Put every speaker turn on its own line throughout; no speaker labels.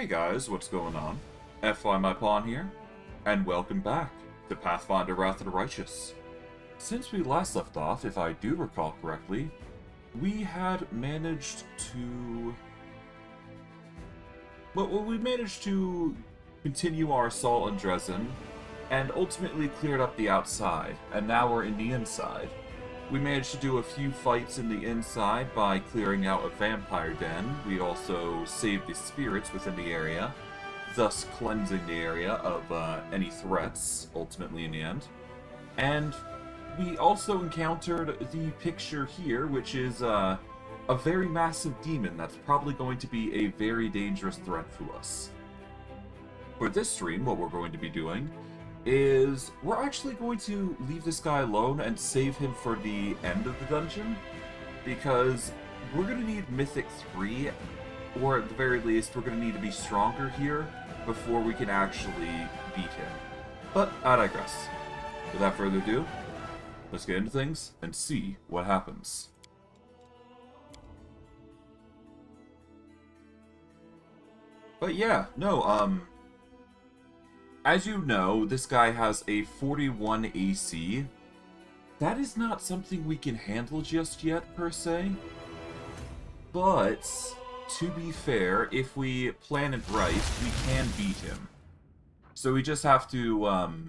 guys, what's going on? FY My Pawn here, and welcome back to Pathfinder Wrath of the Righteous. Since we last left off, if I do recall correctly, we had managed to... we managed to continue our assault on Drezen, and ultimately cleared up the outside, and now we're in the inside. We managed to do a few fights in the inside by clearing out a vampire den. We also saved the spirits within the area, thus cleansing the area of any threats, ultimately in the end. And we also encountered the picture here, which is a very massive demon that's probably going to be a very dangerous threat to us. For this stream, what we're going to be doing is we're actually going to leave this guy alone and save him for the end of the dungeon, because we're going to need Mythic 3, or at the very least, we're going to need to be stronger here before we can actually beat him. But I digress. Without further ado, let's get into things and see what happens. But yeah, no, as you know, this guy has a 41 AC. That is not something we can handle just yet, per se. But, to be fair, if we plan it right, we can beat him. So we just have to,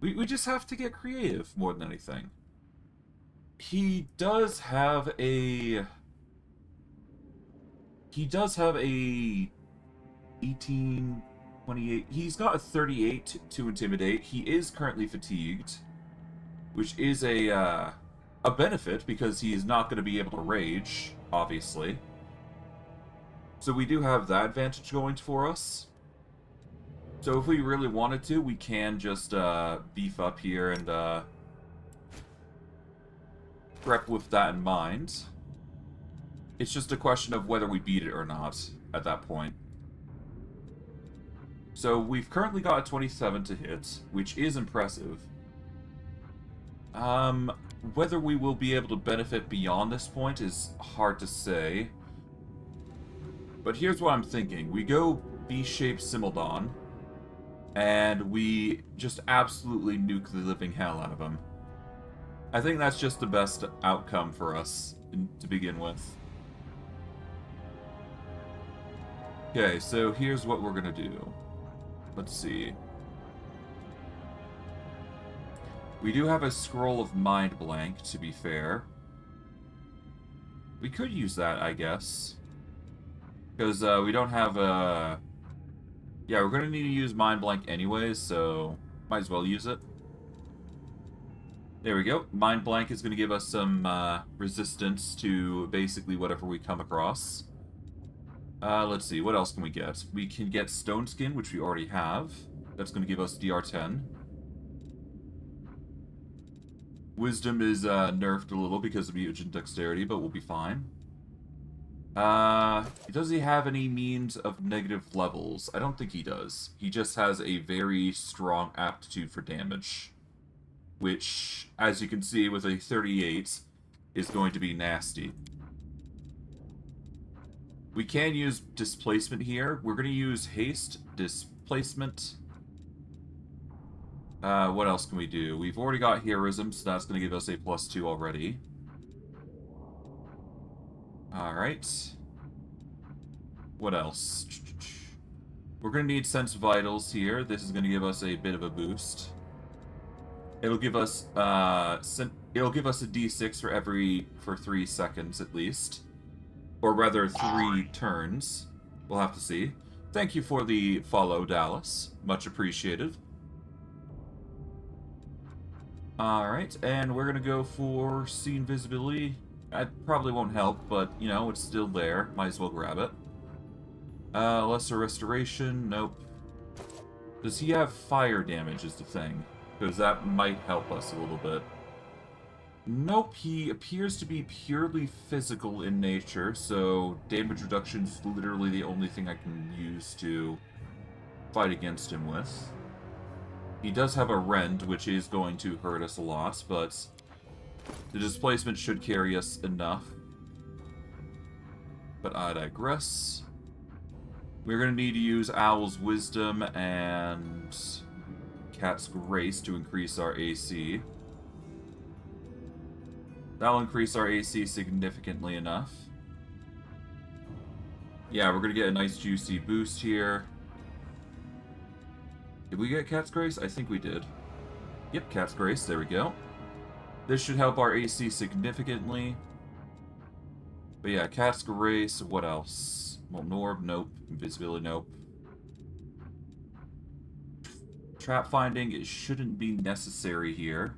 we just have to get creative, more than anything. He does have a... 18... 28. He's got a 38 to intimidate. He is currently fatigued, which is a benefit because he is not going to be able to rage, obviously. So we do have that advantage going for us. So if we really wanted to, we can just beef up here and prep with that in mind. It's just a question of whether we beat it or not at that point. So we've currently got a 27 to hit, which is impressive. Whether we will be able to benefit beyond this point is hard to say. But here's what I'm thinking. We go B-shaped Simoldon, and we just absolutely nuke the living hell out of him. I think that's just the best outcome for us to begin with. Okay, so here's what we're gonna do. Let's see. We do have a scroll of mind blank, to be fair. We could use that, I guess. Because we don't have a... Yeah, we're going to need to use mind blank anyways, so might as well use it. There we go. Mind blank is going to give us some resistance to basically whatever we come across. Let's see, what else can we get? We can get Stone Skin, which we already have. That's going to give us DR10. Wisdom is nerfed a little because of mutant dexterity, but we'll be fine. Does he have any means of negative levels? I don't think he does. He just has a very strong aptitude for damage, which, as you can see with a 38, is going to be nasty. We can use displacement here. We're going to use haste, displacement. What else can we do? We've already got heroism, so that's going to give us a +2 already. Alright. What else? We're going to need sense vitals here. This is going to give us a bit of a boost. It'll give us a D6 for 3 seconds at least. Or rather, 3 turns. We'll have to see. Thank you for the follow, Dallas. Much appreciated. Alright, and we're going to go for see invisibility. That probably won't help, but, you know, it's still there. Might as well grab it. Lesser restoration. Nope. Does he have fire damage is the thing? Because that might help us a little bit. Nope, he appears to be purely physical in nature, so damage reduction is literally the only thing I can use to fight against him with. He does have a rend, which is going to hurt us a lot, but the displacement should carry us enough. But I digress. We're going to need to use Owl's Wisdom and Cat's Grace to increase our AC. That'll increase our AC significantly enough. Yeah, we're going to get a nice juicy boost here. Did we get Cat's Grace? I think we did. Yep, Cat's Grace. There we go. This should help our AC significantly. But yeah, Cat's Grace. What else? Well, Norb, nope. Invisibility, nope. Trap finding, it shouldn't be necessary here.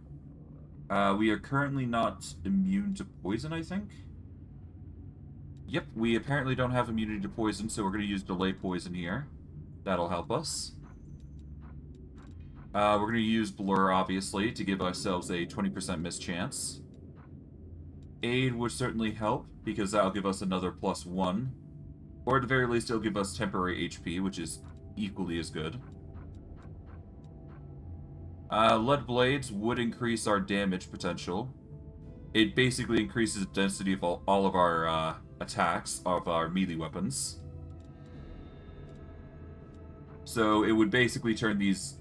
We are currently not immune to poison, I think. Yep, we apparently don't have immunity to poison, so we're going to use delay poison here. That'll help us. We're going to use Blur, obviously, to give ourselves a 20% miss chance. Aid would certainly help, because that'll give us another +1. Or at the very least, it'll give us temporary HP, which is equally as good. Lead Blades would increase our damage potential. It basically increases the density of all of our attacks, of our melee weapons. So it would basically turn these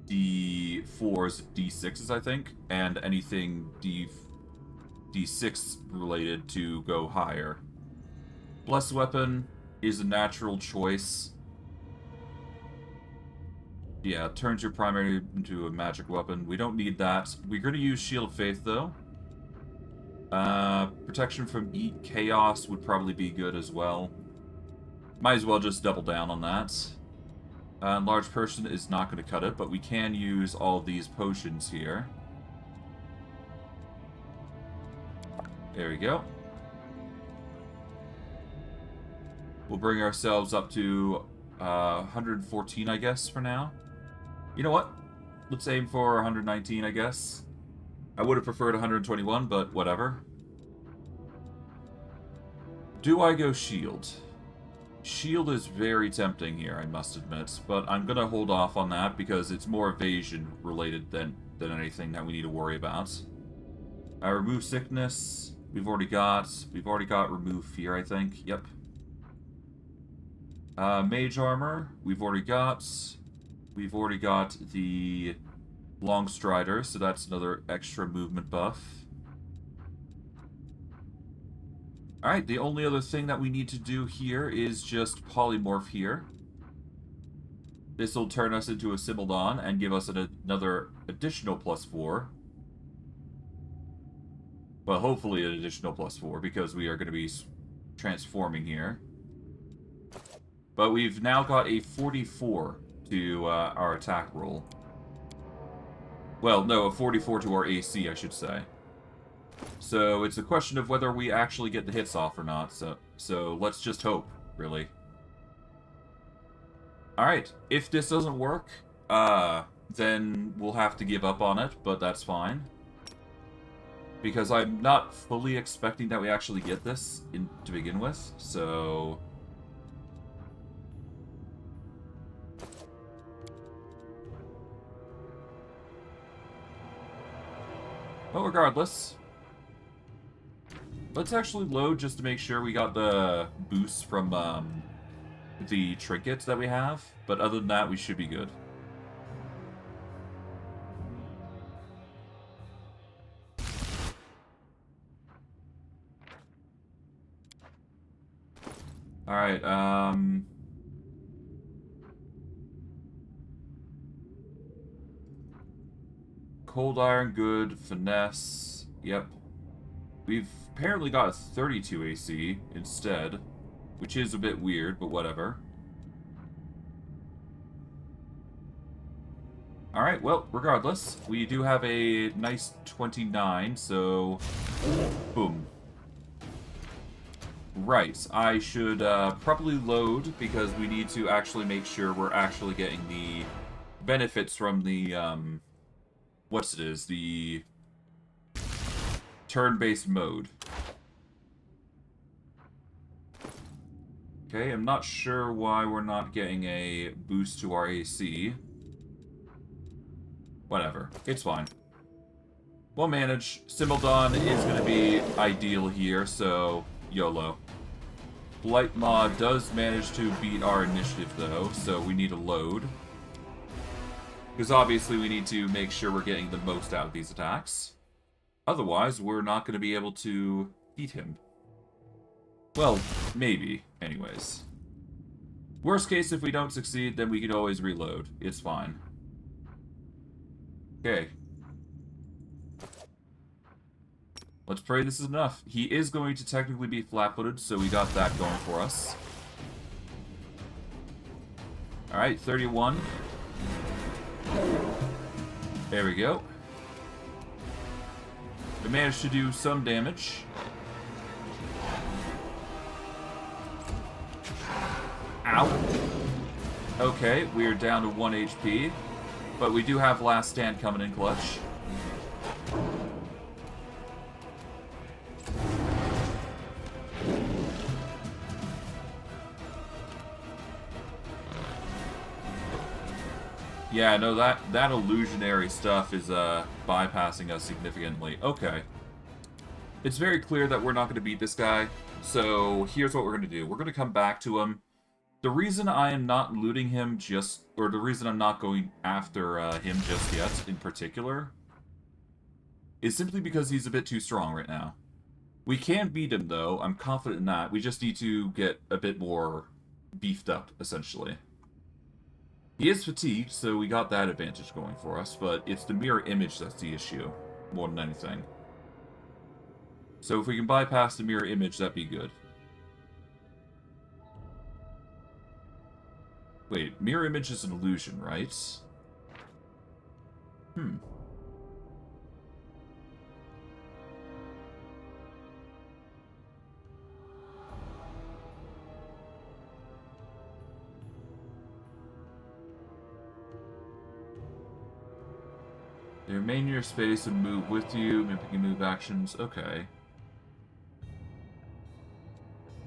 D4s, D6s, I think, and anything D6 related to go higher. Blessed Weapon is a natural choice. Yeah, turns your primary into a magic weapon. We don't need that. We're going to use Shield of Faith, though. Protection from Chaos would probably be good as well. Might as well just double down on that. Enlarged Person is not going to cut it, but we can use all these potions here. There we go. We'll bring ourselves up to 114, I guess, for now. You know what? Let's aim for 119, I guess. I would have preferred 121, but whatever. Do I go Shield? Shield is very tempting here, I must admit, but I'm going to hold off on that because it's more evasion related than anything that we need to worry about. Remove Sickness, we've already got Remove Fear, I think. Yep. Mage Armor, we've already got the Long Strider, so that's another extra movement buff. Alright, the only other thing that we need to do here is just polymorph here. This will turn us into a Simoldon and give us another additional +4. Well, hopefully an additional +4, because we are going to be transforming here. But we've now got a 44 to our attack roll. Well, no, a 44 to our AC, I should say. So it's a question of whether we actually get the hits off or not. So let's just hope, really. Alright, if this doesn't work, then we'll have to give up on it, but that's fine. Because I'm not fully expecting that we actually get this to begin with, so... But regardless, let's actually load just to make sure we got the boosts from the trinkets that we have. But other than that, we should be good. Alright, Cold Iron, good. Finesse, yep. We've apparently got a 32 AC instead, which is a bit weird, but whatever. Alright, well, regardless, we do have a nice 29, so... boom. Right, I should probably load, because we need to actually make sure we're actually getting the benefits from the, the turn-based mode. Okay, I'm not sure why we're not getting a boost to our AC. Whatever, it's fine. We'll manage. Simoldon is going to be ideal here, so YOLO. Brightmaw does manage to beat our initiative, though, so we need a load. Because obviously we need to make sure we're getting the most out of these attacks. Otherwise, we're not going to be able to beat him. Well, maybe, anyways. Worst case, if we don't succeed, then we can always reload. It's fine. Okay. Let's pray this is enough. He is going to technically be flat-footed, so we got that going for us. Alright, 31. There we go. We managed to do some damage. Ow. Okay, we're down to 1 HP. But we do have Last Stand coming in clutch. Yeah, no, that illusionary stuff is bypassing us significantly. Okay. It's very clear that we're not going to beat this guy, so here's what we're going to do. We're going to come back to him. The reason I am not looting him or the reason I'm not going after him just yet, in particular, is simply because he's a bit too strong right now. We can beat him, though. I'm confident in that. We just need to get a bit more beefed up, essentially. He is fatigued, so we got that advantage going for us, but it's the mirror image that's the issue, more than anything. So if we can bypass the mirror image, that'd be good. Wait, mirror image is an illusion, right? They remain in your space and move with you, mimicking move actions. Okay.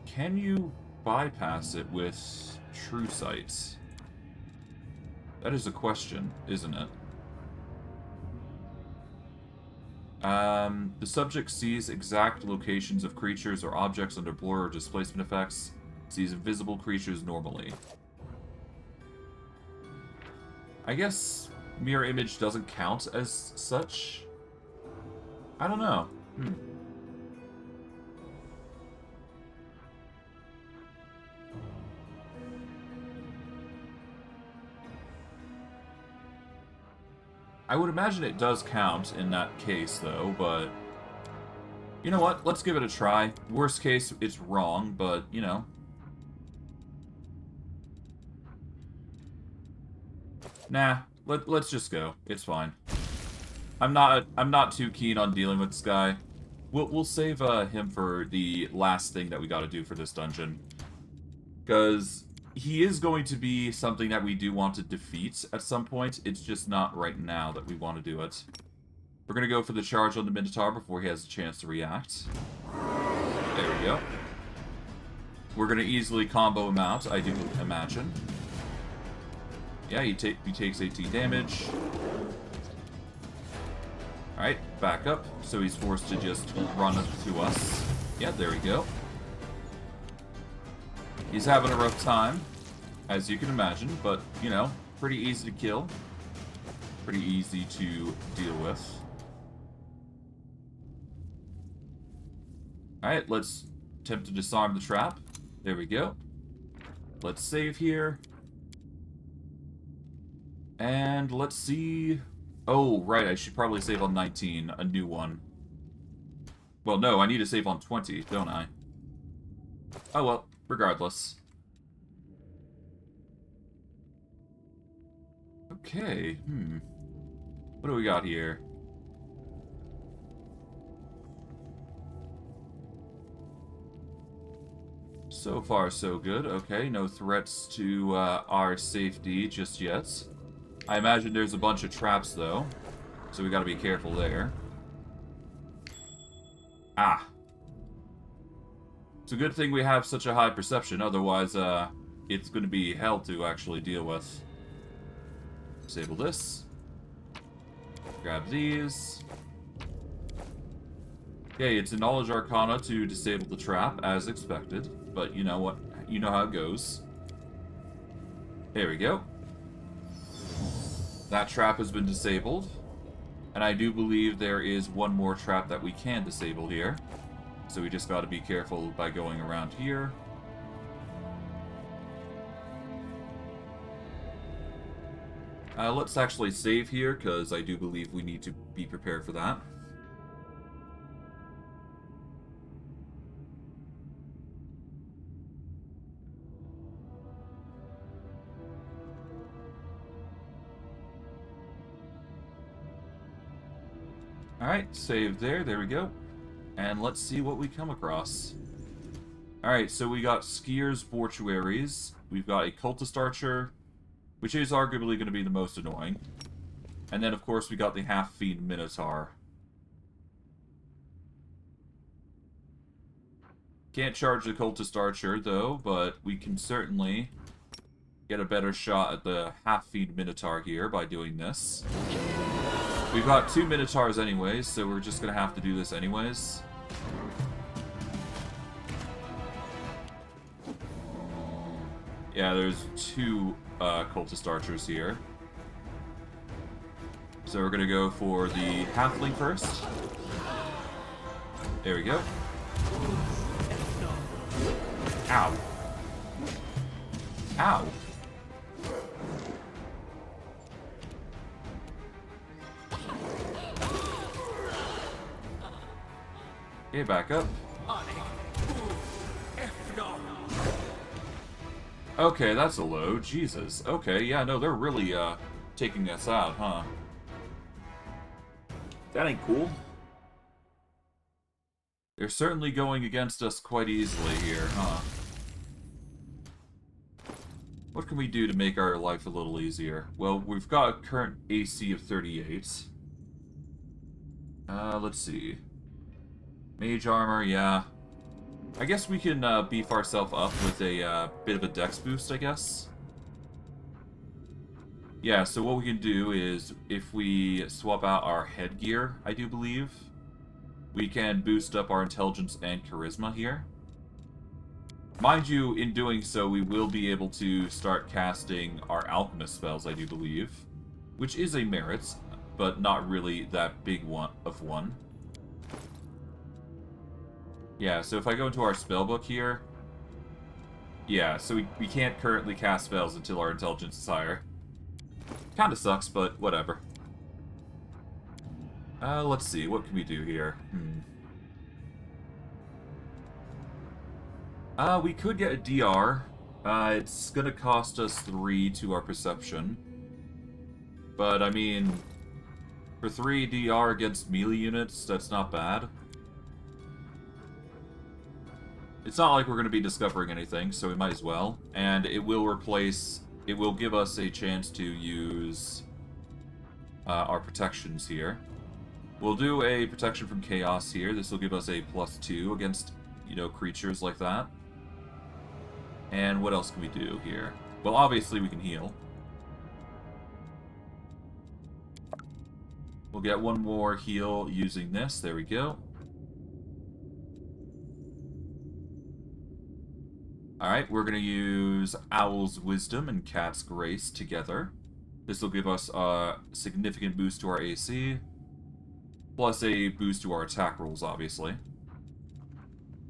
Can you bypass it with True Sight? That is a question, isn't it? The subject sees exact locations of creatures or objects under blur or displacement effects. Sees invisible creatures normally. I guess mirror image doesn't count as such? I don't know. I would imagine it does count in that case, though, but... You know what? Let's give it a try. Worst case, it's wrong, but, you know. Nah, let's just go. It's fine. I'm not too keen on dealing with this guy. We'll save him for the last thing that we gotta do for this dungeon. Because he is going to be something that we do want to defeat at some point. It's just not right now that we want to do it. We're going to go for the charge on the Minotaur before he has a chance to react. There we go. We're going to easily combo him out, I do imagine. Yeah, he takes 18 damage. Alright, back up. So he's forced to just run up to us. Yeah, there we go. He's having a rough time, as you can imagine, but, you know, pretty easy to kill. Pretty easy to deal with. Alright, let's attempt to disarm the trap. There we go. Let's save here. And let's see... Oh, right, I should probably save on 19, a new one. Well, no, I need to save on 20, don't I? Oh well. Regardless. Okay, What do we got here? So far, so good. Okay, no threats to our safety just yet. I imagine there's a bunch of traps, though. So we gotta be careful there. Ah. It's a good thing we have such a high perception, otherwise, it's going to be hell to actually deal with. Disable this. Grab these. Okay, it's a Knowledge Arcana to disable the trap, as expected. But you know what? You know how it goes. There we go. That trap has been disabled. And I do believe there is one more trap that we can disable here. So we just gotta be careful by going around here. Let's actually save here, because I do believe we need to be prepared for that. Alright, save there, there we go. And let's see what we come across. Alright, so we got Skier's Mortuaries, we've got a Cultist Archer, which is arguably going to be the most annoying. And then, of course, we got the Half-Fiend Minotaur. Can't charge the Cultist Archer, though, but we can certainly get a better shot at the Half-Fiend Minotaur here by doing this. We've got 2 Minotaurs anyways, so we're just going to have to do this anyways. Yeah, there's 2 Cultist Archers here. So we're going to go for the Halfling first. There we go. Ow. Ow. Okay, back up. Okay, that's a low. Jesus. Okay, yeah, no, they're really, taking us out, huh? That ain't cool. They're certainly going against us quite easily here, huh? What can we do to make our life a little easier? Well, we've got a current AC of 38. Let's see. Mage armor, yeah. I guess we can beef ourselves up with a bit of a dex boost, I guess. Yeah, so what we can do is, if we swap out our headgear, I do believe, we can boost up our intelligence and charisma here. Mind you, in doing so, we will be able to start casting our alchemist spells, I do believe, which is a merit, but not really that big one of one. Yeah, so if I go into our spellbook here... Yeah, so we can't currently cast spells until our intelligence is higher. Kinda sucks, but whatever. Let's see, what can we do here? We could get a DR. It's gonna cost us 3 to our perception. But, I mean... For 3 DR against melee units, that's not bad. It's not like we're going to be discovering anything, so we might as well. And it will replace... It will give us a chance to use our protections here. We'll do a protection from chaos here. This will give us a +2 against, you know, creatures like that. And what else can we do here? Well, obviously we can heal. We'll get one more heal using this. There we go. Alright, we're going to use Owl's Wisdom and Cat's Grace together. This will give us a significant boost to our AC, plus a boost to our attack rolls, obviously.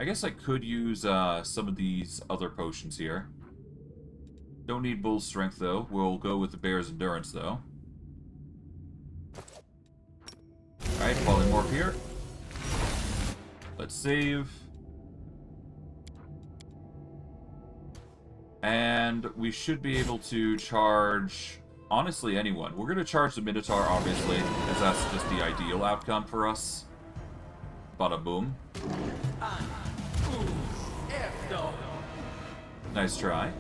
I guess I could use some of these other potions here. Don't need Bull's Strength, though. We'll go with the Bear's Endurance, though. Alright, Polymorph here. Let's save. And we should be able to charge, honestly, anyone. We're going to charge the Minotaur, obviously, because that's just the ideal outcome for us. Bada boom. Nice try.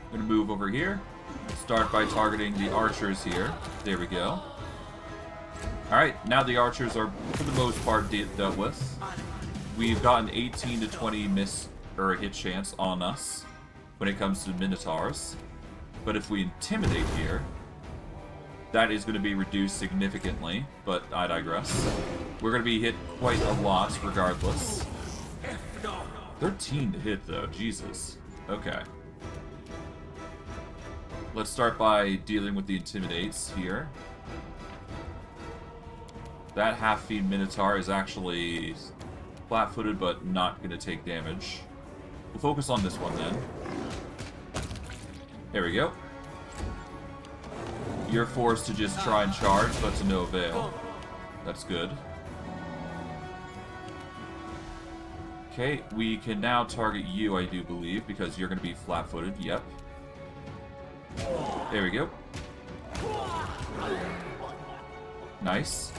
I'm going to move over here. Start by targeting the archers here. There we go. Alright, now the archers are, for the most part, dealt with. We've got an 18 to 20 miss or hit chance on us when it comes to Minotaurs. But if we intimidate here, that is going to be reduced significantly, but I digress. We're going to be hit quite a lot regardless. 13 to hit, though. Jesus. Okay. Let's start by dealing with the intimidates here. That half-feed Minotaur is actually flat-footed, but not going to take damage. We'll focus on this one, then. There we go. You're forced to just try and charge, but to no avail. That's good. Okay, we can now target you, I do believe, because you're going to be flat-footed. Yep. There we go. Nice.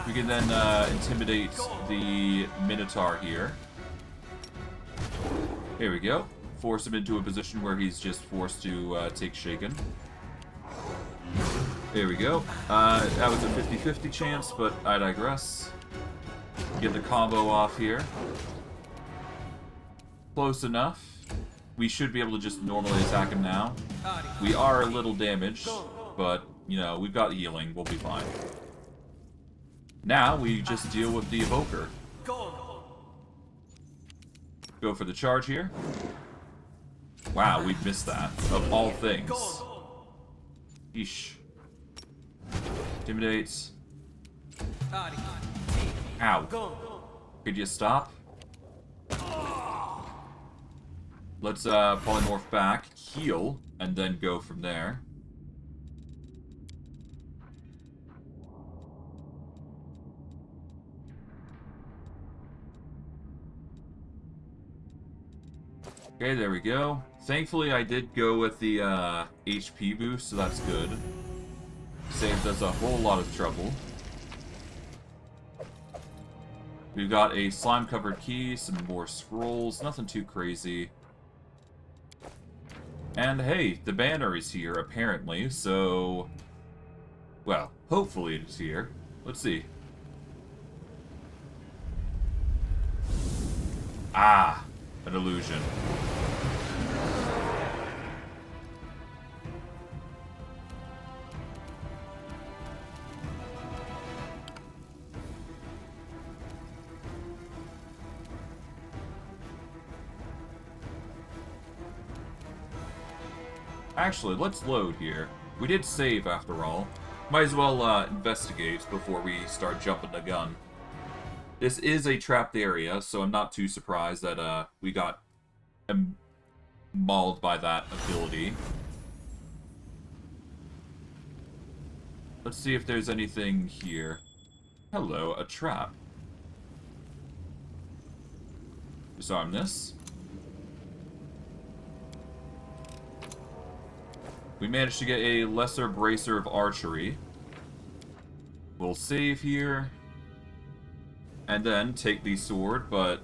We can then intimidate the Minotaur here. There we go. Force him into a position where he's just forced to take Shaken. There we go. That was a 50-50 chance, but I digress. Get the combo off here. Close enough. We should be able to just normally attack him now. We are a little damaged, but, you know, we've got healing. We'll be fine. Now, we just deal with the Evoker. Go for the charge here. Wow, we missed that. Of all things. Yeesh. Intimidates. Ow. Could you stop? Let's polymorph back, heal, and then go from there. Okay, there we go. Thankfully, I did go with the HP boost, so that's good. Saved us a whole lot of trouble. We've got a slime-covered key, some more scrolls, nothing too crazy. And hey, the banner is here, apparently, so... Well, hopefully it's here. Let's see. Ah, an illusion. Actually, let's load here. We did save, after all. Might as well investigate before we start jumping the gun. This is a trapped area, so I'm not too surprised that we got mauled by that ability. Let's see if there's anything here. Hello, a trap. Disarm this. We managed to get a lesser bracer of archery. We'll save here. And then take the sword, but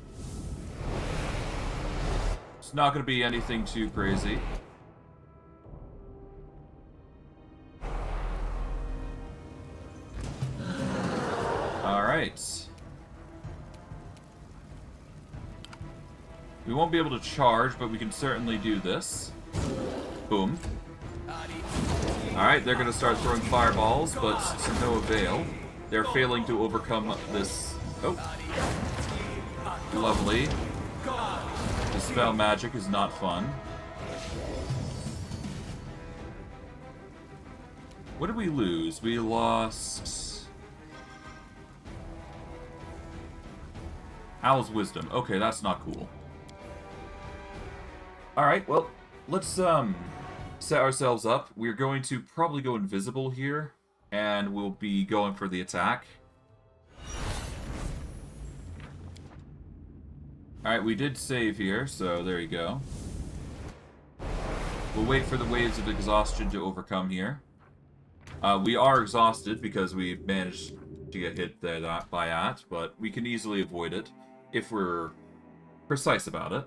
it's not going to be anything too crazy. Alright. We won't be able to charge, but we can certainly do this. Boom. Alright, they're going to start throwing fireballs, but to no avail. They're failing to overcome this... Oh. Lovely. Dispel magic is not fun. What did we lose? We lost... Owl's Wisdom. Okay, that's not cool. Alright, well, let's set ourselves up. We're going to probably go invisible here, and we'll be going for the attack. Alright, we did save here, so there you go. We'll wait for the waves of exhaustion to overcome here. We are exhausted because we managed to get hit there by that, but we can easily avoid it if we're precise about it.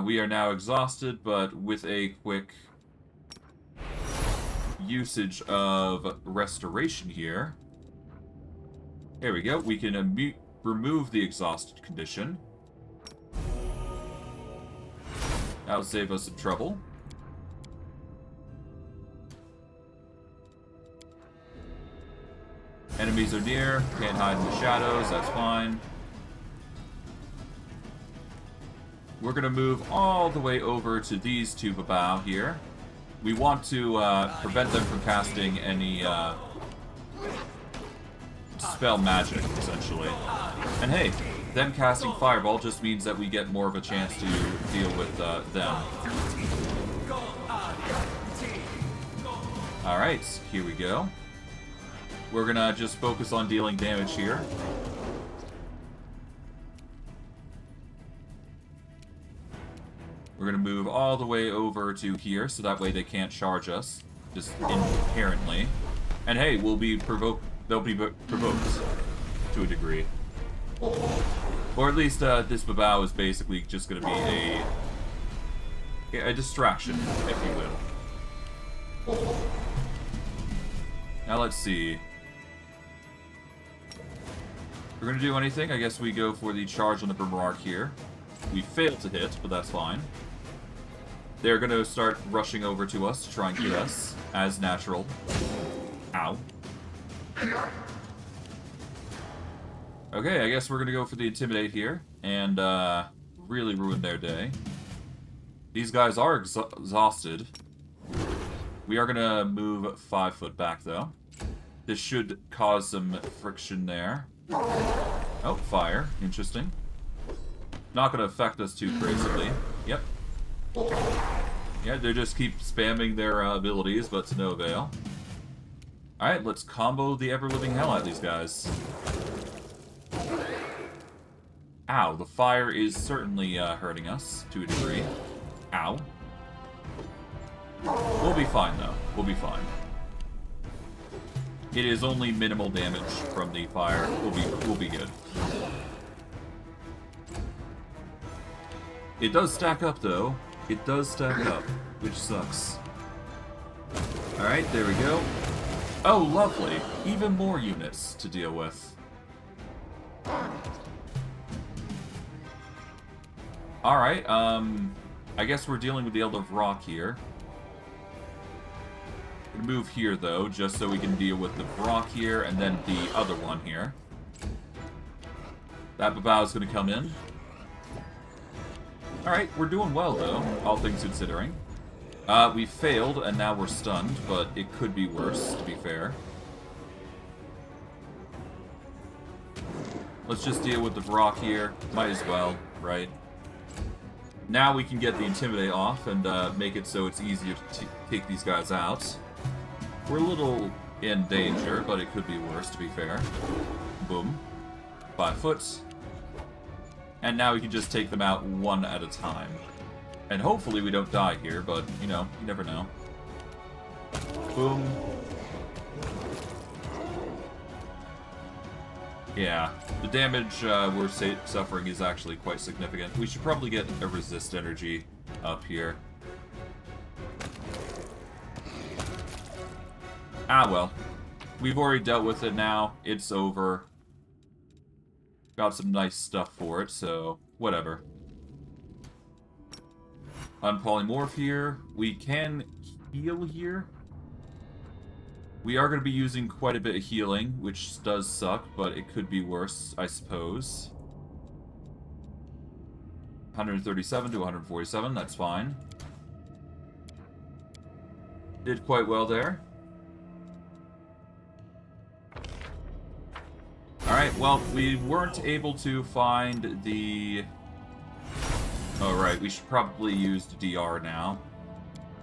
We are now exhausted, but with a quick usage of restoration here. There we go. We can remove the exhausted condition. That'll save us some trouble. Enemies are near. Can't hide in the shadows. That's fine. We're going to move all the way over to these two Babao here. We want to prevent them from casting any dispel magic, essentially. And hey, them casting Fireball just means that we get more of a chance to deal with them. Alright, here we go. We're gonna just focus on dealing damage here. We're gonna move all the way over to here, so that way they can't charge us, just inherently. And hey, we'll be provoked. They'll be provoked to a degree, or at least this Babao is basically just gonna be a distraction, if you will. Now let's see. If we're gonna do anything, I guess we go for the charge on the Boomerang here. We failed to hit, but that's fine. They're going to start rushing over to us to try and get us, as natural. Ow. Okay, I guess we're going to go for the Intimidate here, and really ruin their day. These guys are exhausted. We are going to move 5 foot back, though. This should cause some friction there. Oh, fire. Interesting. Not going to affect us too crazily. Yep. Yeah, they just keep spamming their abilities, but to no avail. Alright, let's combo the ever-living hell out of these guys. Ow, the fire is certainly hurting us, to a degree. Ow. We'll be fine, though. We'll be fine. It is only minimal damage from the fire. We'll be good. It does stack up, though. It does stack up, which sucks. Alright, there we go. Oh, lovely. Even more units to deal with. Alright, I guess we're dealing with the Elder of Rock here. We're gonna move here, though, just so we can deal with the Rock here, and then the other one here. That Babao is gonna come in. Alright, we're doing well, though, all things considering. We failed, and now we're stunned, but it could be worse, to be fair. Let's just deal with the Rock here. Might as well, right? Now we can get the Intimidate off and make it so it's easier to take these guys out. We're a little in danger, but it could be worse, to be fair. Boom. 5 foot. And now we can just take them out one at a time. And hopefully we don't die here, but, you know, you never know. Boom. Yeah, the damage we're suffering is actually quite significant. We should probably get a resist energy up here. Ah, well. We've already dealt with it now. It's over. Got some nice stuff for it, so whatever. Unpolymorph here. We can heal here. We are going to be using quite a bit of healing, which does suck, but it could be worse, I suppose. 137 to 147, that's fine. Did quite well there. Alright, well, we weren't able to find the... Oh, right, we should probably use the DR now.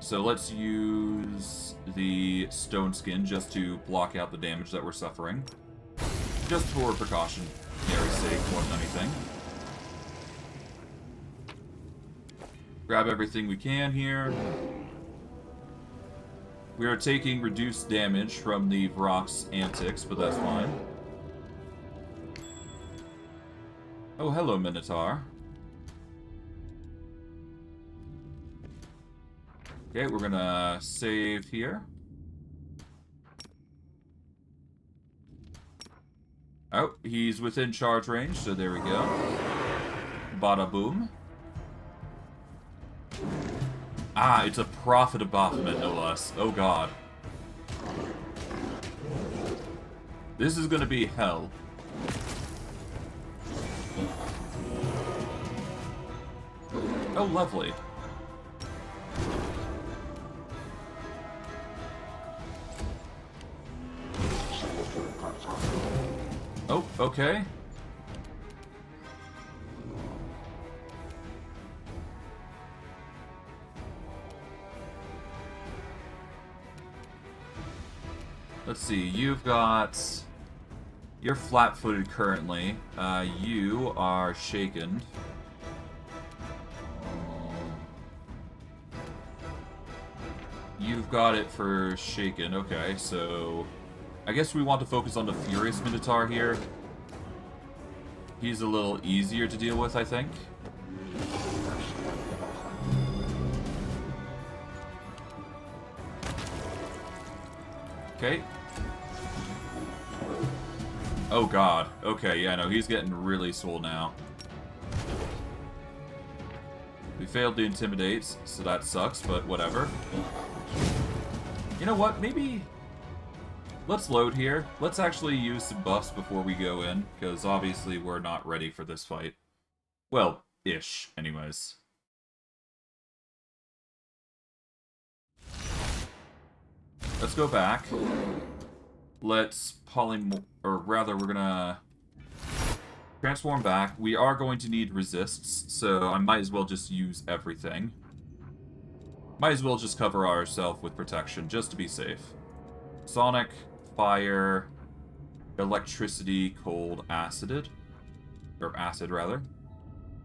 So let's use the Stone Skin just to block out the damage that we're suffering. Just for precautionary sake, more than anything. Grab everything we can here. We are taking reduced damage from the Vrock's antics, but that's fine. Oh, hello, Minotaur. Okay, we're gonna save here. Oh, he's within charge range, so there we go. Bada boom. Ah, it's a Prophet of Baphomet, no less. Oh god. This is gonna be hell. Oh, lovely. Oh, okay. Let's see, you've got... You're flat-footed currently. You are shaken. You've got it for shaken, okay, so... I guess we want to focus on the Furious Minotaur here. He's a little easier to deal with, I think. Okay. Oh god. Okay, yeah, no, he's getting really swole now. We failed to intimidate, so that sucks, but whatever. You know what, maybe... Let's load here. Let's actually use some buffs before we go in, because obviously we're not ready for this fight. Well, ish, anyways. Let's go back. Let's or rather, we're gonna transform back. We are going to need resists, so I might as well just use everything. Might as well just cover ourselves with protection, just to be safe. Sonic, fire, electricity, cold, acided. Or acid, rather.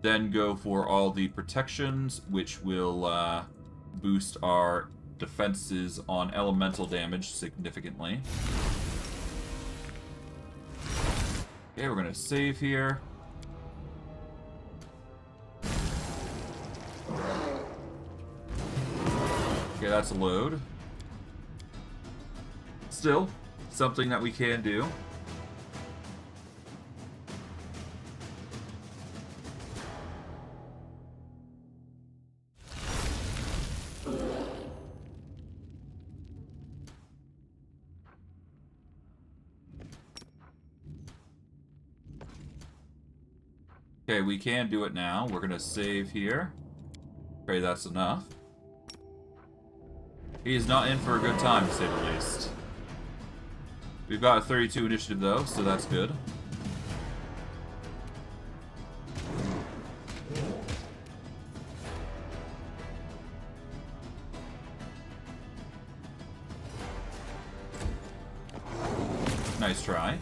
Then go for all the protections, which will boost our defenses on elemental damage significantly. Okay, we're gonna save here. Okay, that's a load. Still, something that we can do. Okay, we can do it now. We're gonna save here. Okay, that's enough. He's not in for a good time, to say the least. We've got a 32 initiative, though, so that's good. Nice try.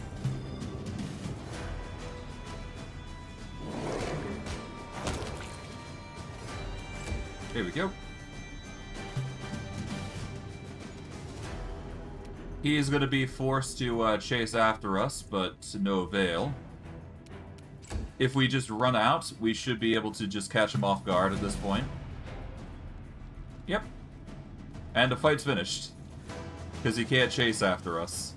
There we go. He is going to be forced to chase after us, but to no avail. If we just run out, we should be able to just catch him off guard at this point. Yep. And the fight's finished. Because he can't chase after us.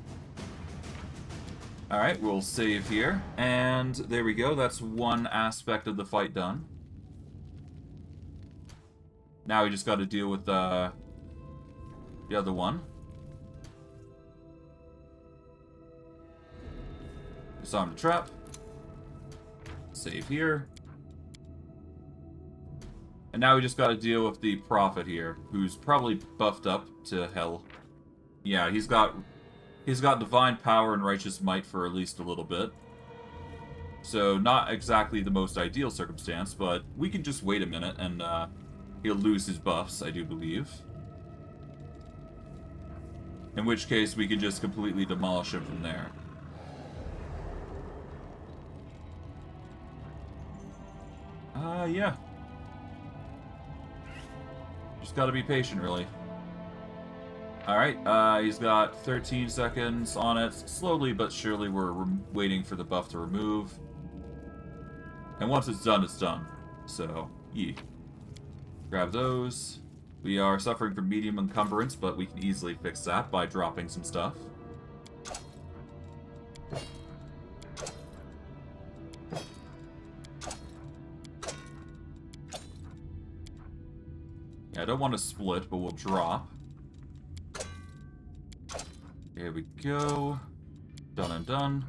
Alright, we'll save here. And there we go, that's one aspect of the fight done. Now we just got to deal with the other one. Disarm the trap. Save here. And now we just got to deal with the Prophet here, who's probably buffed up to hell. Yeah, he's got divine power and righteous might for at least a little bit. So not exactly the most ideal circumstance, but we can just wait a minute and he'll lose his buffs, I do believe. In which case, we can just completely demolish him from there. Yeah. Just gotta be patient, really. Alright, he's got 13 seconds on it. Slowly but surely, we're waiting for the buff to remove. And once it's done, it's done. So, yeah. Grab those. We are suffering from medium encumbrance, but we can easily fix that by dropping some stuff. don't want to split, but we'll drop. Here we go. Done and done.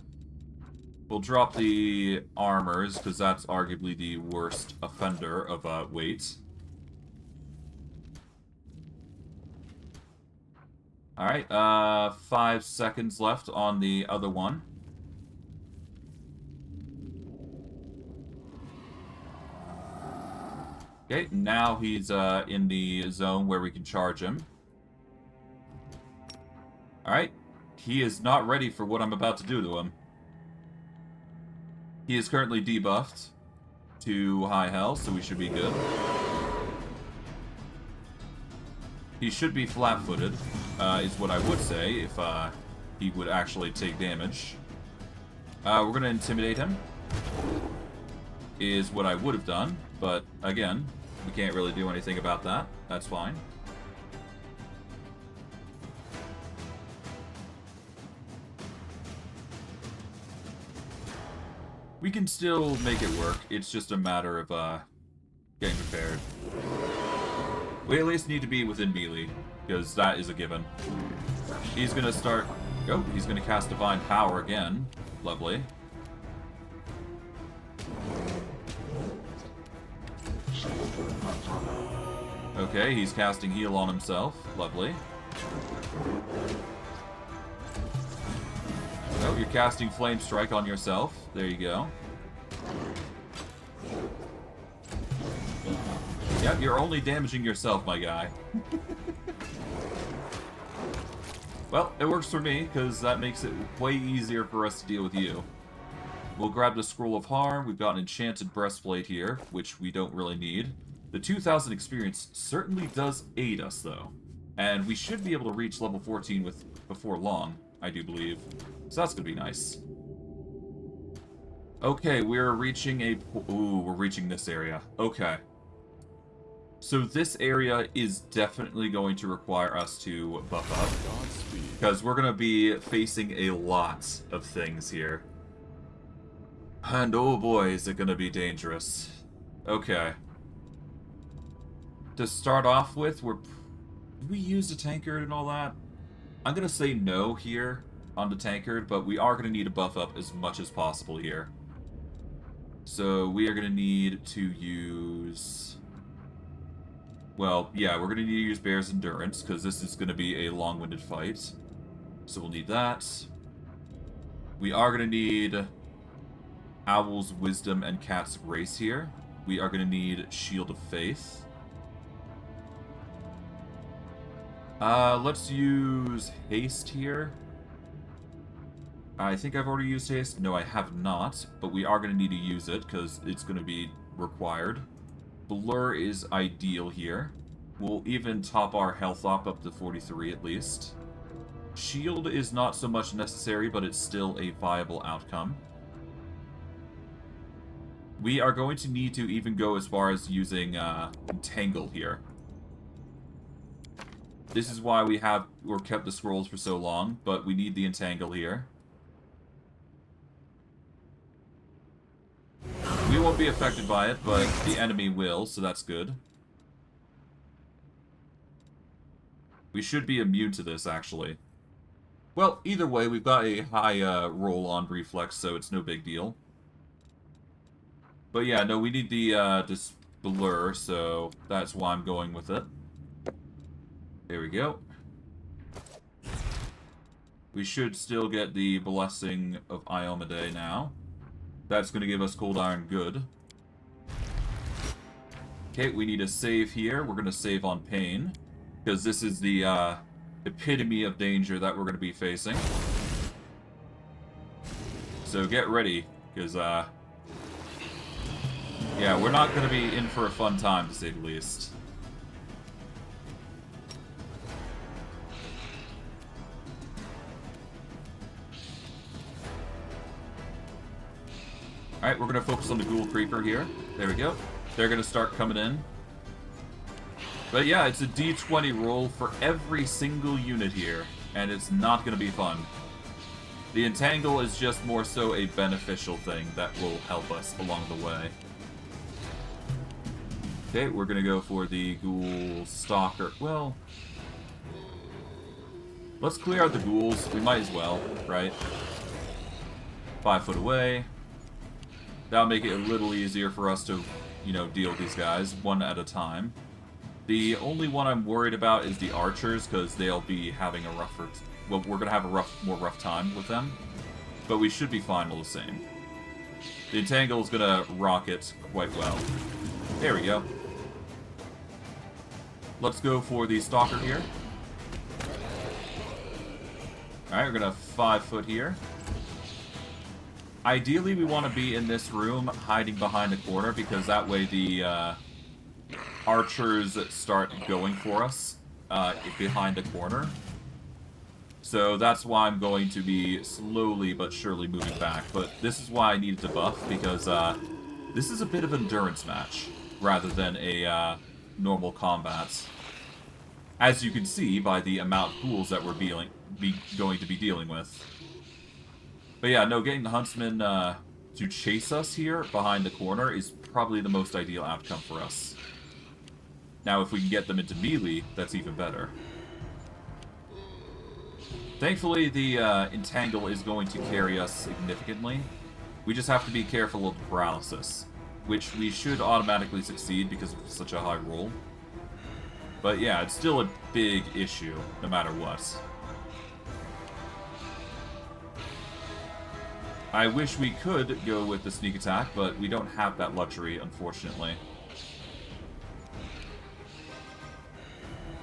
We'll drop the armors, because that's arguably the worst offender of weight. Alright, 5 seconds left on the other one. Okay, now he's in the zone where we can charge him. Alright, he is not ready for what I'm about to do to him. He is currently debuffed to high health, so we should be good. He should be flat-footed, is what I would say, if he would actually take damage. We're going to intimidate him, is what I would have done, but again, we can't really do anything about that. That's fine. We can still make it work. It's just a matter of getting prepared. We at least need to be within melee, because that is a given. He's gonna start... Oh, he's gonna cast Divine Power again. Lovely. Okay, he's casting Heal on himself. Lovely. Oh, you're casting Flame Strike on yourself. There you go. Yep, you're only damaging yourself, my guy. Well, it works for me, because that makes it way easier for us to deal with you. We'll grab the Scroll of Harm. We've got an Enchanted Breastplate here, which we don't really need. The 2,000 experience certainly does aid us, though. And we should be able to reach level 14 before long, I do believe. So that's going to be nice. Okay, we're reaching we're reaching this area. Okay. So this area is definitely going to require us to buff up. Because we're going to be facing a lot of things here. And oh boy, is it going to be dangerous. Okay. To start off with, do we use the tankard and all that? I'm going to say no here on the tankard, but we are going to need to buff up as much as possible here. So we are going to need to use... Well, yeah, we're going to need to use Bear's Endurance, because this is going to be a long-winded fight. So we'll need that. We are going to need Owl's Wisdom and Cat's Grace here. We are going to need Shield of Faith. Let's use Haste here. I think I've already used Haste. No, I have not, but we are going to need to use it, because it's going to be required. Blur is ideal here. We'll even top our health up to 43 at least. Shield is not so much necessary, but it's still a viable outcome. We are going to need to even go as far as using Entangle here. This is why we kept the scrolls for so long, but we need the Entangle here. We won't be affected by it, but the enemy will, so that's good. We should be immune to this, actually. Well, either way, we've got a high roll-on reflex, so it's no big deal. But yeah, no, we need the this blur, so that's why I'm going with it. There we go. We should still get the Blessing of Iomade now. That's going to give us Cold Iron good. Okay, we need a save here. We're going to save on Pain, because this is the epitome of danger that we're going to be facing. So get ready, because, yeah, we're not going to be in for a fun time, to say the least. Alright, we're going to focus on the Ghoul Creeper here. There we go. They're going to start coming in. But yeah, it's a D20 roll for every single unit here, and it's not going to be fun. The Entangle is just more so a beneficial thing that will help us along the way. Okay, we're gonna go for the ghoul stalker. Well, let's clear out the ghouls. We might as well, right? 5 foot away. That'll make it a little easier for us to, you know, deal with these guys one at a time. The only one I'm worried about is the archers, because they'll be having a rougher... Well, we're gonna have a more rough time with them. But we should be fine all the same. The entangle is gonna rock it quite well. There we go. Let's go for the stalker here. Alright, we're gonna 5 foot here. Ideally, we want to be in this room, hiding behind a corner, because that way the archers start going for us behind the corner. So that's why I'm going to be slowly but surely moving back. But this is why I needed to buff, because this is a bit of an endurance match, rather than a normal combat. As you can see by the amount of ghouls that we're going to be dealing with. But yeah, no, getting the huntsman to chase us here behind the corner is probably the most ideal outcome for us. Now, if we can get them into melee, that's even better. Thankfully, the entangle is going to carry us significantly. We just have to be careful of paralysis, which we should automatically succeed because of such a high roll. But yeah, it's still a big issue, no matter what. I wish we could go with the sneak attack, but we don't have that luxury, unfortunately.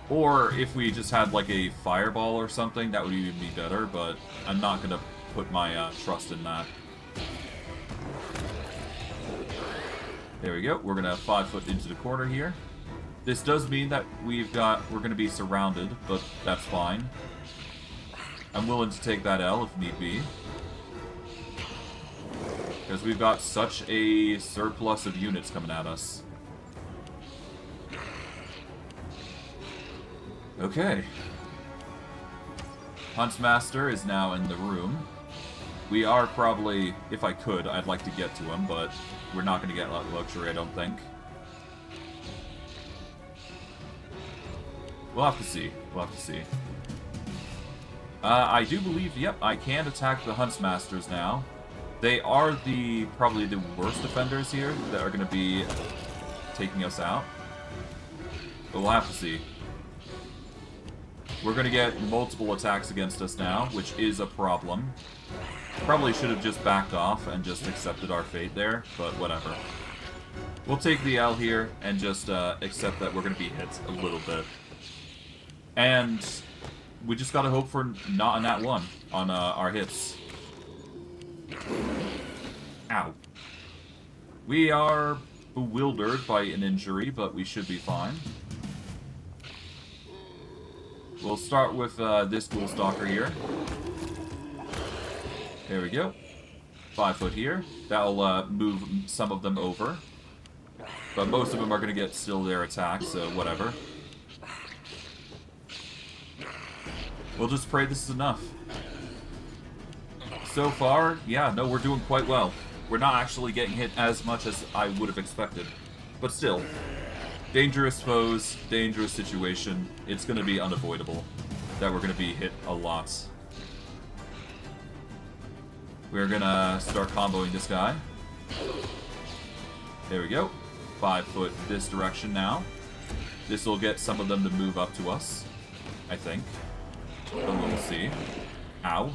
Or if we just had like a fireball or something, that would even be better, but I'm not going to put my trust in that. There we go. We're going to 5 foot into the corner here. This does mean that we're going to be surrounded, but that's fine. I'm willing to take that L if need be. Because we've got such a surplus of units coming at us. Okay. Huntsmaster is now in the room. We are probably, if I could, I'd like to get to him, but we're not going to get that luxury, I don't think. We'll have to see. We'll have to see. I do believe, yep, I can attack the Huntsmasters now. They are probably the worst defenders here that are going to be taking us out. But we'll have to see. We're going to get multiple attacks against us now, which is a problem. Probably should have just backed off and just accepted our fate there, but whatever. We'll take the L here and just accept that we're going to be hit a little bit. And we just got to hope for not a nat 1 on our hits. Ow. We are bewildered by an injury, but we should be fine. We'll start with this ghoul stalker here. There we go. 5 foot here. That'll move some of them over. But most of them are going to get still their attack, so whatever. We'll just pray this is enough. So far, yeah, no, we're doing quite well. We're not actually getting hit as much as I would have expected. But still, dangerous foes, dangerous situation. It's going to be unavoidable that we're going to be hit a lot. We're going to start comboing this guy. There we go. 5 foot this direction now. This will get some of them to move up to us, I think. But we'll see. Ow.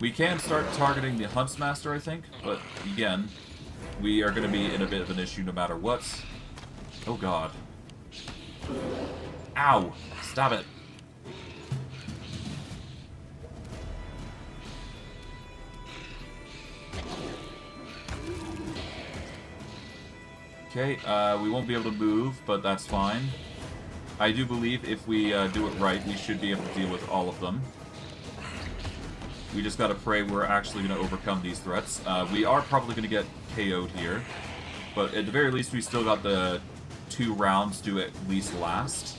We can start targeting the Huntsmaster, I think, but again, we are going to be in a bit of an issue no matter what. Oh god. Ow! Stop it! Okay, we won't be able to move, but that's fine. I do believe if we do it right, we should be able to deal with all of them. We just gotta pray we're actually gonna overcome these threats. We are probably gonna get KO'd here, but at the very least we still got the 2 rounds to at least last.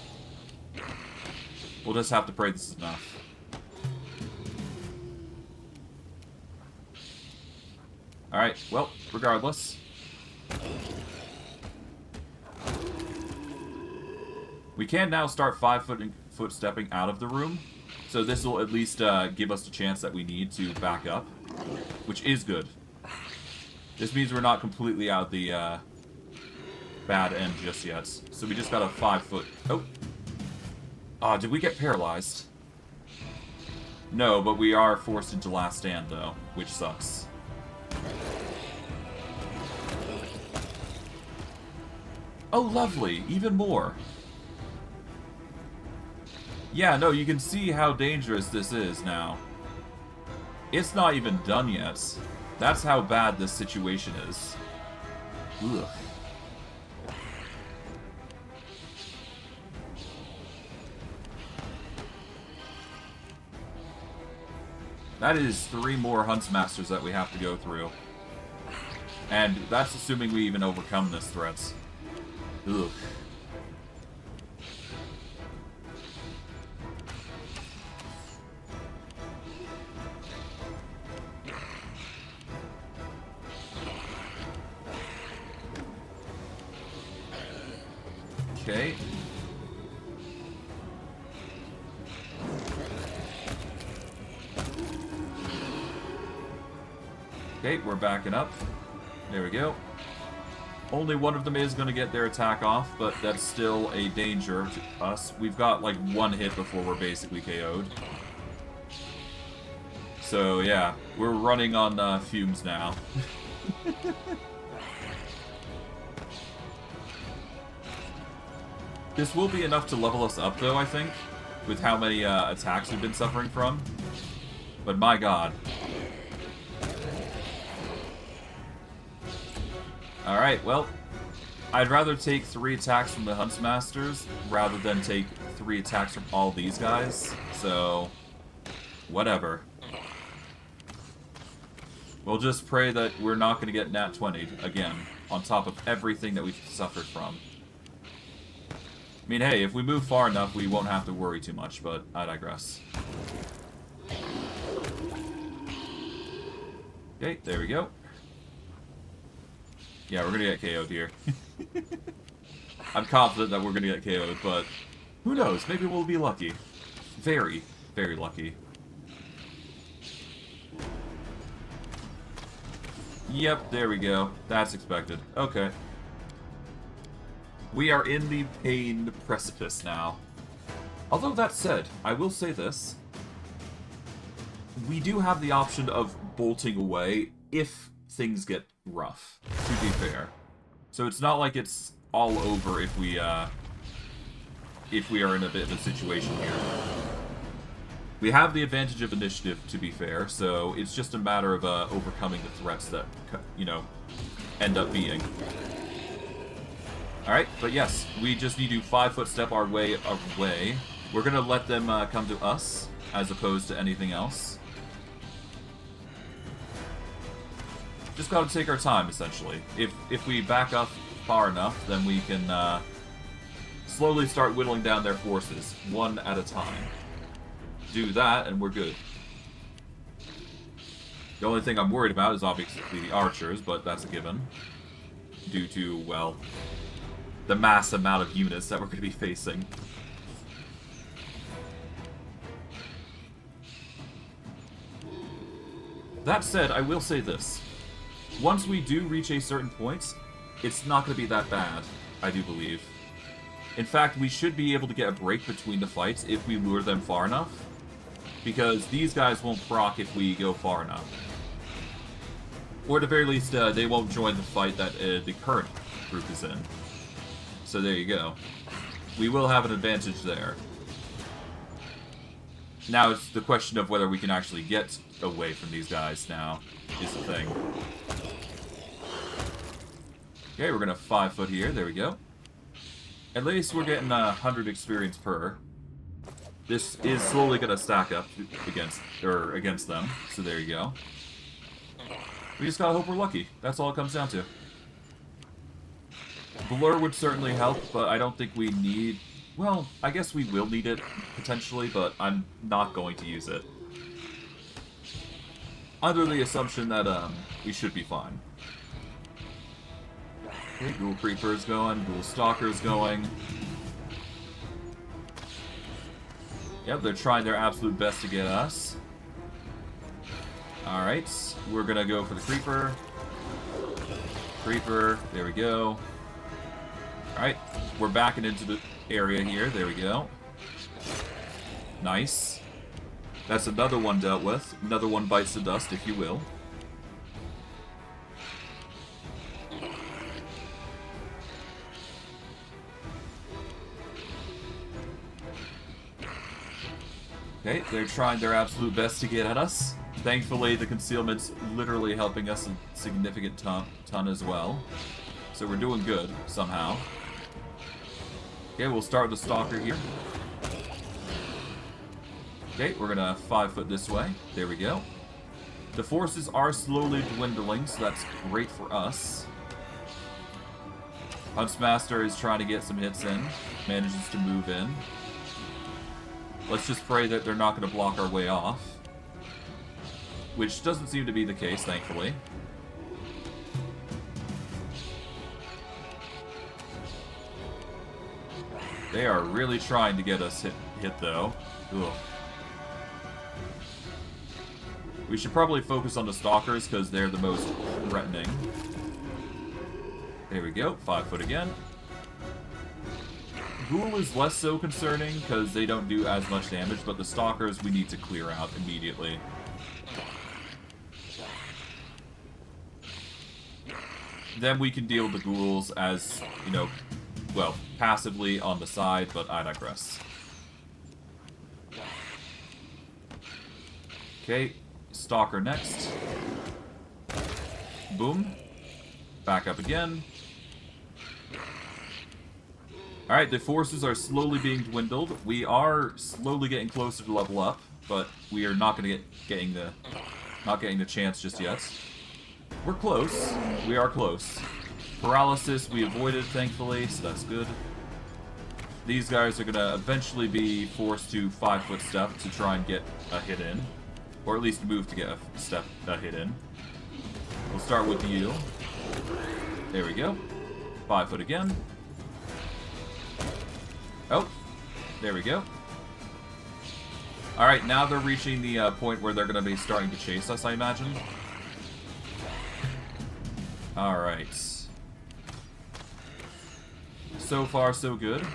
We'll just have to pray this is enough. Alright, well, regardless. We can now start 5-foot stepping out of the room, so this will at least give us the chance that we need to back up, which is good. This means we're not completely out the bad end just yet. So we just got a 5-foot... Oh! Ah, did we get paralyzed? No, but we are forced into last stand, though, which sucks. Oh, lovely! Even more! Yeah, no, you can see how dangerous this is now. It's not even done yet. That's how bad this situation is. Ugh. That is 3 more Huntsmasters that we have to go through. And that's assuming we even overcome this threat. Ugh. Okay. Okay, we're backing up. There we go. Only one of them is going to get their attack off, but that's still a danger to us. We've got like 1 hit before we're basically KO'd. So yeah, we're running on fumes now. This will be enough to level us up, though, I think, with how many attacks we've been suffering from. But my god. Alright, well, I'd rather take 3 attacks from the Huntsmasters rather than take 3 attacks from all these guys, so whatever. We'll just pray that we're not going to get nat 20'd again, on top of everything that we've suffered from. I mean, hey, if we move far enough, we won't have to worry too much, but I digress. Okay, there we go. Yeah, we're gonna get KO'd here. I'm confident that we're gonna get KO'd, but who knows? Maybe we'll be lucky. Very, very lucky. Yep, there we go. That's expected. Okay. We are in the pain precipice now. Although that said, I will say this. We do have the option of bolting away if things get rough, to be fair. So it's not like it's all over if we are in a bit of a situation here. We have the advantage of initiative, to be fair, so it's just a matter of overcoming the threats that, you know, end up being. Alright, but yes, we just need to 5-foot step our way away. We're gonna let them come to us, as opposed to anything else. Just gotta take our time, essentially. If we back up far enough, then we can slowly start whittling down their forces, one at a time. Do that, and we're good. The only thing I'm worried about is obviously the archers, but that's a given. Due to, well, the mass amount of units that we're going to be facing. That said, I will say this. Once we do reach a certain point, it's not going to be that bad, I do believe. In fact, we should be able to get a break between the fights if we lure them far enough. Because these guys won't proc if we go far enough. Or at the very least, they won't join the fight that the current group is in. So there you go. We will have an advantage there. Now it's the question of whether we can actually get away from these guys now, is the thing. Okay, we're gonna 5-foot here, there we go. At least we're getting 100 experience per. This is slowly gonna stack up against them, so there you go. We just gotta hope we're lucky. That's all it comes down to. Blur would certainly help, but I don't think we need... Well, I guess we will need it, potentially, but I'm not going to use it. Under the assumption that, we should be fine. Okay, Ghoul Creeper's going, Ghoul Stalker's going. Yep, they're trying their absolute best to get us. Alright, we're gonna go for the Creeper. Creeper, there we go. Alright, we're backing into the area here, there we go. Nice. That's another one dealt with. Another one bites the dust, if you will. Okay, they're trying their absolute best to get at us. Thankfully, the concealment's literally helping us a significant ton as well. So we're doing good, somehow. Okay, we'll start with the Stalker here. Okay, we're gonna 5-foot this way. There we go. The forces are slowly dwindling, so that's great for us. Huntsmaster is trying to get some hits in. Manages to move in. Let's just pray that they're not going to block our way off. Which doesn't seem to be the case, thankfully. They are really trying to get us hit though. Ugh. We should probably focus on the Stalkers, because they're the most threatening. There we go, 5-foot again. Ghoul is less so concerning, because they don't do as much damage, but the Stalkers we need to clear out immediately. Then we can deal with the Ghouls as, you know, well, passively on the side, but I digress. Okay, Stalker next. Boom. Back up again. Alright, the forces are slowly being dwindled. We are slowly getting closer to level up, but we are not going to getting the chance just yet. We're close. We are close. Paralysis we avoided, thankfully, so that's good. These guys are going to eventually be forced to 5-foot step to try and get a hit in. Or at least move to get a hit in. We'll start with you. There we go. 5-foot again. Oh, there we go. Alright, now they're reaching the point where they're going to be starting to chase us, I imagine. Alright. So far, so good.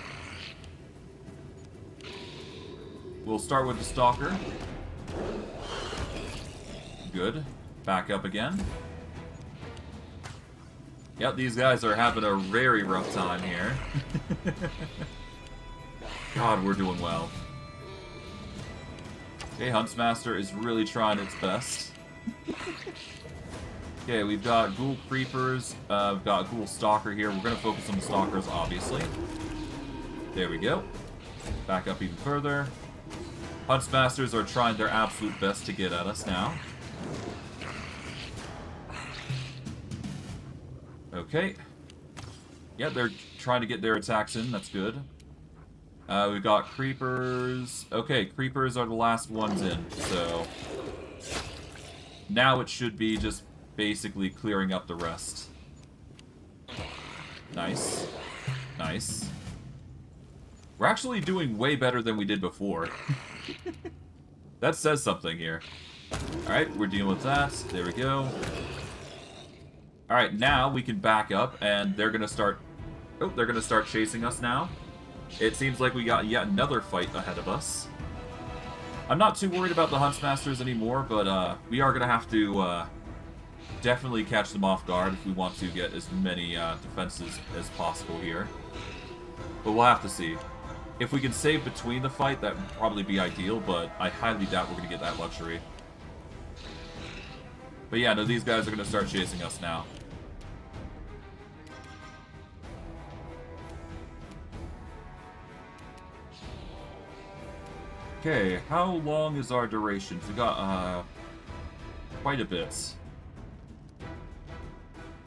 We'll start with the Stalker. Good. Back up again. Yep, these guys are having a very rough time here. God, we're doing well. Okay, Huntsmaster is really trying its best. Okay, we've got Ghoul Creepers, we've got Ghoul Stalker here. We're going to focus on the Stalkers, obviously. There we go. Back up even further. Huntsmasters are trying their absolute best to get at us now. Okay. Yeah, they're trying to get their attacks in. That's good. We've got Creepers. Okay, Creepers are the last ones in, so... Now it should be just basically clearing up the rest. Nice. Nice. We're actually doing way better than we did before. That says something here. Alright, we're dealing with that. There we go. Alright, now we can back up, and they're gonna start... Oh, they're gonna start chasing us now. It seems like we got yet another fight ahead of us. I'm not too worried about the Huntsmasters anymore, but we are gonna have to definitely catch them off guard if we want to get as many defenses as possible here. But we'll have to see. If we can save between the fight, that would probably be ideal, but I highly doubt we're gonna get that luxury. But yeah, no, these guys are gonna start chasing us now. Okay, how long is our duration? We got, quite a bit.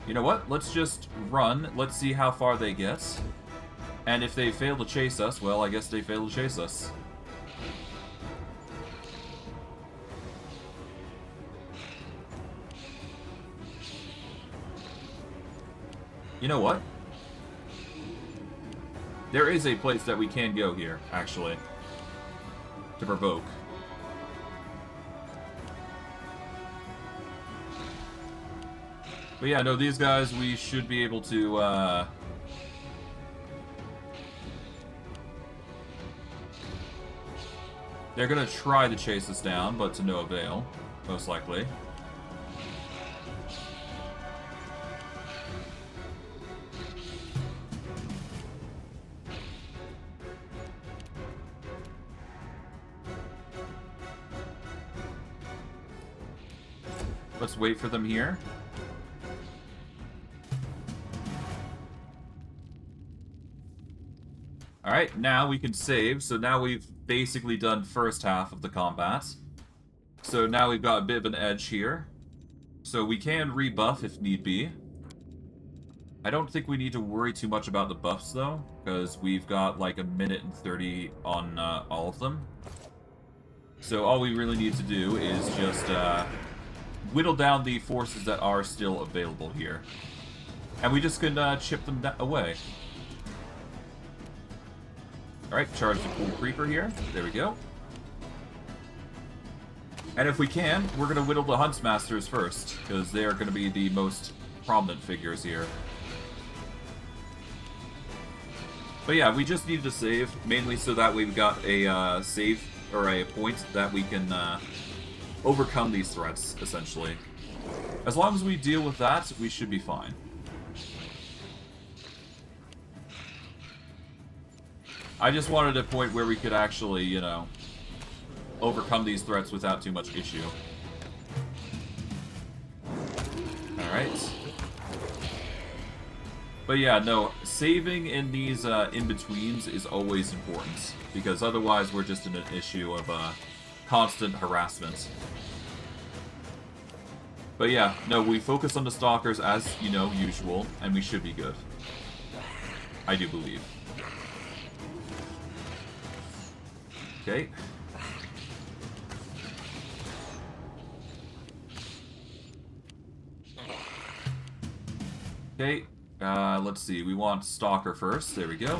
You know what? Let's just run. Let's see how far they get. And if they fail to chase us, well, I guess they fail to chase us. You know what? There is a place that we can go here, actually, to provoke. But yeah, no, these guys, we should be able to, they're gonna try to chase us down, but to no avail, most likely. Let's wait for them here. Alright, now we can save. So now we've basically done first half of the combat. So now we've got a bit of an edge here. So we can rebuff if need be. I don't think we need to worry too much about the buffs though, because we've got like 1:30 on all of them. So all we really need to do is just whittle down the forces that are still available here. And we just can chip them away. Alright, charge the cool creeper here. There we go. And if we can, we're going to whittle the Huntsmasters first, because they are going to be the most prominent figures here. But yeah, we just needed to save, mainly so that we've got a save, or a point that we can overcome these threats, essentially. As long as we deal with that, we should be fine. I just wanted a point where we could actually, you know, overcome these threats without too much issue. Alright. But yeah, no, saving in these in-betweens is always important, because otherwise we're just in an issue of constant harassment. But yeah, no, we focus on the stalkers as, you know, usual, and we should be good. I do believe. Okay. Okay, let's see. We want Stalker first. There we go.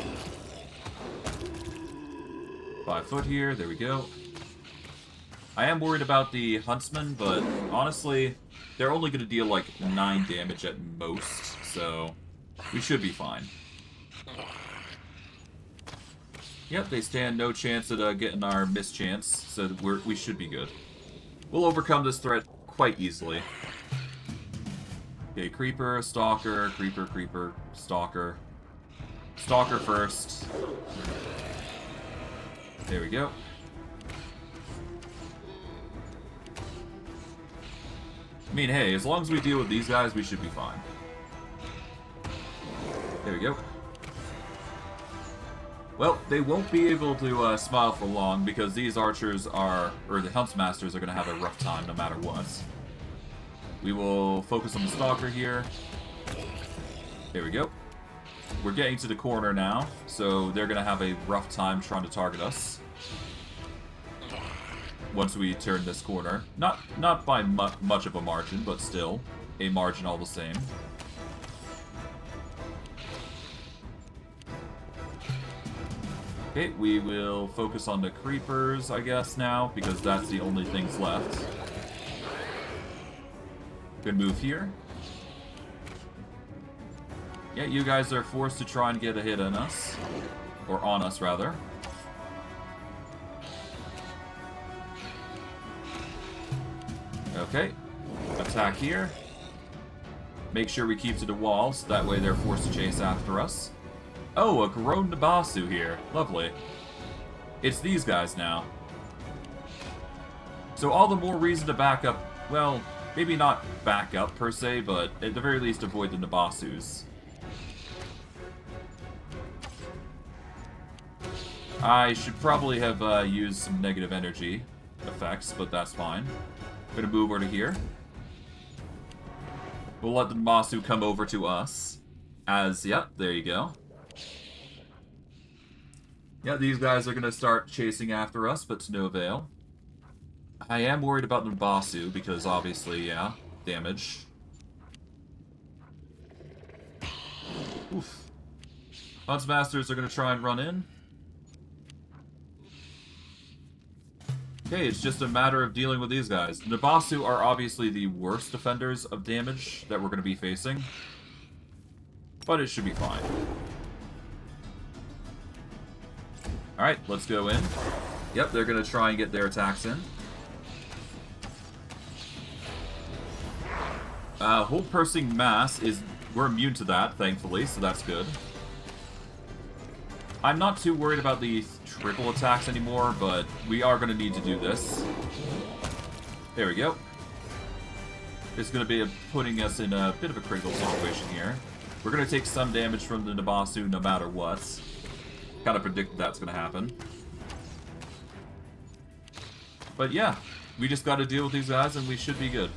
5 foot here. There we go. I am worried about the Huntsman, but honestly, they're only going to deal like 9 damage at most, so we should be fine. Yep, they stand no chance at getting our mischance, so we should be good. We'll overcome this threat quite easily. Okay, Creeper, Stalker, Creeper, Creeper, Stalker. Stalker first. There we go. I mean, hey, as long as we deal with these guys, we should be fine. There we go. Well, they won't be able to smile for long, because these archers are, or the Huntsmasters are going to have a rough time no matter what. We will focus on the Stalker here. There we go. We're getting to the corner now, so they're going to have a rough time trying to target us. Once we turn this corner. Not by much of a margin, but still a margin all the same. Okay, we will focus on the creepers, I guess, now, because that's the only things left. Good move here. Yeah, you guys are forced to try and get a hit on us. Or on us, rather. Okay. Attack here. Make sure we keep to the walls, that way they're forced to chase after us. Oh, a grown Nabasu here. Lovely. It's these guys now. So all the more reason to back up, well, maybe not back up per se, but at the very least avoid the Nabasus. I should probably have used some negative energy effects, but that's fine. I'm gonna move over to here. We'll let the Nabasu come over to us. As, yep, there you go. Yeah, these guys are gonna start chasing after us, but to no avail. I am worried about the Nabasu, because obviously, yeah, damage. Oof. Huntsmasters are going to try and run in. Okay, it's just a matter of dealing with these guys. Nabasu are obviously the worst defenders of damage that we're going to be facing. But it should be fine. Alright, let's go in. Yep, they're going to try and get their attacks in. Whole pursing mass is... We're immune to that, thankfully, so that's good. I'm not too worried about the triple attacks anymore, but we are going to need to do this. There we go. It's going to be putting us in a bit of a critical situation here. We're going to take some damage from the Nabasu no matter what. Kind of predicted that's going to happen. But yeah, we just got to deal with these guys and we should be good.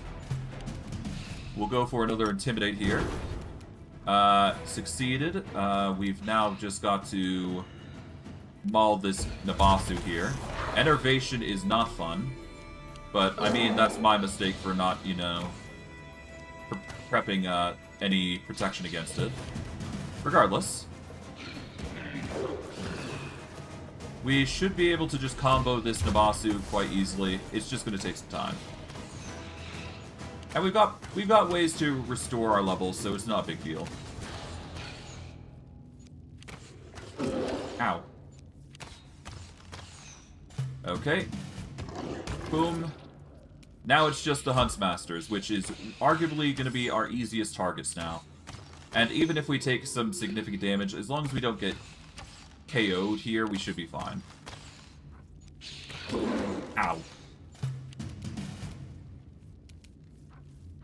We'll go for another Intimidate here. Succeeded. We've now just got to maul this Nabasu here. Enervation is not fun. But, I mean, that's my mistake for not, you know, prepping any protection against it. Regardless. We should be able to just combo this Nabasu quite easily. It's just going to take some time. And we've got ways to restore our levels, so it's not a big deal. Ow. Okay. Boom. Now it's just the Huntsmasters, which is arguably going to be our easiest targets now. And even if we take some significant damage, as long as we don't get KO'd here, we should be fine. Ow.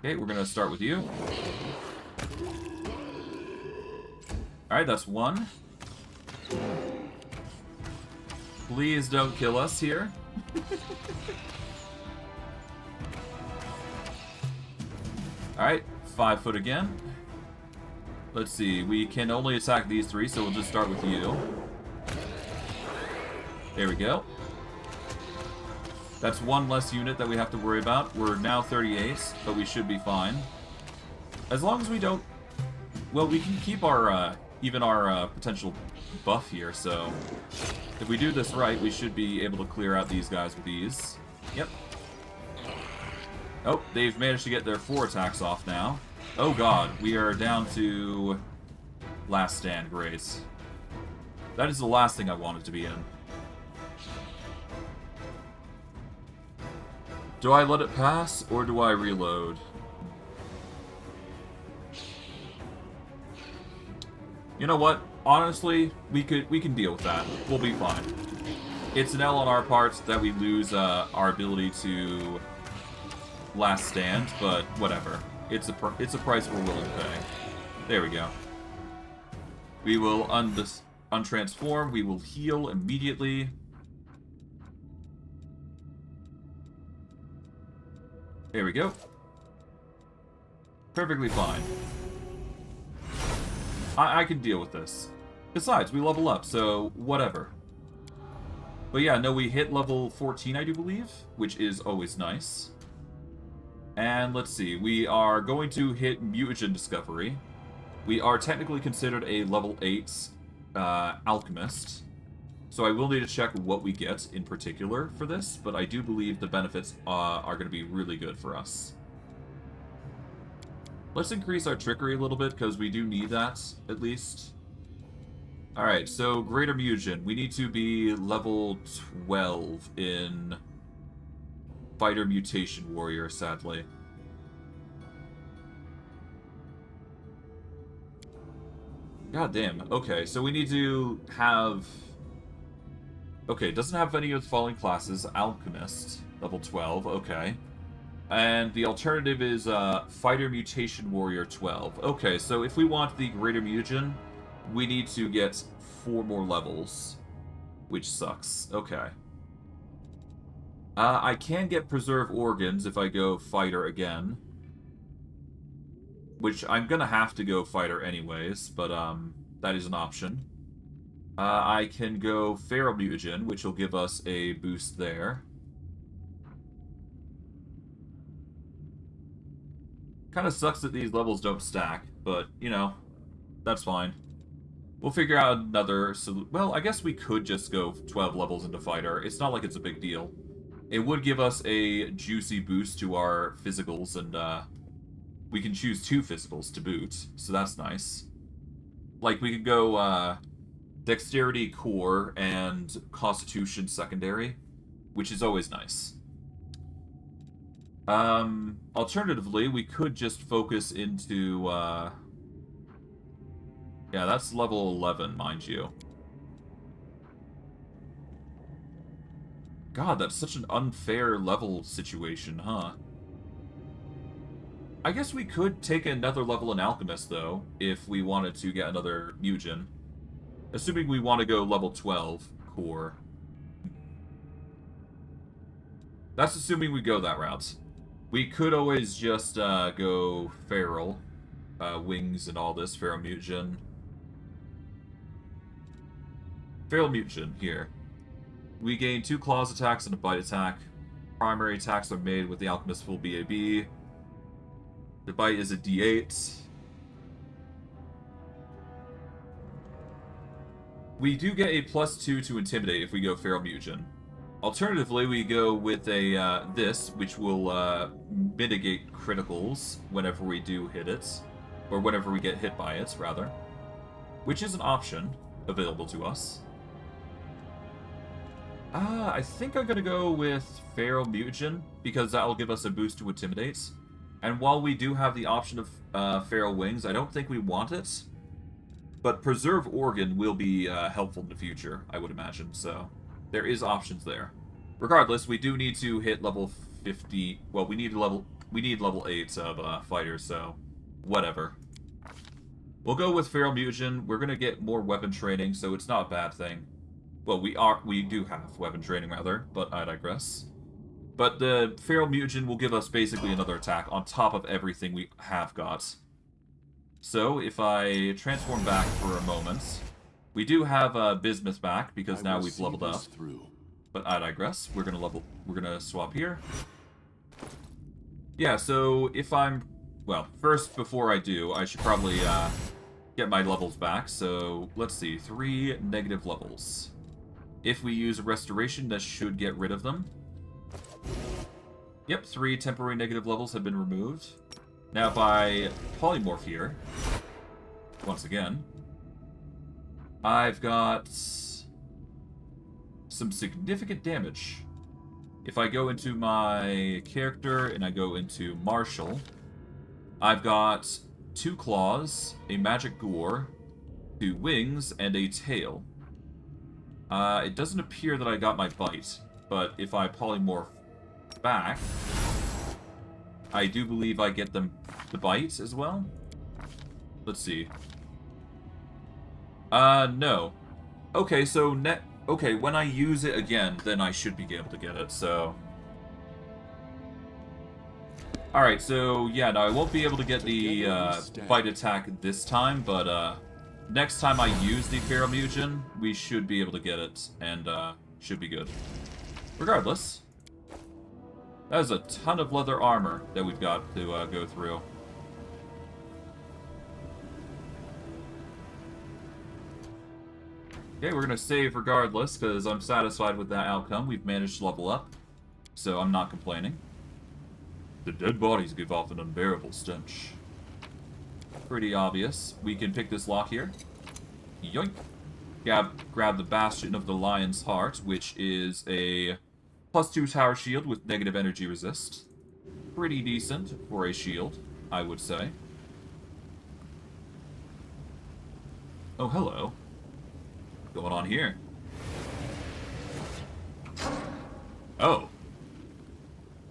Okay, we're gonna start with you. Alright, that's one. Please don't kill us here. Alright, 5 foot again. Let's see, we can only attack these three, so we'll just start with you. There we go. That's one less unit that we have to worry about. We're now 38, but we should be fine. As long as we don't... Well, we can keep our, even our potential buff here, so... If we do this right, we should be able to clear out these guys with ease. Yep. Oh, they've managed to get their 4 attacks off now. Oh god, we are down to... Last stand, Grace. That is the last thing I wanted to be in. Do I let it pass, or do I reload? You know what? Honestly, we can deal with that. We'll be fine. It's an L on our part that we lose our ability to last stand, but whatever. It's a price we're willing to pay. There we go. We will untransform. We will heal immediately. There we go. Perfectly fine. I can deal with this. Besides, we level up, so whatever. But yeah, no, we hit level 14, I do believe, which is always nice. And let's see, we are going to hit Mutagen Discovery. We are technically considered a level 8 Alchemist. So I will need to check what we get in particular for this, but I do believe the benefits are going to be really good for us. Let's increase our trickery a little bit, because we do need that, at least. Alright, so Greater Mutagen. We need to be level 12 in Fighter Mutation Warrior, sadly. God damn. Okay, so we need to have... Okay, doesn't have any of the following classes. Alchemist, level 12, okay. And the alternative is Fighter Mutation Warrior 12. Okay, so if we want the Greater Mutagen, we need to get 4 more levels, which sucks. Okay. I can get Preserve Organs if I go Fighter again. Which I'm gonna have to go Fighter anyways, but that is an option. I can go Feral Mutagen, which will give us a boost there. Kind of sucks that these levels don't stack, but, you know, that's fine. We'll figure out another well, I guess we could just go 12 levels into fighter. It's not like it's a big deal. It would give us a juicy boost to our physicals, and we can choose 2 physicals to boot, so that's nice. Like, we could go dexterity core and constitution secondary, which is always nice. Alternatively, we could just focus into, yeah, that's level 11, mind you. God, that's such an unfair level situation, huh? I guess we could take another level in Alchemist, though, if we wanted to get another mutagen. Assuming we want to go level 12 core. That's assuming we go that route. We could always just go feral, wings and all this, feral mutagen. Feral mutagen, here. We gain 2 claws attacks and a bite attack. Primary attacks are made with the Alchemist full BAB. The bite is a D8. We do get a +2 to Intimidate if we go Feral Mutagen. Alternatively, we go with a this, which will mitigate criticals whenever we do hit it. Or whenever we get hit by it, rather. Which is an option available to us. I think I'm gonna go with Feral Mutagen, because that will give us a boost to Intimidate. And while we do have the option of Feral Wings, I don't think we want it. But Preserve Organ will be helpful in the future, I would imagine, so there is options there. Regardless, we do need to hit level 50... Well, we need level 8 of fighters, so whatever. We'll go with Feral Mutagen. We're gonna get more weapon training, so it's not a bad thing. Well, we do have weapon training, rather, but I digress. But the Feral Mutagen will give us basically another attack on top of everything we have got. So, if I transform back for a moment, we do have Bismuth back, because now we've leveled up. But I digress. We're gonna swap here. Yeah, so if I'm... Well, first, before I do, I should probably get my levels back. So, let's see. 3 negative levels. If we use a restoration, that should get rid of them. Yep, 3 temporary negative levels have been removed. Now, if I polymorph here, once again, I've got some significant damage. If I go into my character and I go into Marshall, I've got 2 claws, a magic gore, 2 wings, and a tail. It doesn't appear that I got my bite, but if I polymorph back, I do believe I get the bite as well. Let's see. No. Okay, so okay, when I use it again, then I should be able to get it, so... Alright, so, yeah, no, I won't be able to get the bite attack this time, but next time I use the Feral Mutagen, we should be able to get it, and should be good. Regardless, that is a ton of leather armor that we've got to go through. Okay, we're going to save regardless, because I'm satisfied with that outcome. We've managed to level up, so I'm not complaining. The dead bodies give off an unbearable stench. Pretty obvious. We can pick this lock here. Yoink! Grab the Bastion of the Lion's Heart, which is a +2 tower shield with negative energy resist. Pretty decent for a shield, I would say. Oh, hello. What's going on here? Oh.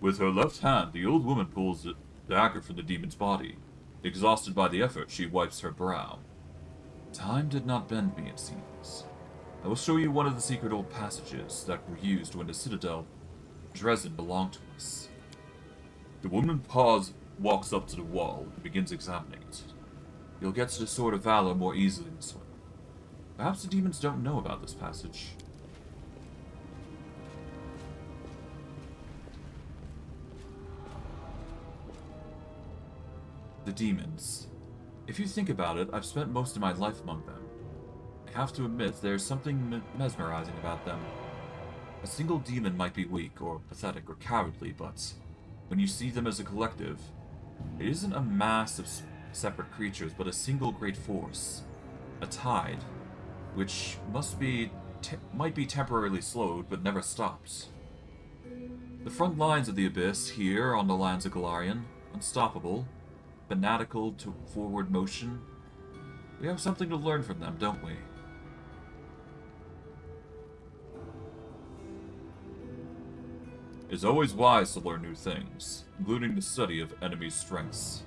With her left hand, the old woman pulls the dagger from the demon's body. Exhausted by the effort, she wipes her brow. Time did not bend me, it seems. I will show you one of the secret old passages that were used when the citadel Drezen belonged to us. The woman walks up to the wall and begins examining it. You'll get to the Sword of Valor more easily this way. Perhaps the demons don't know about this passage. The demons. If you think about it, I've spent most of my life among them. I have to admit, there's something mesmerizing about them. A single demon might be weak, or pathetic, or cowardly, but when you see them as a collective, it isn't a mass of separate creatures, but a single great force. A tide, which might be temporarily slowed, but never stops. The front lines of the Abyss, here on the lands of Golarion, unstoppable, fanatical to forward motion. We have something to learn from them, don't we? It's always wise to learn new things, including the study of enemy strengths.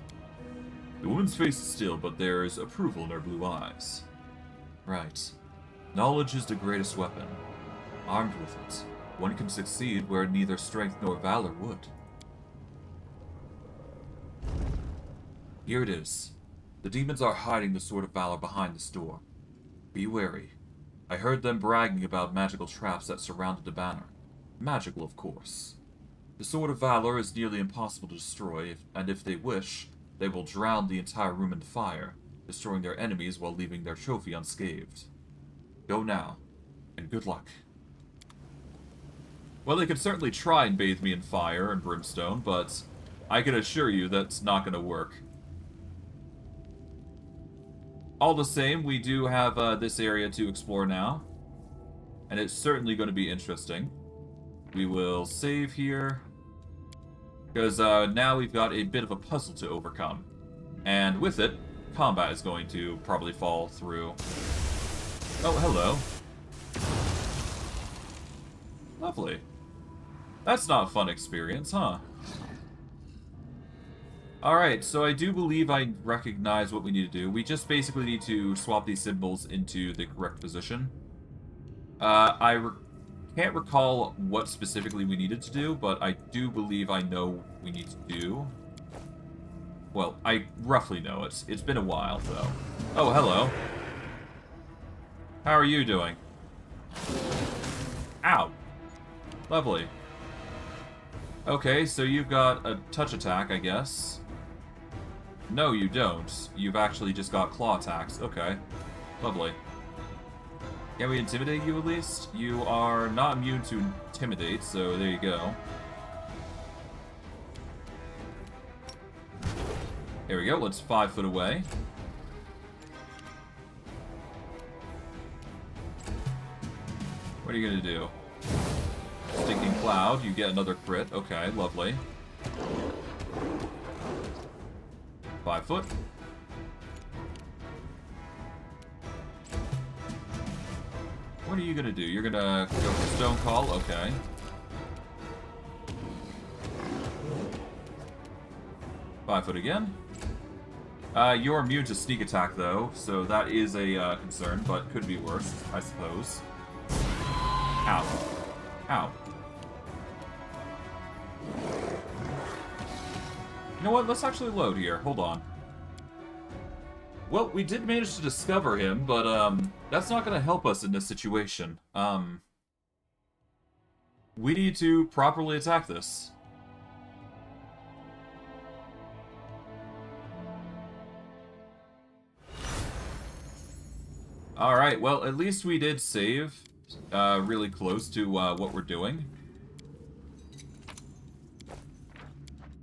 The woman's face is still, but there is approval in her blue eyes. Right. Knowledge is the greatest weapon. Armed with it, one can succeed where neither strength nor valor would. Here it is. The demons are hiding the Sword of Valor behind this door. Be wary. I heard them bragging about magical traps that surrounded the banner. Magical, of course. The Sword of Valor is nearly impossible to destroy, and if they wish, they will drown the entire room in fire, destroying their enemies while leaving their trophy unscathed. Go now, and good luck. Well, they could certainly try and bathe me in fire and brimstone, but I can assure you that's not going to work. All the same, we do have this area to explore now, and it's certainly going to be interesting. We will save here, because now we've got a bit of a puzzle to overcome. And with it, combat is going to probably fall through. Oh, hello. Lovely. That's not a fun experience, huh? Alright, so I do believe I recognize what we need to do. We just basically need to swap these symbols into the correct position. Can't recall what specifically we needed to do, but I do believe I know what we need to do. Well, I roughly know it. It's been a while, though. Oh, hello. How are you doing? Ow. Lovely. Okay, so you've got a touch attack, I guess. No, you don't. You've actually just got claw attacks. Okay. Lovely. Can we intimidate you at least? You are not immune to intimidate, so there you go. Here we go, let's 5 foot away. What are you gonna do? Stinking Cloud, you get another crit. Okay, lovely. 5 foot. What are you gonna do? You're gonna go for Stone Call? Okay. Five foot again. You're immune to sneak attack, though, so that is a concern, but could be worse, I suppose. Ow. Ow. You know what? Let's actually load here. Hold on. Well, we did manage to discover him, but that's not going to help us in this situation. We need to properly attack this. Alright, well, at least we did save really close to what we're doing.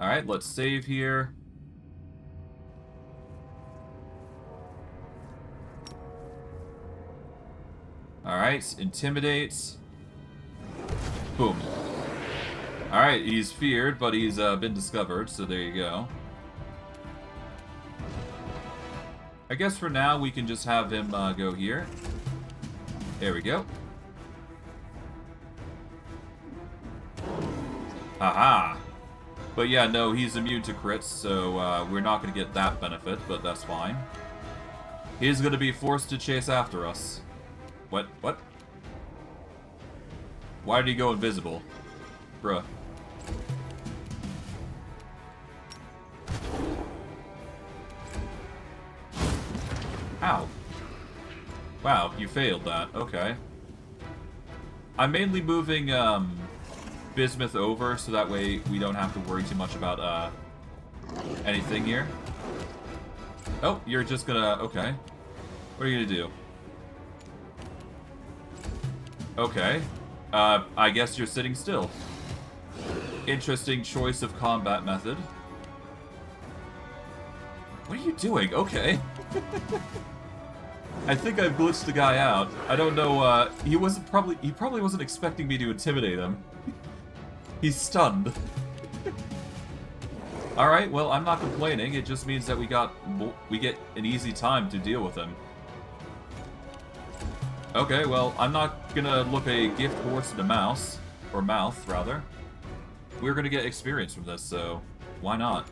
Alright, let's save here. Alright, intimidate. Boom. Alright, he's feared, but he's been discovered, so there you go. I guess for now we can just have him go here. There we go. Haha. But yeah, no, he's immune to crits, so we're not going to get that benefit, but that's fine. He's going to be forced to chase after us. What? What? Why did he go invisible? Bruh. Ow. Wow, you failed that. Okay. I'm mainly moving, Bismuth over, so that way we don't have to worry too much about, anything here. Oh, you're just gonna... Okay. What are you gonna do? Okay. I guess you're sitting still. Interesting choice of combat method. What are you doing? Okay. I think I've glitched the guy out. I don't know, he probably wasn't expecting me to intimidate him. He's stunned. Alright, well, I'm not complaining. It just means that we get an easy time to deal with him. Okay, well, I'm not gonna look a gift horse in the mouse. Or mouth, rather. We're gonna get experience from this, so why not?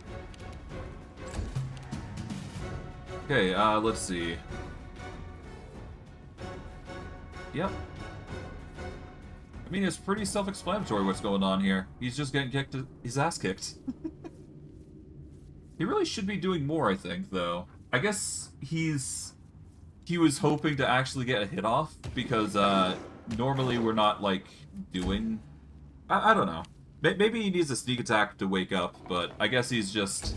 Okay, let's see. Yep. I mean, it's pretty self-explanatory what's going on here. He's just getting his ass kicked. He really should be doing more, I think, though. I guess he was hoping to actually get a hit off, because, normally we're not, like, doing... I don't know. Maybe he needs a sneak attack to wake up, but I guess he's just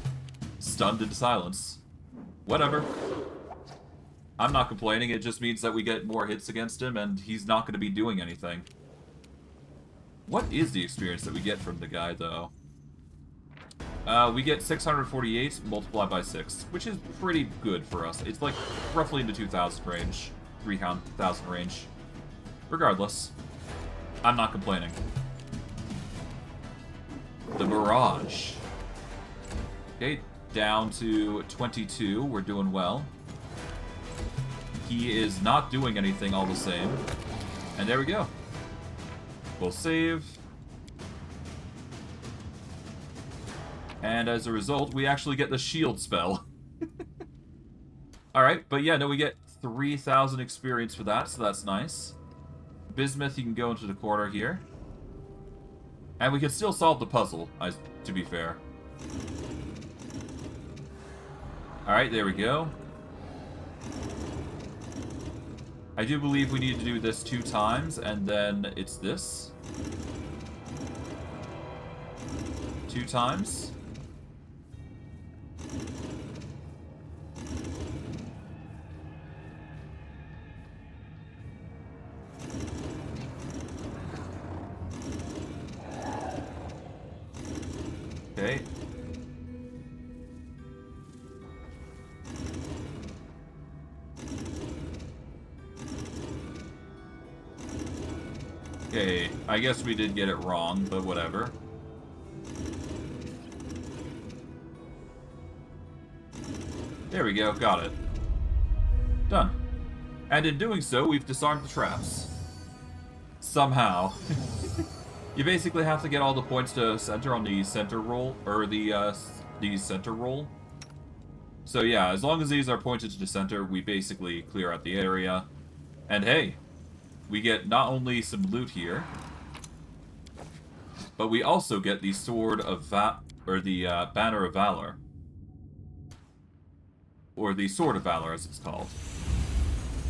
stunned into silence. Whatever. I'm not complaining, it just means that we get more hits against him, and he's not going to be doing anything. What is the experience that we get from the guy, though? We get 648 multiplied by 6, which is pretty good for us. It's like roughly in the 2,000 range, 3,000 range. Regardless, I'm not complaining. The Mirage. Okay, down to 22. We're doing well. He is not doing anything all the same. And there we go. We'll save. And as a result, we actually get the shield spell. Alright, but yeah, no, we get 3,000 experience for that, so that's nice. Bismuth, you can go into the corner here. And we can still solve the puzzle, to be fair. Alright, there we go. I do believe we need to do this 2 times, and then it's this. 2 times. Okay. Okay, I guess we did get it wrong, but whatever. There we go, got it. Done. And in doing so, we've disarmed the traps. Somehow. You basically have to get all the points to center on the center roll, or the center roll. So yeah, as long as these are pointed to the center, we basically clear out the area. And hey, we get not only some loot here, but we also get the Sword of Banner of Valor. Or the Sword of Valor, as it's called.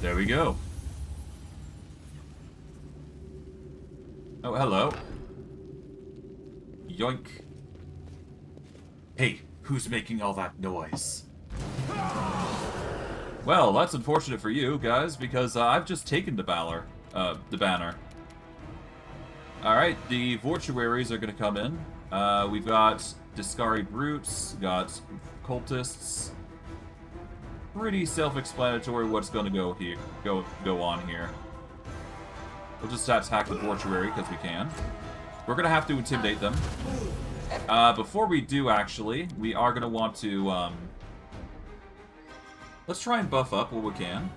There we go. Oh, hello. Yoink. Hey, who's making all that noise? Well, that's unfortunate for you, guys, because I've just taken the banner. Alright, the Vortuaries are going to come in. We've got Discari Brutes, got Cultists. Pretty self-explanatory what's going to go on here. We'll just attack the Vortuary because we can. We're going to have to intimidate them. Before we do, actually, we are going to want to... let's try and buff up what we can.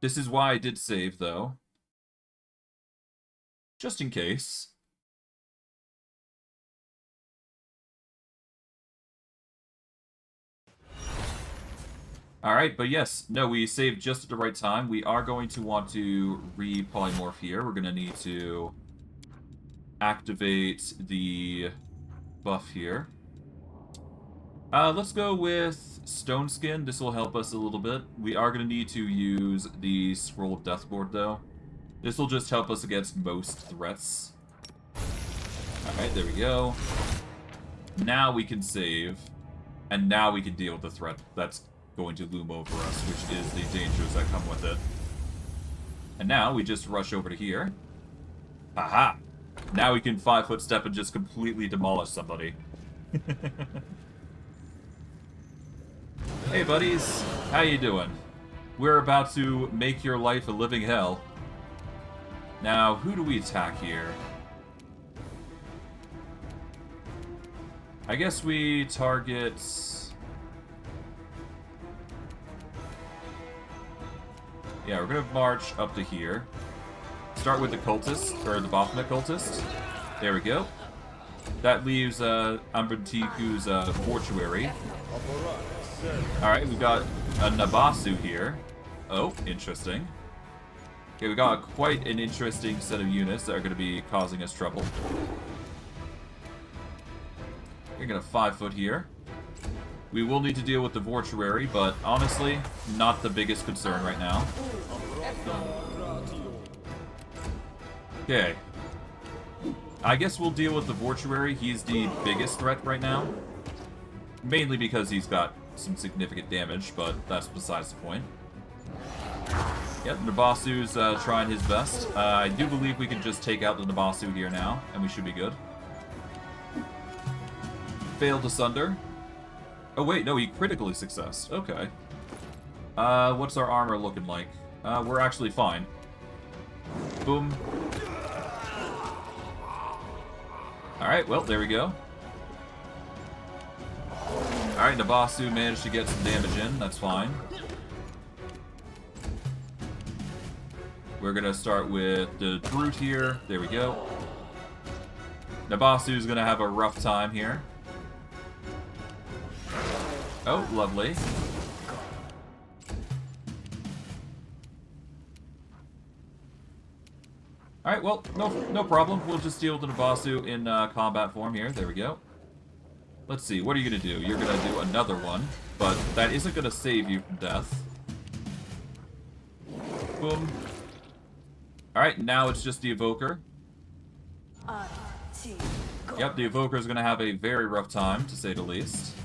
This is why I did save, though. Just in case. Alright, but yes, no, we saved just at the right time. We are going to want to re-polymorph here. We're going to need to activate the buff here. Let's go with Stone Skin. This will help us a little bit. We are going to need to use the Scroll of Deathboard, though. This will just help us against most threats. Alright, there we go. Now we can save. And now we can deal with the threat that's going to loom over us, which is the dangers that come with it. And now we just rush over to here. Aha! Now we can 5-foot step and just completely demolish somebody. Hey buddies, how you doing? We're about to make your life a living hell. Now, who do we attack here? I guess we target... Yeah, we're gonna march up to here. Start with the cultist, or the Baphomet cultist. There we go. That leaves Ambantiku's mortuary. Alright, we got a Nabasu here. Oh, interesting. Okay, we got quite an interesting set of units that are going to be causing us trouble. We're going to 5-foot here. We will need to deal with the mortuary, but honestly, not the biggest concern right now. Okay. I guess we'll deal with the mortuary. He's the biggest threat right now. Mainly because he's got some significant damage, but that's besides the point. Yep, Nabasu's trying his best. I do believe we can just take out the Nabasu here now, and we should be good. Failed asunder. Oh wait, no, he critically successed. Okay. What's our armor looking like? We're actually fine. Boom. Alright, well, there we go. Alright, Nabasu managed to get some damage in, that's fine. We're gonna start with the brute here. There we go. Nabasu's gonna have a rough time here. Oh, lovely. Alright, well, no problem. We'll just deal with the Nabasu in combat form here. There we go. Let's see, what are you gonna do? You're gonna do another one, but that isn't gonna save you from death. Boom. Alright, now it's just the Evoker. Yep, the Evoker is gonna have a very rough time, to say the least.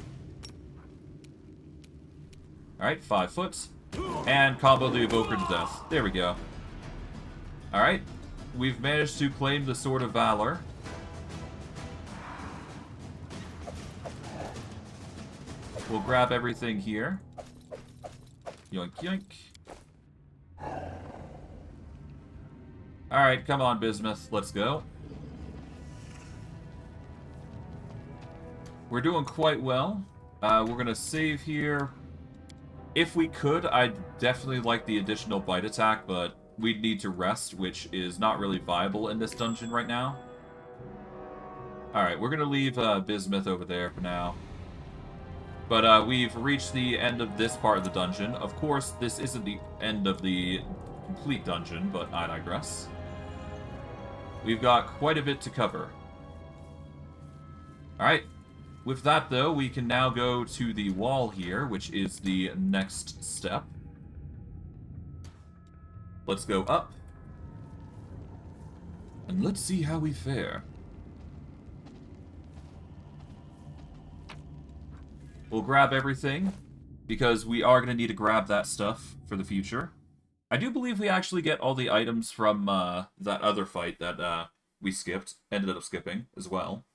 Alright, 5-foot. And combo the Evoker to death. There we go. Alright, we've managed to claim the Sword of Valor. We'll grab everything here. Yoink, yoink. Alright, come on, Bismuth. Let's go. We're doing quite well. We're gonna save here. If we could, I'd definitely like the additional bite attack, but we'd need to rest, which is not really viable in this dungeon right now. Alright, we're gonna leave Bismuth over there for now. But we've reached the end of this part of the dungeon. Of course, this isn't the end of the complete dungeon, but I digress. We've got quite a bit to cover. Alright. With that, though, we can now go to the wall here, which is the next step. Let's go up. And let's see how we fare. We'll grab everything, because we are going to need to grab that stuff for the future. I do believe we actually get all the items from that other fight that we ended up skipping as well.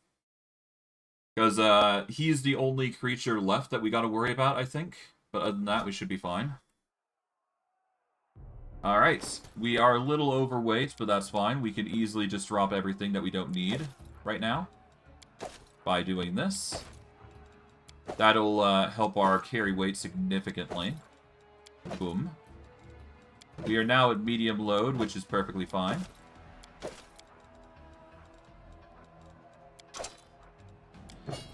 Because he's the only creature left that we got to worry about, I think. But other than that, we should be fine. Alright, we are a little overweight, but that's fine. We can easily just drop everything that we don't need right now by doing this. That'll help our carry weight significantly. Boom. We are now at medium load, which is perfectly fine.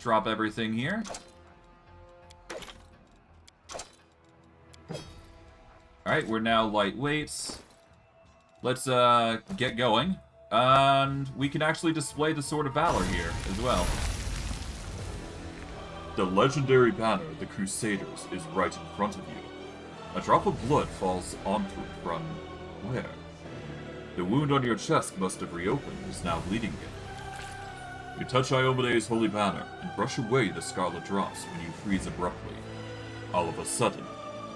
Drop everything here. Alright, we're now lightweights. Let's get going. And we can actually display the Sword of Valor here as well. The legendary banner of the Crusaders is right in front of you. A drop of blood falls onto it from where? The wound on your chest must have reopened and is now bleeding again. You touch Iomede's holy banner and brush away the scarlet drops when you freeze abruptly. All of a sudden,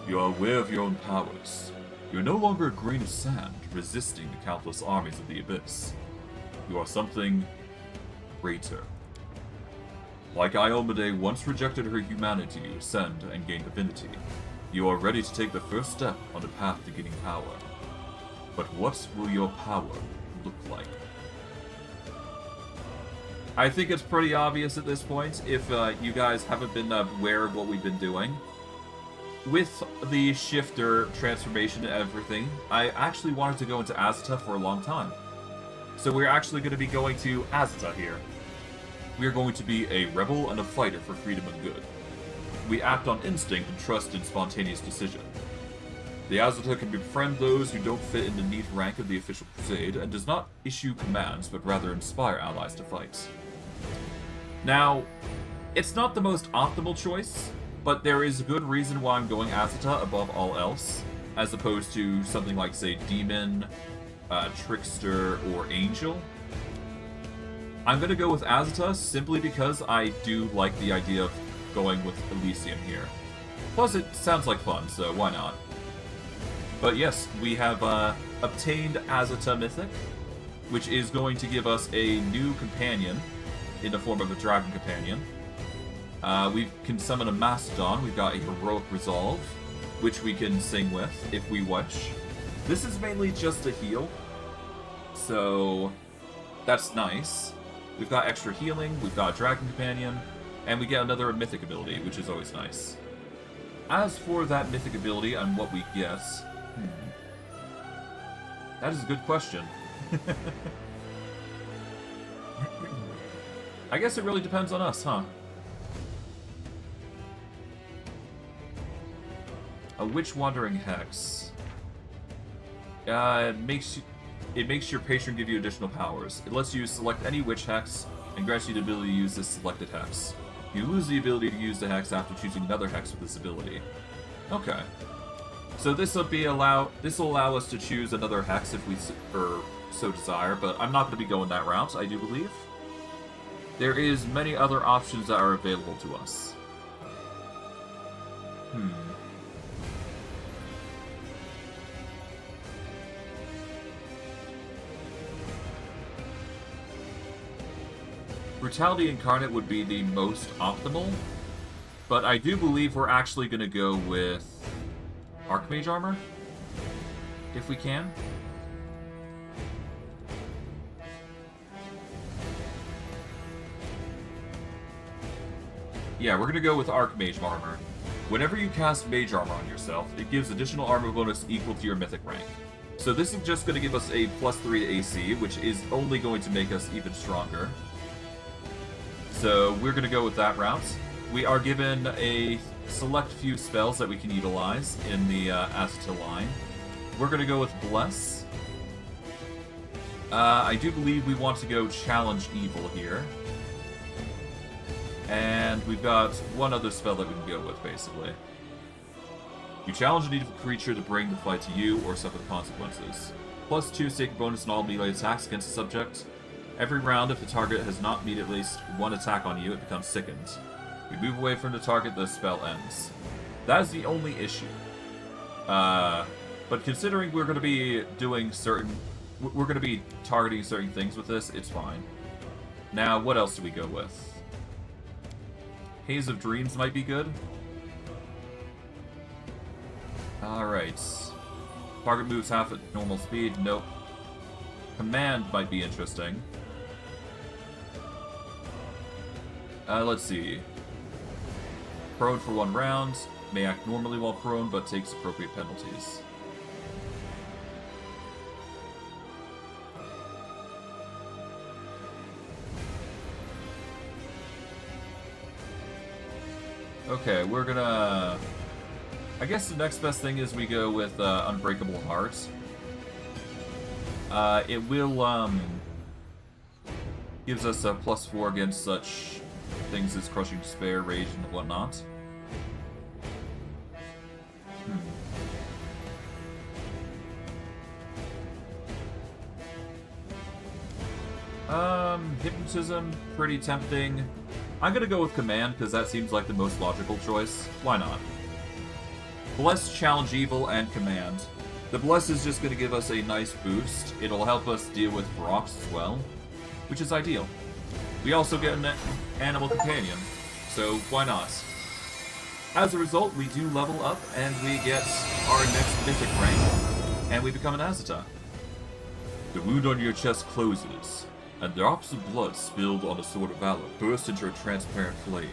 you are aware of your own powers. You're no longer a grain of sand, resisting the countless armies of the Abyss. You are something greater. Like Iomade once rejected her humanity to ascend and gain divinity, you are ready to take the first step on the path to gaining power. But what will your power look like? I think it's pretty obvious at this point, if you guys haven't been aware of what we've been doing. With the shifter transformation and everything, I actually wanted to go into Azata for a long time. So we're actually going to be going to Azata here. We are going to be a rebel and a fighter for freedom and good. We act on instinct and trust in spontaneous decision. The Azata can befriend those who don't fit in the neat rank of the official crusade, and does not issue commands, but rather inspire allies to fight. Now, it's not the most optimal choice, but there is a good reason why I'm going Azata above all else, as opposed to something like, say, Demon, Trickster, or Angel. I'm going to go with Azata simply because I do like the idea of going with Elysium here. Plus, it sounds like fun, so why not? But yes, we have obtained Azata Mythic, which is going to give us a new companion in the form of a dragon companion. We can summon a Mastodon. We've got a Heroic Resolve, which we can sing with if we wish. This is mainly just a heal, so that's nice. We've got extra healing, we've got a dragon companion, and we get another mythic ability, which is always nice. As for that mythic ability and what we get, that is a good question. I guess it really depends on us, huh? A Witch Wandering Hex. It makes your patron give you additional powers. It lets you select any witch hex and grants you the ability to use this selected hex. You lose the ability to use the hex after choosing another hex with this ability. Okay. So this will allow us to choose another hex if we so desire, but I'm not going to be going that route, I do believe. There is many other options that are available to us. Brutality Incarnate would be the most optimal, but I do believe we're actually going to go with Archmage Armor, if we can. Yeah, we're going to go with Archmage Armor. Whenever you cast Mage Armor on yourself, it gives additional armor bonus equal to your mythic rank. So this is just going to give us a +3 to AC, which is only going to make us even stronger. So we're going to go with that route. We are given a select few spells that we can utilize in the Azata line. We're going to go with Bless. I do believe we want to go Challenge Evil here. And we've got one other spell that we can go with, basically. You challenge an evil creature to bring the fight to you or suffer the consequences. +2 sacred bonus on all melee attacks against the subject. Every round, if the target has not made at least one attack on you, it becomes sickened. You move away from the target, the spell ends. That is the only issue. But considering we're going to be targeting certain things with this, it's fine. Now, what else do we go with? Haze of Dreams might be good. Alright. Target moves half at normal speed. Nope. Command might be interesting. Let's see. Prone for 1 round. May act normally while prone, but takes appropriate penalties. Okay, we're gonna... I guess the next best thing is we go with Unbreakable Heart. It will, gives us a +4 against such things as Crushing Despair, Rage, and whatnot. Hypnotism, pretty tempting. I'm gonna go with Command, because that seems like the most logical choice. Why not? Bless, Challenge Evil, and Command. The Bless is just going to give us a nice boost. It'll help us deal with rocks as well, which is ideal. We also get an animal companion, so why not? As a result, we do level up, and we get our next mythic rank, and we become an Azata. The wound on your chest closes, and drops of blood spilled on the Sword of Valor burst into a transparent flame.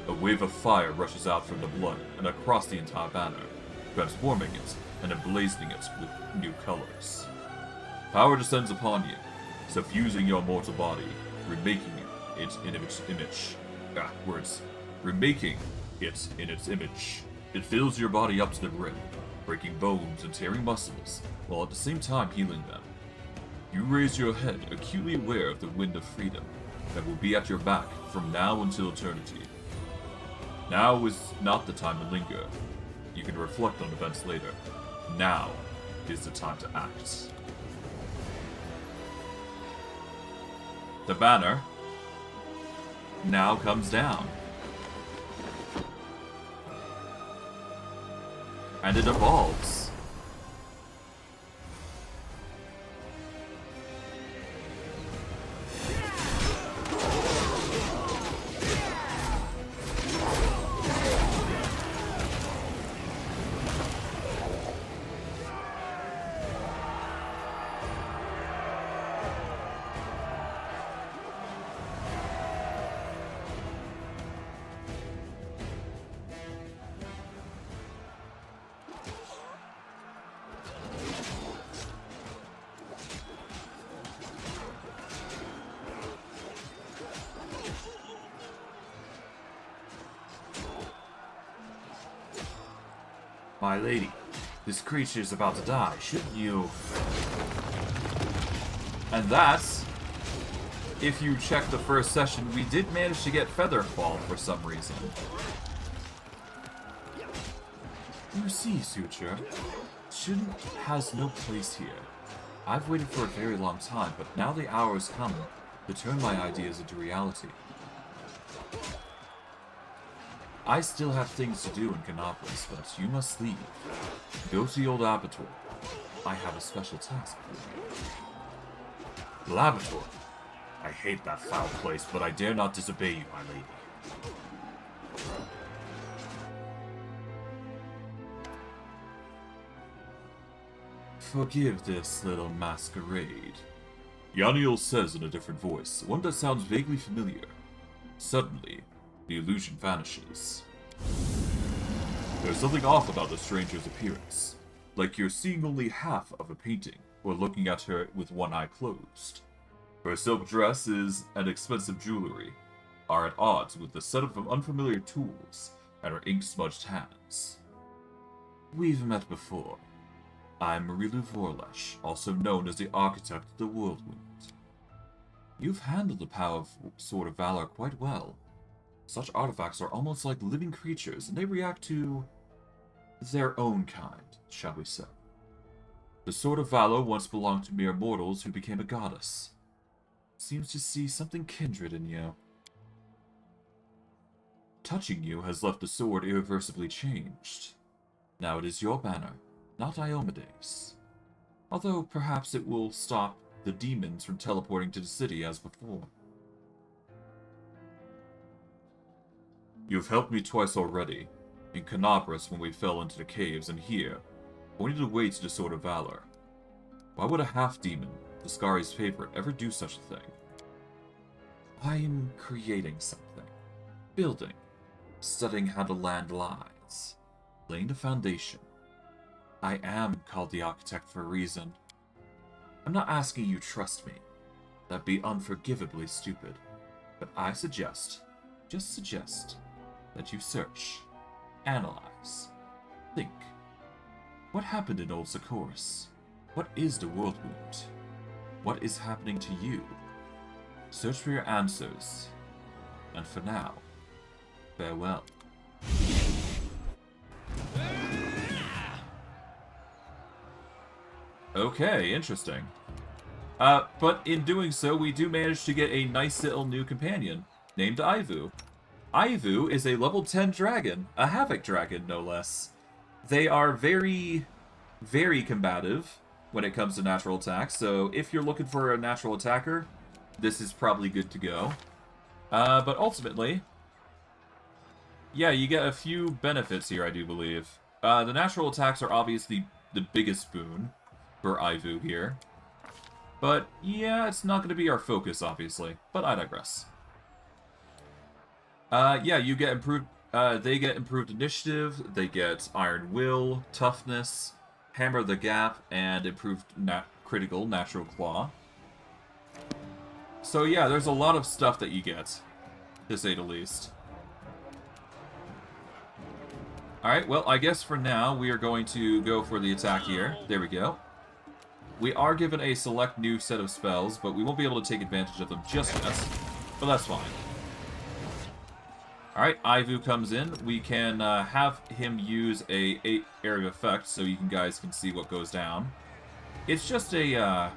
A wave of fire rushes out from the blood and across the entire banner, transforming it and emblazoning it with new colors. Power descends upon you, suffusing your mortal body, remaking it in its image. Remaking it in its image. It fills your body up to the brim, breaking bones and tearing muscles, while at the same time healing them. You raise your head, acutely aware of the wind of freedom that will be at your back from now until eternity. Now is not the time to linger. You can reflect on events later. Now is the time to act. The banner now comes down. And it evolves. My lady, this creature's about to die, shouldn't you? And that's, if you check the first session, we did manage to get Featherfall for some reason. You see, Suture, shouldn't has no place here. I've waited for a very long time, but now the hour has come to turn my ideas into reality. I still have things to do in Canopus, but you must leave. Go to the old Abattoir. I have a special task for you. Laboratory. I hate that foul place, but I dare not disobey you, my lady. Forgive this little masquerade. Yaniel says in a different voice, one that sounds vaguely familiar. Suddenly, the illusion vanishes. There's something off about the stranger's appearance, like you're seeing only half of a painting, or looking at her with one eye closed. Her silk dresses and expensive jewelry are at odds with the set of unfamiliar tools and her ink-smudged hands. We've met before. I'm Marilu Vorlesh, also known as the Architect of the Whirlwind. You've handled the power of Sword of Valor quite well. Such artifacts are almost like living creatures, and they react to their own kind, shall we say. The Sword of Valor once belonged to mere mortals who became a goddess. Seems to see something kindred in you. Touching you has left the sword irreversibly changed. Now it is your banner, not Iomede's. Although perhaps it will stop the demons from teleporting to the city as before. You've helped me twice already, in Canopus when we fell into the caves, and here, pointed the way to the Sword of Valor. Why would a half-demon, Discari's favorite, ever do such a thing? I'm creating something. Building. Studying how the land lies. Laying the foundation. I am called the Architect for a reason. I'm not asking you trust me. That'd be unforgivably stupid. But I suggest, just suggest, that you search, analyze, think. What happened in Old Socorus? What is the world wound? What is happening to you? Search for your answers. And for now, farewell. Okay, interesting. But in doing so, we do manage to get a nice little new companion, named Aivu. Aivu is a level 10 dragon, a Havoc dragon, no less. They are very very combative when it comes to natural attacks, so if you're looking for a natural attacker, this is probably good to go. But ultimately, yeah, you get a few benefits here, I do believe. The natural attacks are obviously the biggest boon for Aivu here. But, yeah, it's not going to be our focus, obviously. But I digress. Yeah, you get improved... they get improved initiative, they get Iron Will, Toughness, Hammer the Gap, and improved critical Natural Claw. So yeah, there's a lot of stuff that you get, to say the least. Alright, well, I guess for now, we are going to go for the attack here. There we go. We are given a select new set of spells, but we won't be able to take advantage of them just yet. But that's fine. Alright, Aivu comes in. We can have him use a 8 area effect so you guys can see what goes down. It's just a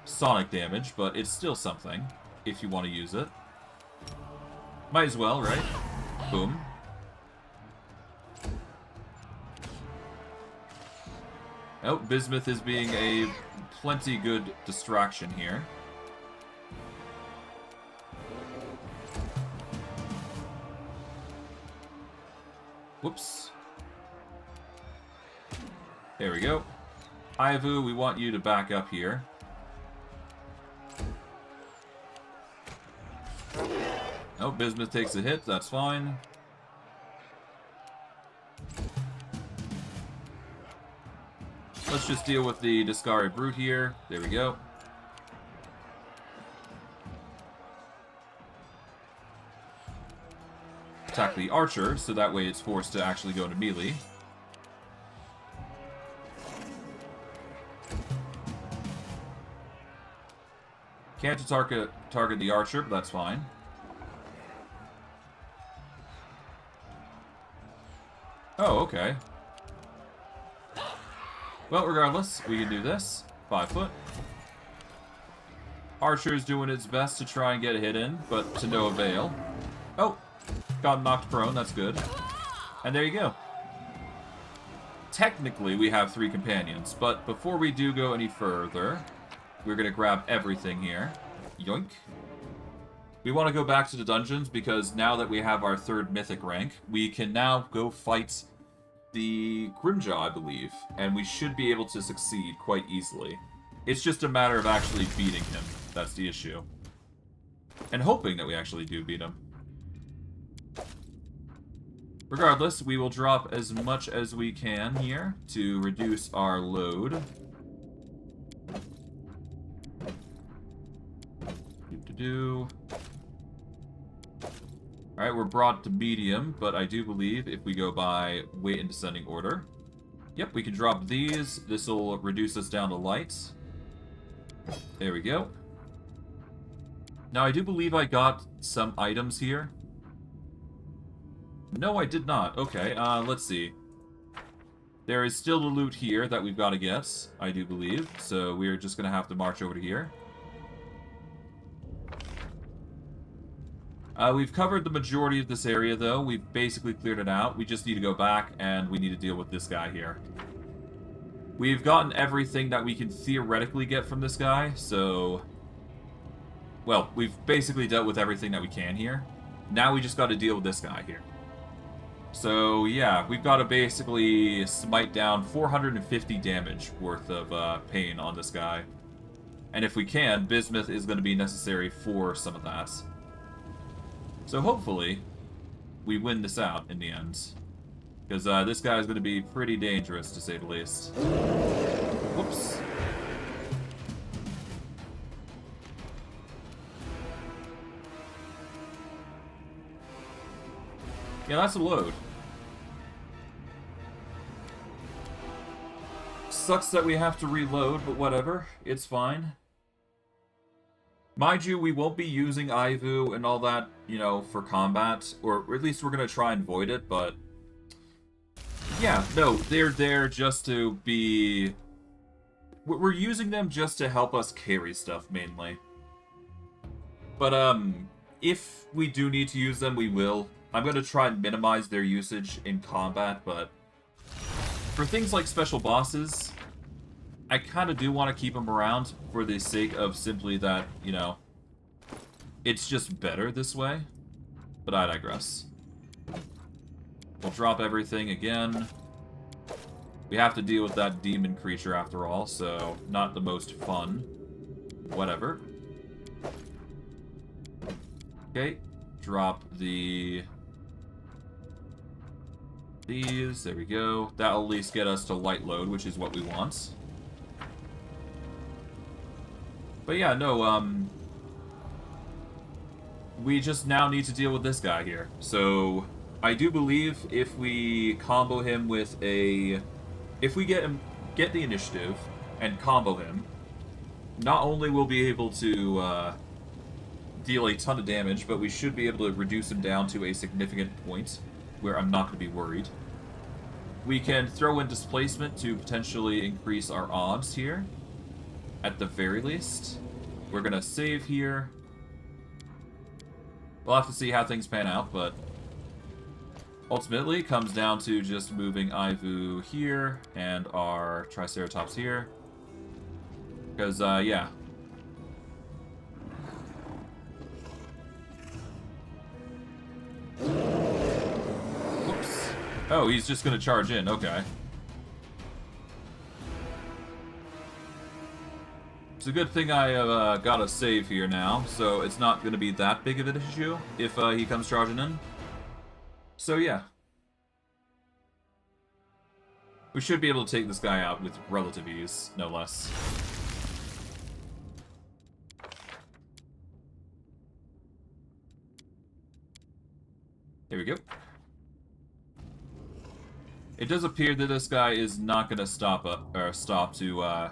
sonic damage, but it's still something if you want to use it. Might as well, right? Boom. Oh, Bismuth is being a plenty good distraction here. Whoops. There we go. Aivu, we want you to back up here. Oh, Bismuth takes a hit, that's fine. Let's just deal with the Discari Brute here. There we go. Attack the Archer, so that way it's forced to actually go into melee. Can't target the Archer, but that's fine. Oh, okay. Well, regardless, we can do this. 5 foot. Archer's doing its best to try and get a hit in, but to no avail. Oh! Got knocked prone, that's good. And there you go. Technically, we have 3 companions, but before we do go any further, we're going to grab everything here. Yoink. We want to go back to the dungeons, because now that we have our 3rd mythic rank, we can now go fight the Grimjaw, I believe, and we should be able to succeed quite easily. It's just a matter of actually beating him. That's the issue. And hoping that we actually do beat him. Regardless, we will drop as much as we can here to reduce our load. Alright, we're brought to medium, but I do believe if we go by weight in descending order. Yep, we can drop these. This will reduce us down to light. There we go. Now, I do believe I got some items here. No, I did not. Okay, let's see. There is still the loot here that we've got to get, I do believe. So we're just going to have to march over to here. We've covered the majority of this area, though. We've basically cleared it out. We just need to go back, and we need to deal with this guy here. We've gotten everything that we can theoretically get from this guy, so... Well, we've basically dealt with everything that we can here. Now we just got to deal with this guy here. So, yeah, we've got to basically smite down 450 damage worth of pain on this guy. And if we can, Bismuth is going to be necessary for some of that. So hopefully, we win this out in the end. Because this guy is going to be pretty dangerous, to say the least. Whoops. Yeah, that's a load. Sucks that we have to reload, but whatever. It's fine. Mind you, we won't be using Aivu and all that, you know, for combat. Or at least we're going to try and avoid it, but... Yeah, no, they're there just to be... We're using them just to help us carry stuff, mainly. But, if we do need to use them, we will. I'm going to try and minimize their usage in combat, but... For things like special bosses, I kind of do want to keep him around for the sake of simply that, you know, it's just better this way. But I digress. We'll drop everything again. We have to deal with that demon creature after all, so not the most fun. Whatever. Okay, drop these. There we go. That'll at least get us to light load, which is what we want. But yeah, no, we just now need to deal with this guy here. So, I do believe if we combo him with a... If we get the initiative and combo him, not only will we be able to deal a ton of damage, but we should be able to reduce him down to a significant point where I'm not going to be worried. We can throw in displacement to potentially increase our odds here, at the very least. We're going to save here. We'll have to see how things pan out, but ultimately it comes down to just moving Aivu here and our Triceratops here. Because, yeah. Whoops. Oh, he's just going to charge in. Okay. It's a good thing I have got a save here now, so it's not going to be that big of an issue if he comes charging in. So, yeah. We should be able to take this guy out with relative ease, no less. Here we go. It does appear that this guy is not going to stop to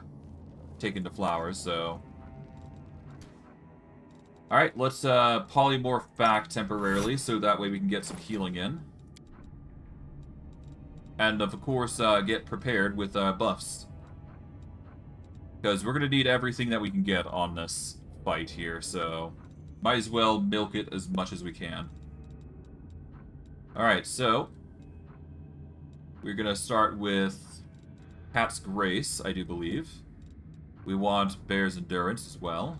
take into flowers, so... Alright, let's polymorph back temporarily, so that way we can get some healing in. And, of course, get prepared with buffs. Because we're going to need everything that we can get on this fight here, so... Might as well milk it as much as we can. Alright, so... We're going to start with Cat's Grace, I do believe. We want Bear's Endurance as well.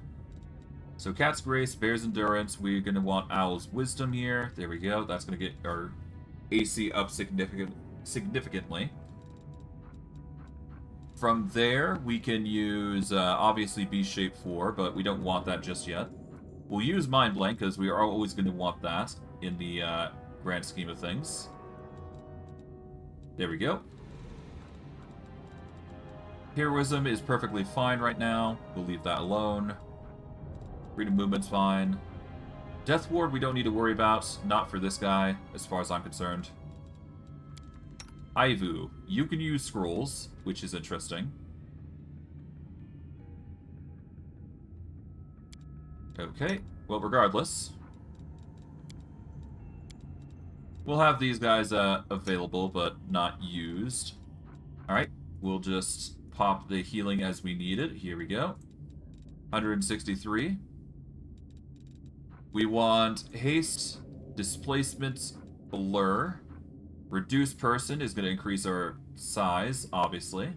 So Cat's Grace, Bear's Endurance, we're going to want Owl's Wisdom here. There we go. That's going to get our AC up significantly. From there, we can use, obviously, B-Shape 4, but we don't want that just yet. We'll use Mind Blank, because we are always going to want that in the grand scheme of things. There we go. Heroism is perfectly fine right now. We'll leave that alone. Freedom Movement's fine. Death Ward we don't need to worry about. Not for this guy, as far as I'm concerned. Aivu. You can use scrolls, which is interesting. Okay. Well, regardless. We'll have these guys available, but not used. Alright. We'll just pop the healing as we need it. Here we go. 163. We want haste, displacement, blur. Reduce person is going to increase our size, obviously.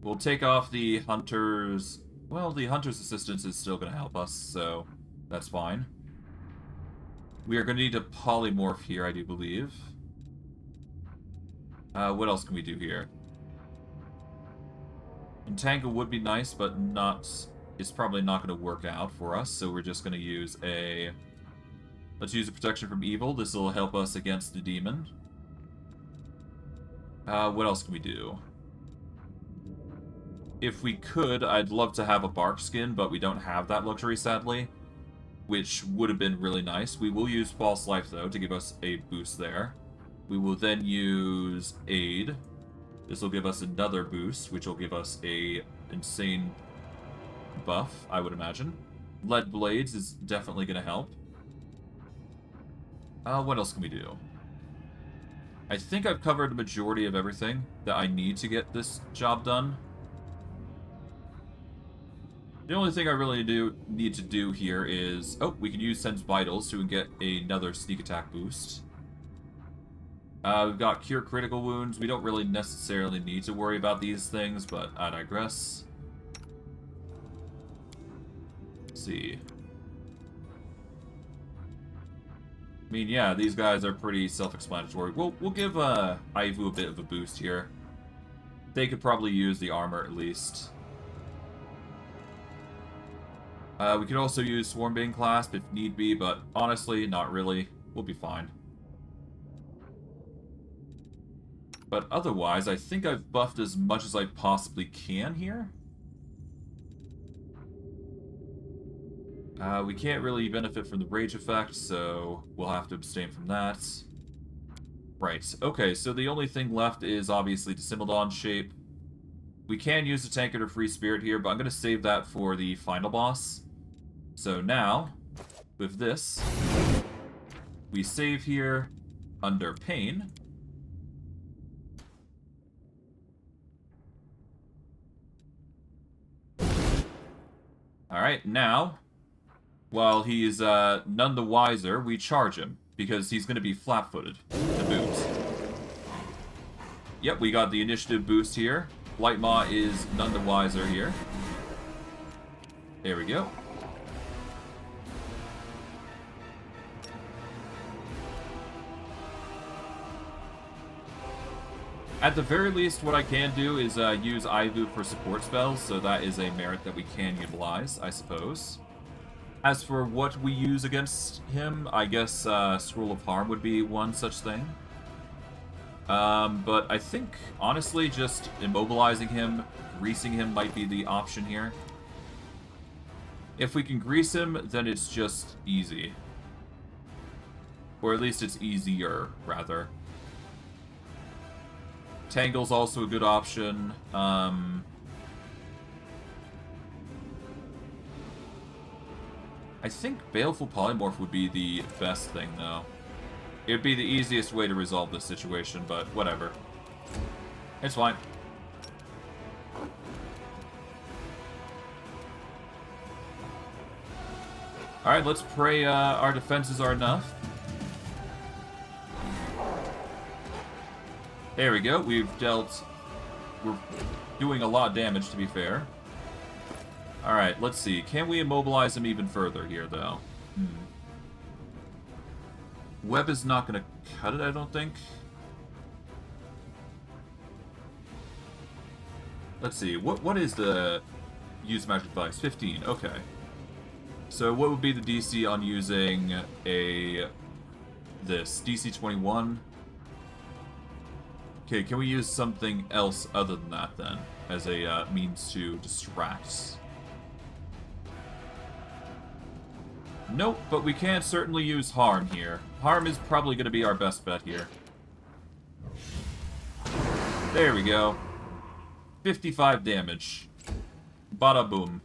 We'll take off the hunter's... Well, the hunter's assistance is still going to help us, so that's fine. We are going to need to polymorph here, I do believe. What else can we do here? Entangle would be nice, but not... It's probably not going to work out for us, so we're just going to use a... Let's use a protection from evil. This will help us against the demon. What else can we do? If we could, I'd love to have a bark skin, but we don't have that luxury, sadly. Which would have been really nice. We will use False Life, though, to give us a boost there. We will then use Aid. This will give us another boost, which will give us a insane buff, I would imagine. Lead Blades is definitely going to help. What else can we do? I think I've covered the majority of everything that I need to get this job done. The only thing I really need to do here is... Oh, we can use Sense Vitals to get another sneak attack boost. We've got Cure Critical Wounds. We don't really necessarily need to worry about these things, but I digress. Let's see. I mean, yeah, these guys are pretty self-explanatory. We'll give Aivu a bit of a boost here. They could probably use the armor at least. We could also use Swarmbane Clasp if need be, but honestly, not really. We'll be fine. But otherwise, I think I've buffed as much as I possibly can here. We can't really benefit from the rage effect, so we'll have to abstain from that. Right, okay, so the only thing left is obviously the Simoldon shape. We can use the Tankard or Free Spirit here, but I'm going to save that for the final boss. So now, with this, we save here under Pain. Alright, now, while he's none the wiser, we charge him, because he's going to be flat-footed to boot. Yep, we got the initiative boost here. Brightmaw is none the wiser here. There we go. At the very least, what I can do is use Aivu for support spells, so that is a merit that we can utilize, I suppose. As for what we use against him, I guess Scroll of Harm would be one such thing. But I think, honestly, just immobilizing him, greasing him might be the option here. If we can grease him, then it's just easy. Or at least it's easier, rather. Tangle's also a good option. I think Baleful Polymorph would be the best thing, though. It would be the easiest way to resolve this situation, but whatever. It's fine. Alright, let's pray our defenses are enough. There we go. We're doing a lot of damage, to be fair. Alright, let's see. Can we immobilize him even further here, though? Web is not going to cut it, I don't think. Let's see. What is the use magic device? 15. Okay. So what would be the DC on using this? DC 21? Okay, can we use something else other than that, then, as a means to distract? Nope, but we can certainly use Harm here. Harm is probably going to be our best bet here. There we go. 55 damage. Bada boom.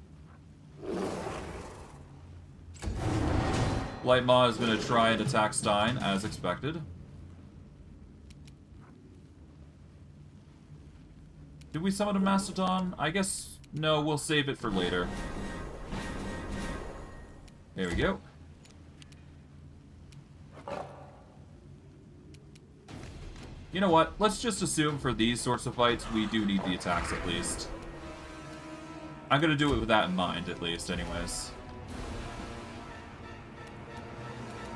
Brightmaw is going to try and attack Stein, as expected. Did we summon a Mastodon? I guess... no, we'll save it for later. There we go. You know what? Let's just assume for these sorts of fights, we do need the attacks at least. I'm gonna do it with that in mind, at least, anyways.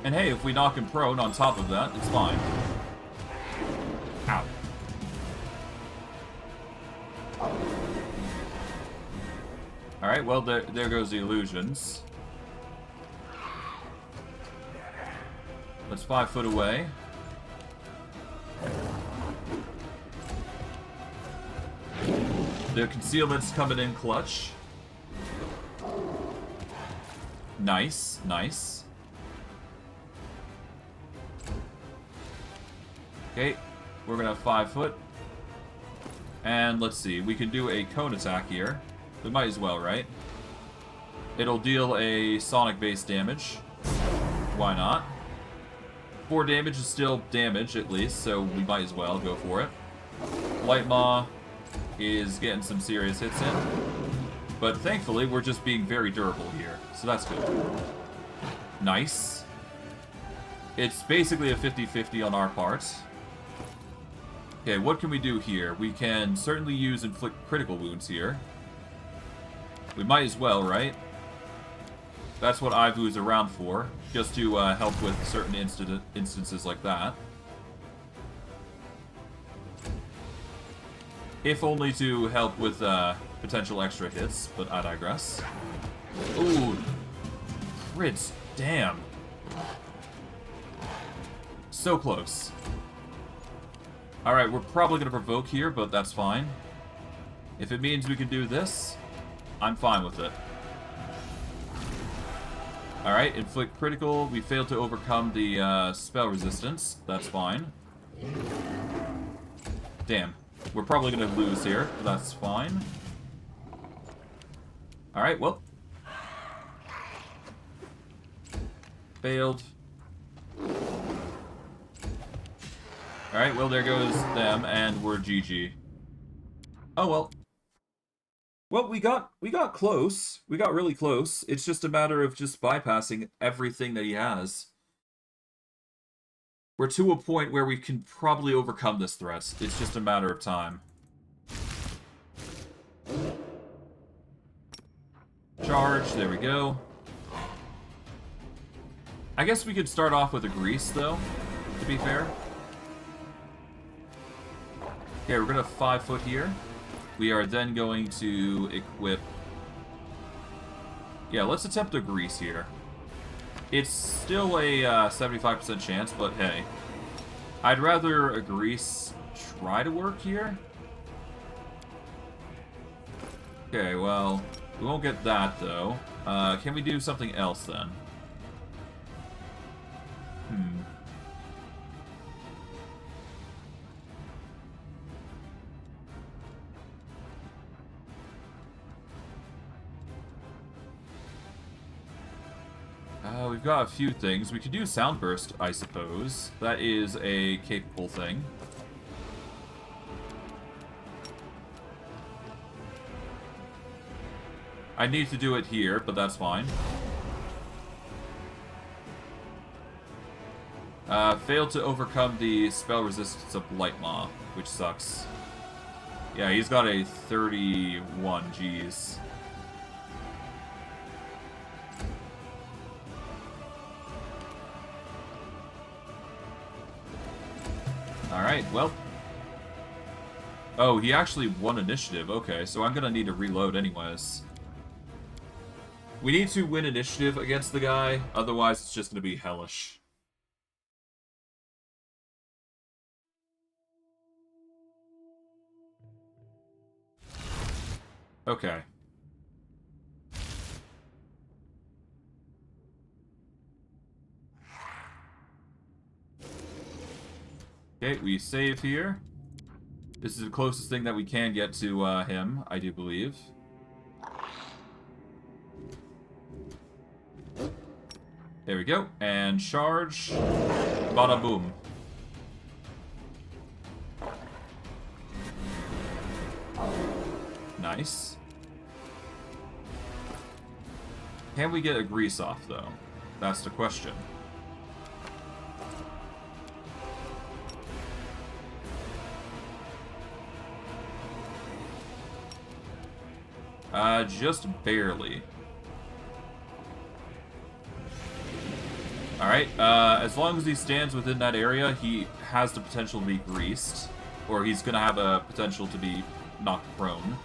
And hey, if we knock him prone on top of that, it's fine. Ow. Alright, well, there goes the illusions. Let's 5 foot away. The concealment's coming in clutch. Nice, nice. Okay, we're gonna 5 foot. And let's see, we can do a cone attack here. We might as well, right? It'll deal a sonic-based damage. Why not? 4 damage is still damage, at least, so we might as well go for it. Brightmaw is getting some serious hits in. But thankfully, we're just being very durable here, so that's good. Nice. It's basically a 50-50 on our part. Okay, what can we do here? We can certainly use inflict critical wounds here. We might as well, right? That's what Aivu is around for, just to help with certain instances like that. If only to help with potential extra hits, but I digress. Ooh, crits, damn. So close. Alright, we're probably going to provoke here, but that's fine. If it means we can do this, I'm fine with it. Alright, inflict critical. We failed to overcome the spell resistance. That's fine. Damn. We're probably going to lose here, but that's fine. Alright, well. Failed. Alright, well, there goes them, and we're GG. Oh, well. Well, we got close. We got really close. It's just a matter of just bypassing everything that he has. We're to a point where we can probably overcome this threat. It's just a matter of time. Charge, there we go. I guess we could start off with a grease, though, to be fair. Okay, we're gonna 5-foot here. We are then going to equip... Yeah, let's attempt a grease here. It's still a 75% chance, but hey. I'd rather a grease try to work here. Okay, well, we won't get that, though. Can we do something else, then? We've got a few things. We could do Sound Burst, I suppose. That is a capable thing. I need to do it here, but that's fine. Failed to overcome the spell resistance of Brightmaw, which sucks. Yeah, he's got a 31, jeez. Alright, well. Oh, he actually won initiative. Okay, so I'm gonna need to reload anyways. We need to win initiative against the guy, otherwise it's just gonna be hellish. Okay. Okay, we save here. This is the closest thing that we can get to him, I do believe. There we go. And charge. Bada boom. Nice. Can we get a grease off, though? That's the question. Just barely. Alright, as long as he stands within that area, he has the potential to be greased. Or he's gonna have a potential to be knocked prone.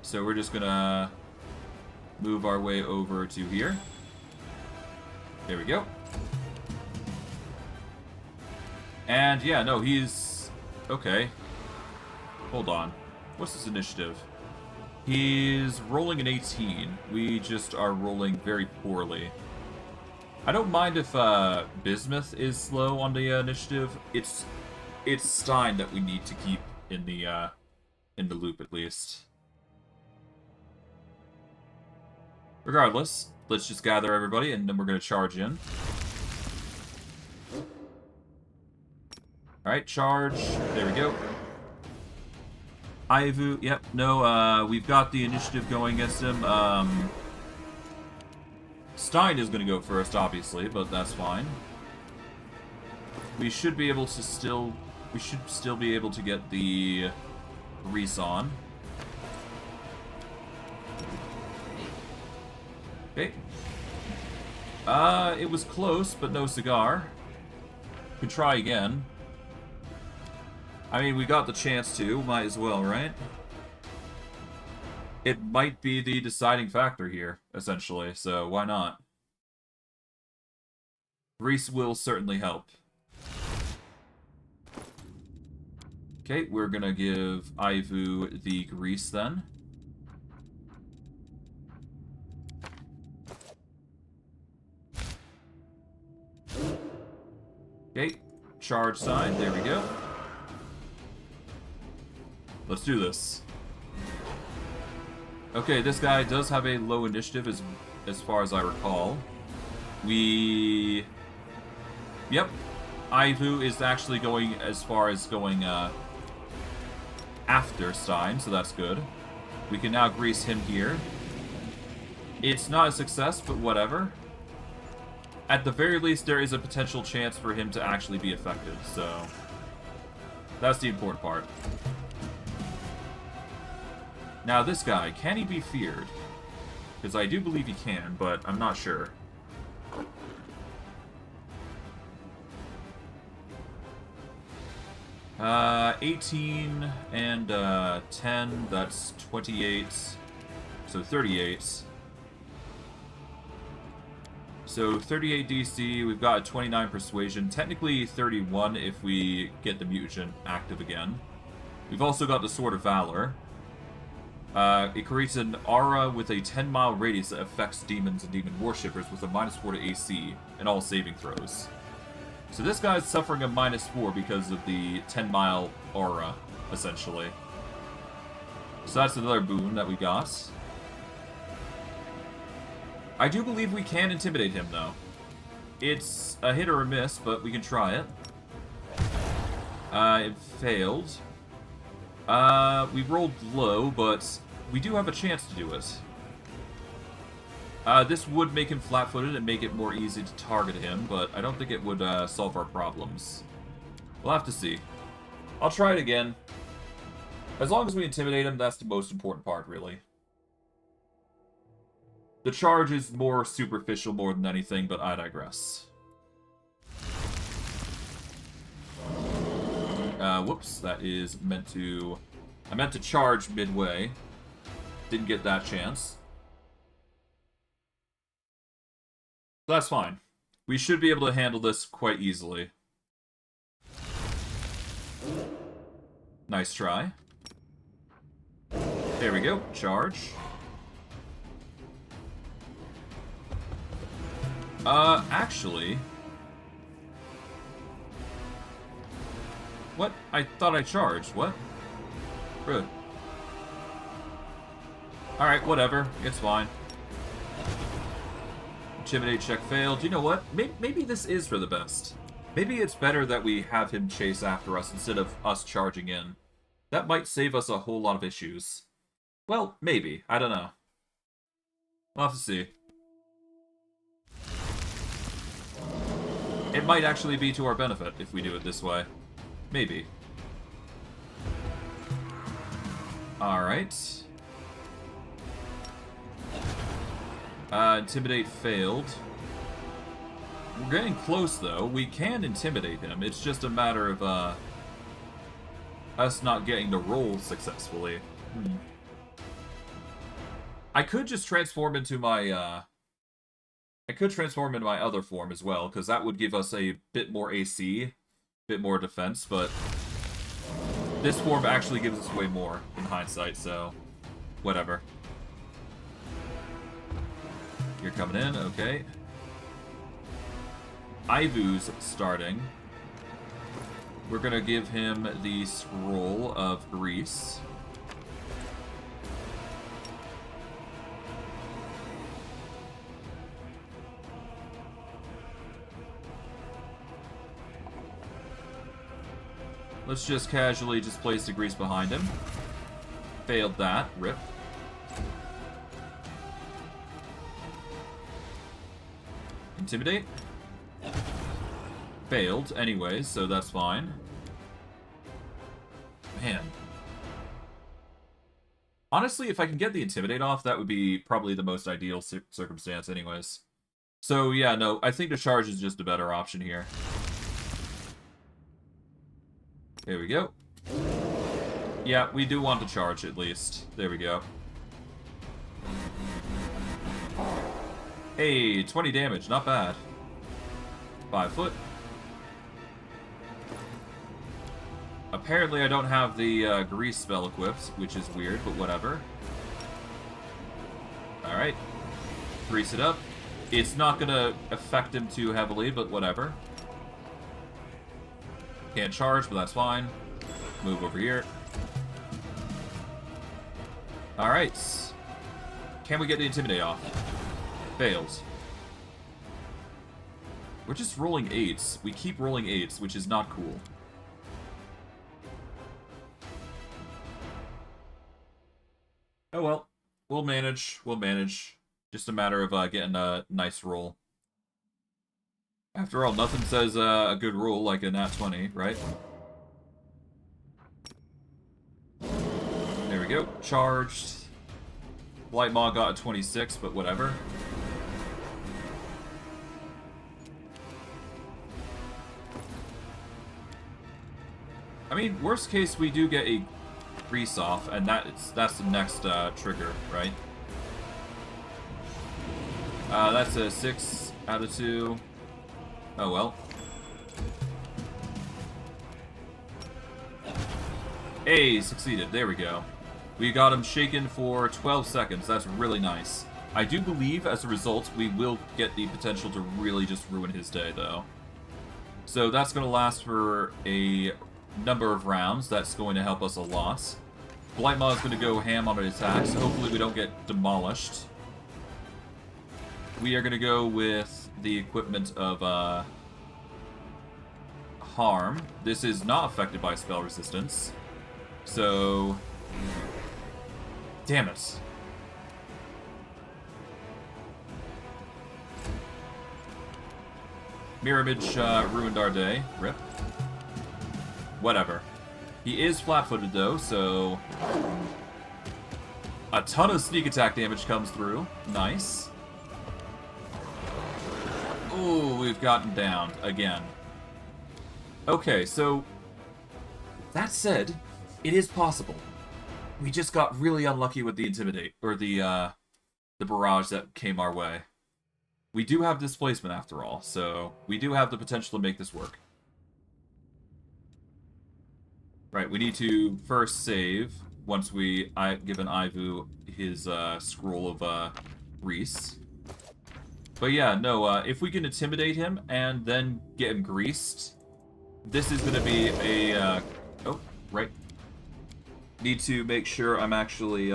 So we're just gonna move our way over to here. There we go. And yeah, no, he's... Okay. Hold on. What's his initiative? He's rolling an 18. We just are rolling very poorly. I don't mind if Bismuth is slow on the initiative. It's Stein that we need to keep in the loop at least. Regardless, let's just gather everybody and then we're gonna charge in. Alright, charge. There we go. Aivu, yep, no, we've got the initiative going against him. Stein is going to go first, obviously, but that's fine. We should be able to still... We should still be able to get the grease on. Okay. It was close, but no cigar. Could try again. I mean, we got the chance to. Might as well, right? It might be the deciding factor here, essentially, so why not? Grease will certainly help. Okay, we're gonna give Aivu the grease then. Okay, charge sign, there we go. Let's do this. Okay, this guy does have a low initiative as far as I recall. Yep. Aivu is actually going as far as going after Stein, so that's good. We can now grease him here. It's not a success, but whatever. At the very least, there is a potential chance for him to actually be affected, so that's the important part. Now, this guy, can he be feared? Because I do believe he can, but I'm not sure. Uh, 18 and 10, that's 28, so 38. So 38 DC, we've got a 29 persuasion, technically 31 if we get the mutagen active again. We've also got the Sword of Valor. It creates an aura with a 10-mile radius that affects demons and demon worshippers with a -4 to AC in all saving throws. So this guy's suffering a -4 because of the 10-mile aura, essentially. So that's another boon that we got. I do believe we can intimidate him, though. It's a hit or a miss, but we can try it. It failed. We rolled low, but we do have a chance to do it. This would make him flat-footed and make it more easy to target him, but I don't think it would solve our problems. We'll have to see. I'll try it again. As long as we intimidate him, that's the most important part, really. The charge is more superficial more than anything, but I digress. Whoops, that is meant to... I meant to charge midway. Didn't get that chance. That's fine. We should be able to handle this quite easily. Nice try. There we go. Charge. Actually... What? I thought I charged. What? Good. Alright, whatever. It's fine. Intimidate check failed. You know what? Maybe this is for the best. Maybe it's better that we have him chase after us instead of us charging in. That might save us a whole lot of issues. Well, maybe. I don't know. We'll have to see. It might actually be to our benefit if we do it this way. Maybe. Alright. Intimidate failed. We're getting close, though. We can intimidate him. It's just a matter of, us not getting the roll successfully. I could just transform into my, I could transform into my other form as well, because that would give us a bit more AC, bit more defense, but this form actually gives us way more in hindsight, so whatever. You're coming in, okay. Aivu's starting. We're gonna give him the Scroll of Grease. Let's just casually just place the grease behind him. Failed that. Rip. Intimidate. Failed, anyways, so that's fine. Man. Honestly, if I can get the Intimidate off, that would be probably the most ideal circumstance anyways. So, yeah, no, I think the charge is just a better option here. There we go. Yeah, we do want to charge at least. There we go. Hey, 20 damage, not bad. 5 foot. Apparently I don't have the grease spell equipped, which is weird, but whatever. Alright. Grease it up. It's not gonna affect him too heavily, but whatever. Can't charge, but that's fine. Move over here. Alright. Can we get the Intimidate off? Fails. We're just rolling 8s. We keep rolling 8s, which is not cool. Oh well. We'll manage. We'll manage. Just a matter of getting a nice roll. After all, nothing says a good roll like a nat 20, right? There we go. Charged. Brightmaw got a 26, but whatever. I mean, worst case, we do get a grease off, and that's the next trigger, right? That's a 6 out of 2. Oh well. Hey, succeeded. There we go. We got him shaken for 12 seconds. That's really nice. I do believe, as a result, we will get the potential to really just ruin his day, though. So that's going to last for a number of rounds. That's going to help us a lot. Brightmaw is going to go ham on an attack, so hopefully we don't get demolished. We are going to go with the equipment of harm. This is not affected by spell resistance. So... damn it. Mirror image ruined our day. Rip. Whatever. He is flat-footed though, so... a ton of sneak attack damage comes through. Nice. Ooh, we've gotten down again. Okay, so... that said, it is possible. We just got really unlucky with the Intimidate, or the barrage that came our way. We do have displacement after all, so we do have the potential to make this work. Right, we need to first save once we give an Aivu his scroll of grease. But yeah, no, if we can intimidate him and then get him greased, this is going to be a... oh, right. Need to make sure I'm actually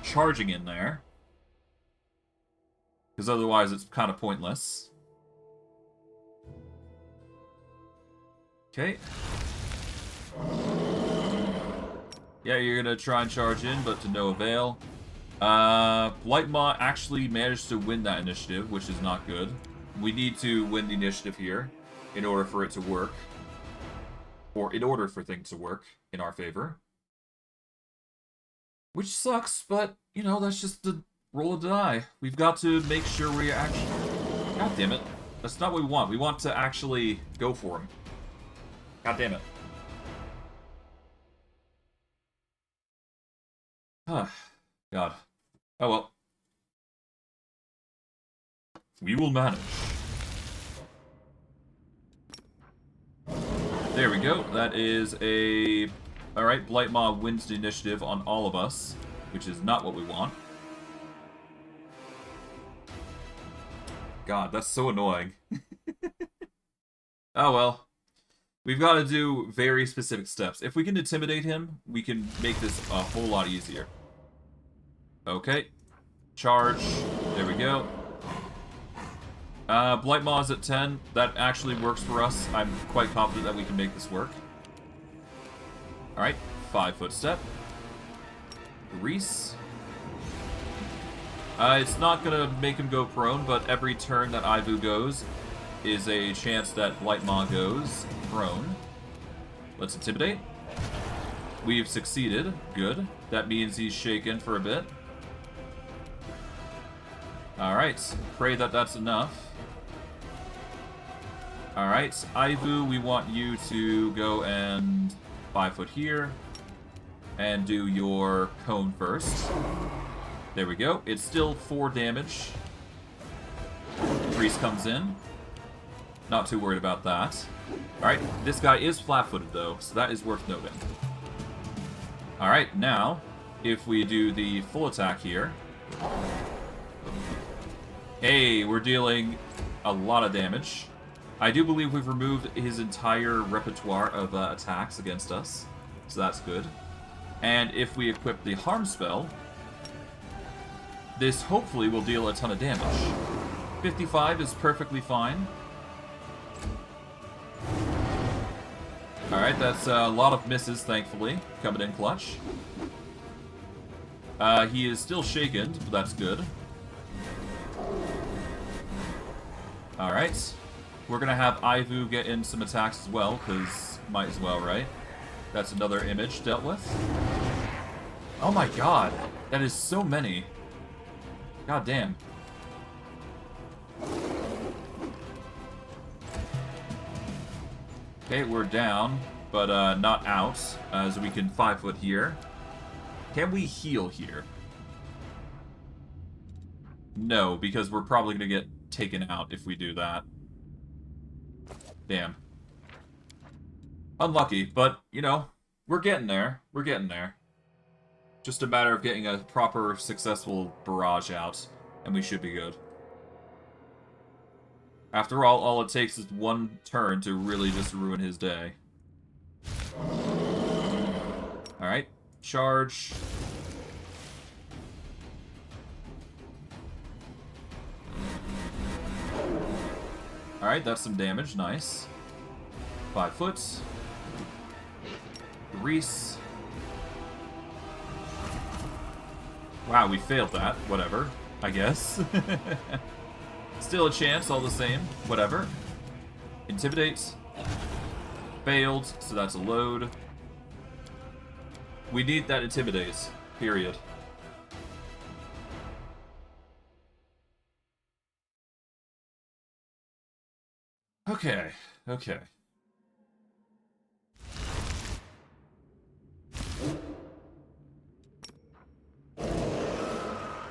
charging in there. Because otherwise it's kind of pointless. Okay. Yeah, you're going to try and charge in, but to no avail. Brightmaw actually managed to win that initiative, which is not good. We need to win the initiative here in order for it to work. Or in order for things to work in our favor. Which sucks, but, you know, that's just the roll of the die. We've got to make sure we actually... God damn it. That's not what we want. We want to actually go for him. God damn it. God. Oh well. We will manage. There we go. That is a... Alright, Brightmaw wins the initiative on all of us, which is not what we want. God, that's so annoying. Oh well. We've got to do very specific steps. If we can intimidate him, we can make this a whole lot easier. Okay. Charge. There we go. Brightmaw's at 10. That actually works for us. I'm quite confident that we can make this work. Alright. 5-foot step. Grease. It's not going to make him go prone, but every turn that Aivu goes, is a chance that Brightmaw goes prone. Let's intimidate. We've succeeded. Good. That means he's shaken for a bit. Alright. Pray that that's enough. Alright. Aivu, we want you to go and 5 foot here. And do your cone first. There we go. It's still 4 damage. Priest comes in. Not too worried about that. Alright, this guy is flat-footed though, so that is worth noting. Alright, now, if we do the full attack here... Hey, we're dealing a lot of damage. I do believe we've removed his entire repertoire of attacks against us, so that's good. And if we equip the harm spell, this hopefully will deal a ton of damage. 55 is perfectly fine. Alright, that's a lot of misses, thankfully, coming in clutch. He is still shaken, but that's good. Alright. We're gonna have Aivu get in some attacks as well, because might as well, right? That's another image dealt with. Oh my god, that is so many. God damn. Okay, we're down, but not out, so we can 5 foot here. Can we heal here? No, because we're probably going to get taken out if we do that. Damn. Unlucky, but, you know, we're getting there. We're getting there. Just a matter of getting a proper, successful barrage out, and we should be good. After all it takes is one turn to really just ruin his day. Alright, charge. Alright, that's some damage, nice. 5 foot. Reese. Wow, we failed that. Whatever, I guess. Still a chance, all the same. Whatever. Intimidate. Failed, so that's a load. We need that intimidate. Period. Okay, okay.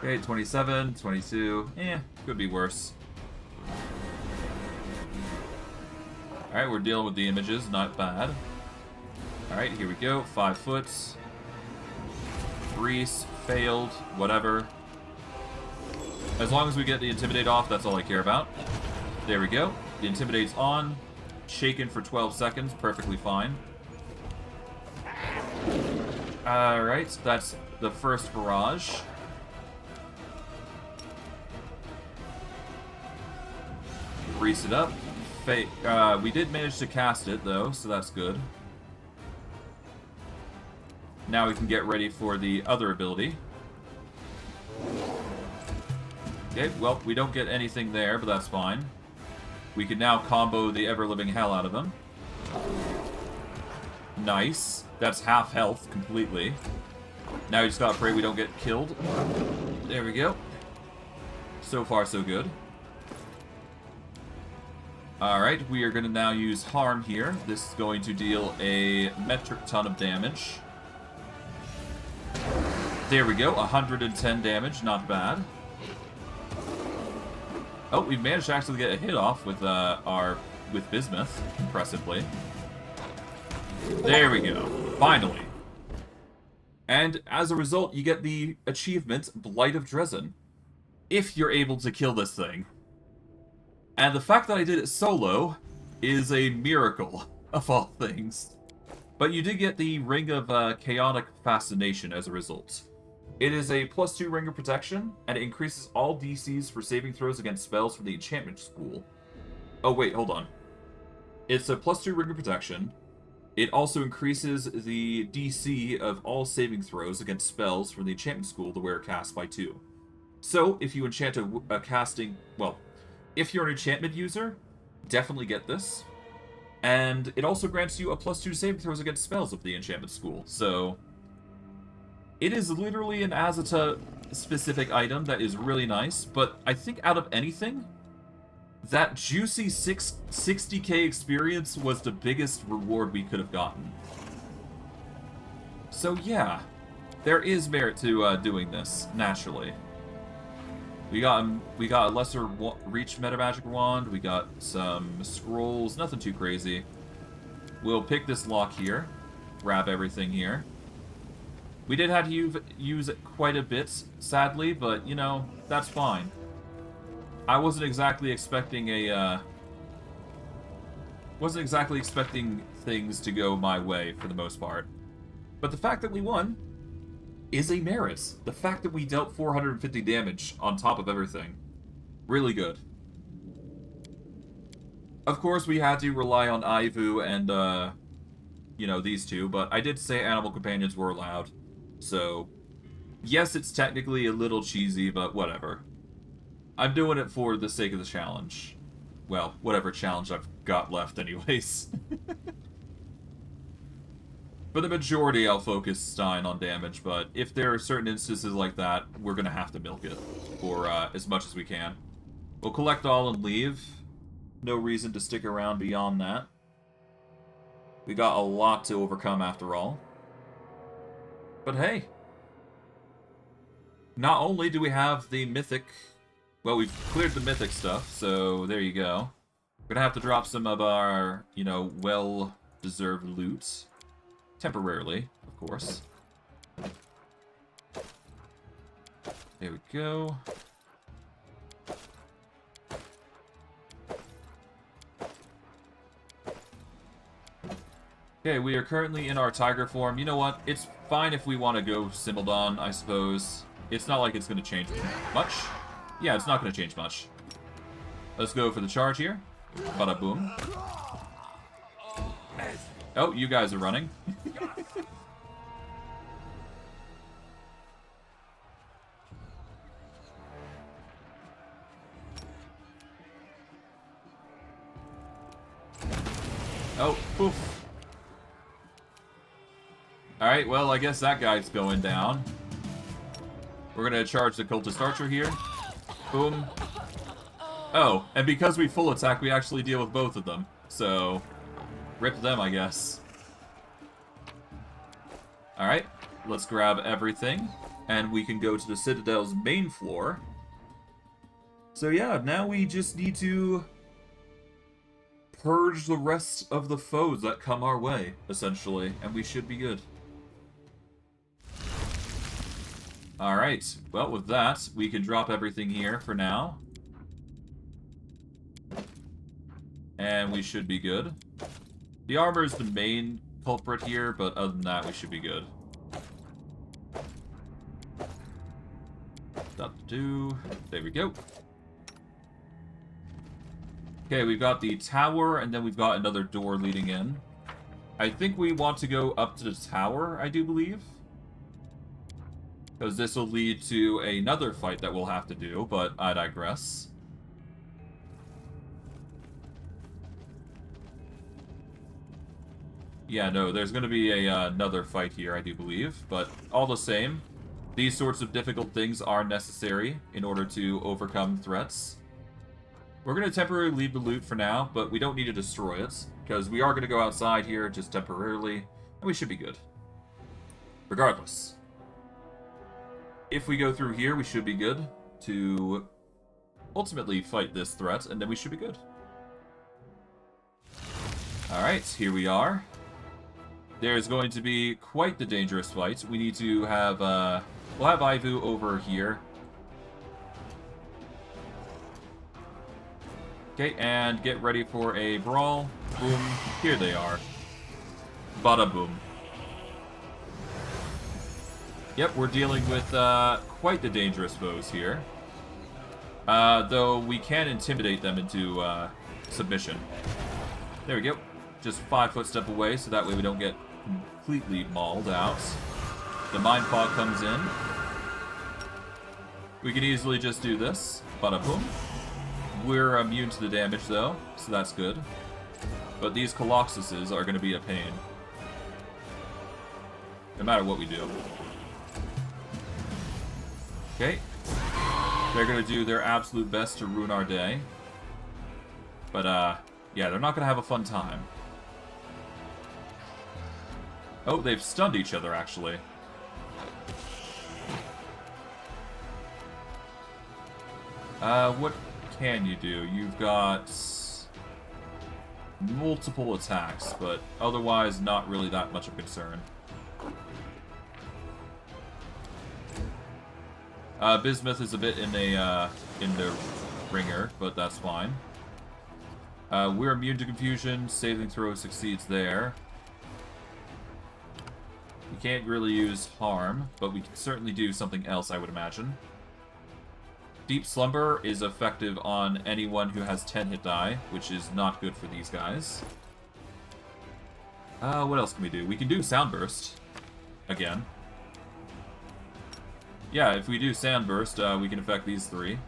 Okay, 27, 22. Could be worse. Alright, we're dealing with the images, not bad. Alright, here we go. 5 foot. Reese, failed, whatever. As long as we get the Intimidate off, that's all I care about. There we go. The Intimidate's on. Shaken for 12 seconds, perfectly fine. Alright, that's the first barrage. Grease it up. We did manage to cast it, though, so that's good. Now we can get ready for the other ability. Okay, well, we don't get anything there, but that's fine. We can now combo the ever-living hell out of him. Nice. That's half health, completely. Now we just gotta pray we don't get killed. There we go. So far, so good. Alright, we are going to now use Harm here. This is going to deal a metric ton of damage. There we go, 110 damage, not bad. Oh, we've managed to actually get a hit off with with Bismuth, impressively. There we go, finally. And as a result, you get the achievement Blight of Drezen, if you're able to kill this thing. And the fact that I did it solo is a miracle, of all things. But you did get the Ring of Chaotic Fascination as a result. It is a +2 Ring of Protection, and it increases all DCs for saving throws against spells from the Enchantment School. Oh wait, hold on. It's a +2 Ring of Protection. It also increases the DC of all saving throws against spells from the Enchantment School the wearer casts by 2. So, if you enchant a casting... Well, if you're an enchantment user, definitely get this. And it also grants you a +2 saving throws against spells of the Enchantment School. So it is literally an Azata specific item that is really nice, but I think out of anything, that juicy 60k experience was the biggest reward we could have gotten. So yeah, there is merit to doing this, naturally. We got a lesser reach metamagic wand, we got some scrolls, nothing too crazy. We'll pick this lock here, grab everything here. We did have to use it quite a bit, sadly, but, you know, that's fine. I wasn't exactly expecting things to go my way, for the most part. But the fact that we won is a merit. The fact that we dealt 450 damage on top of everything. Really good. Of course, we had to rely on Aivu and, you know, these two, but I did say animal companions were allowed. So, yes, it's technically a little cheesy, but whatever. I'm doing it for the sake of the challenge. Well, whatever challenge I've got left anyways. For the majority, I'll focus Stein on damage, but if there are certain instances like that, we're going to have to milk it for as much as we can. We'll collect all and leave. No reason to stick around beyond that. We got a lot to overcome after all. But hey, not only do we have the mythic... Well, we've cleared the mythic stuff, so there you go. We're gonna have to drop some of our, you know, well-deserved loot. Temporarily, of course. There we go. Okay, we are currently in our tiger form. You know what? It's fine if we want to go Simoldon, I suppose. It's not like it's going to change much. Yeah, it's not going to change much. Let's go for the charge here. Bada boom. Oh, you guys are running. Oh, poof. Alright, well, I guess that guy's going down. We're gonna charge the cultist archer here. Boom. Oh, and because we full attack, we actually deal with both of them. So, rip them, I guess. Alright, let's grab everything. And we can go to the Citadel's main floor. So yeah, now we just need to purge the rest of the foes that come our way, essentially. And we should be good. Alright, well with that, we can drop everything here for now. And we should be good. The armor is the main culprit here, but other than that, we should be good. There we go. Okay, we've got the tower, and then we've got another door leading in. I think we want to go up to the tower, I do believe. Because this will lead to another fight that we'll have to do, but I digress. Yeah, no, there's going to be another fight here, I do believe. But all the same, these sorts of difficult things are necessary in order to overcome threats. We're going to temporarily leave the loot for now, but we don't need to destroy it. Because we are going to go outside here just temporarily, and we should be good. Regardless. If we go through here, we should be good to ultimately fight this threat, and then we should be good. Alright, here we are. There's going to be quite the dangerous fight. We need to have, we'll have Aivu over here. Okay, and get ready for a brawl. Boom, here they are. Bada boom. Yep, we're dealing with quite the dangerous foes here. Though we can intimidate them into submission. There we go. Just 5-foot step away, so that way we don't get completely mauled out. The mind fog comes in. We can easily just do this. Bada boom. We're immune to the damage, though, so that's good. But these Colossuses are going to be a pain. No matter what we do. Okay. They're going to do their absolute best to ruin our day. But, yeah, they're not going to have a fun time. Oh, they've stunned each other, actually. What can you do? You've got multiple attacks, but otherwise not really that much of a concern. Bismuth is a bit in the ringer, but that's fine. We're immune to confusion. Saving throw succeeds there. We can't really use harm, but we can certainly do something else, I would imagine. Deep Slumber is effective on anyone who has 10 hit die, which is not good for these guys. What else can we do? We can do Sound Burst. Again. Yeah, if we do Sound Burst, we can affect these three.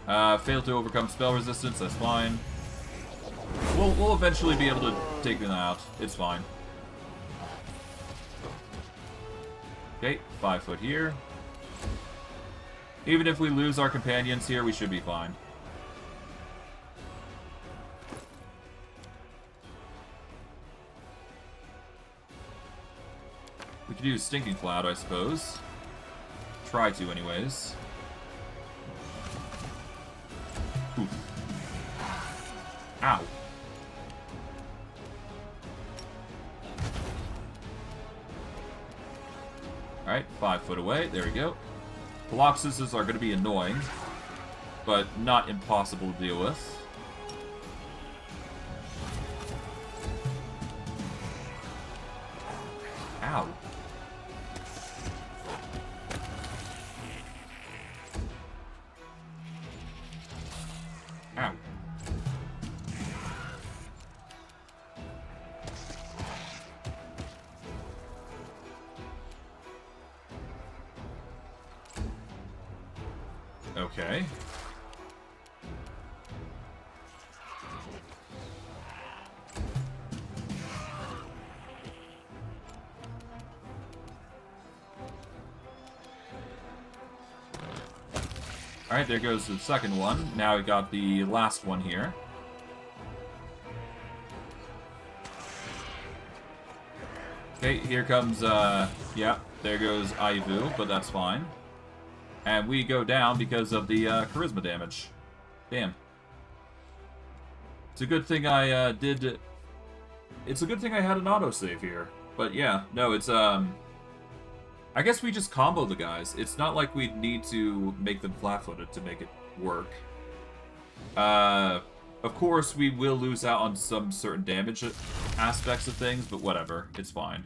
Fail to overcome spell resistance, that's fine. We'll eventually be able to take them out. It's fine. Okay, 5 foot here. Even if we lose our companions here, we should be fine. We could use Stinking Cloud, I suppose. Try to, anyways. Oof. Ow. Alright, 5 foot away. There we go. Colossuses are going to be annoying, but not impossible to deal with. Ow. Ow. Okay. Alright, there goes the second one. Now we got the last one here. Okay, here comes, yeah, there goes Aivu, but that's fine. And we go down because of the charisma damage. Damn. It's a good thing I did... It's a good thing I had an autosave here. But yeah, no, it's... I guess we just combo the guys. It's not like we need to make them flat-footed to make it work. Of course, we will lose out on some certain damage aspects of things, but whatever. It's fine.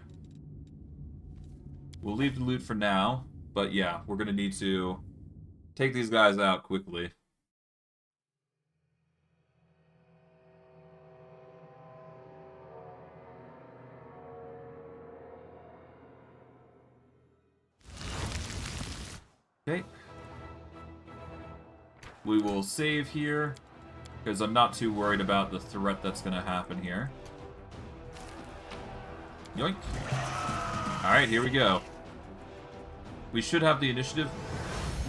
We'll leave the loot for now. But yeah, we're going to need to take these guys out quickly. Okay. We will save here, because I'm not too worried about the threat that's going to happen here. Yoink. Alright, here we go. We should have the initiative.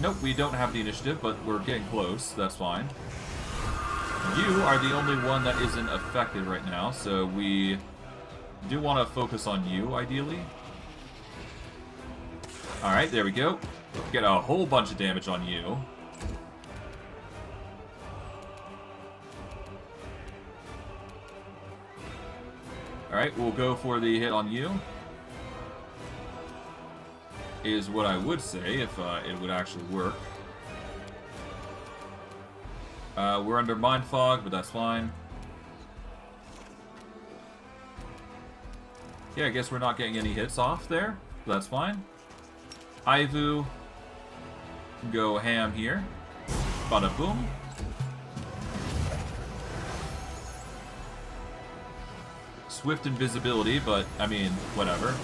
Nope, we don't have the initiative, but we're getting close. That's fine. You are the only one that isn't affected right now, so we do want to focus on you, ideally. Alright, there we go. Get a whole bunch of damage on you. Alright, we'll go for the hit on you. Is what I would say if it would actually work. We're under Mind Fog, but that's fine. Yeah, I guess we're not getting any hits off there. That's fine. Aivu, go ham here. Bada boom. Swift invisibility, but I mean, whatever.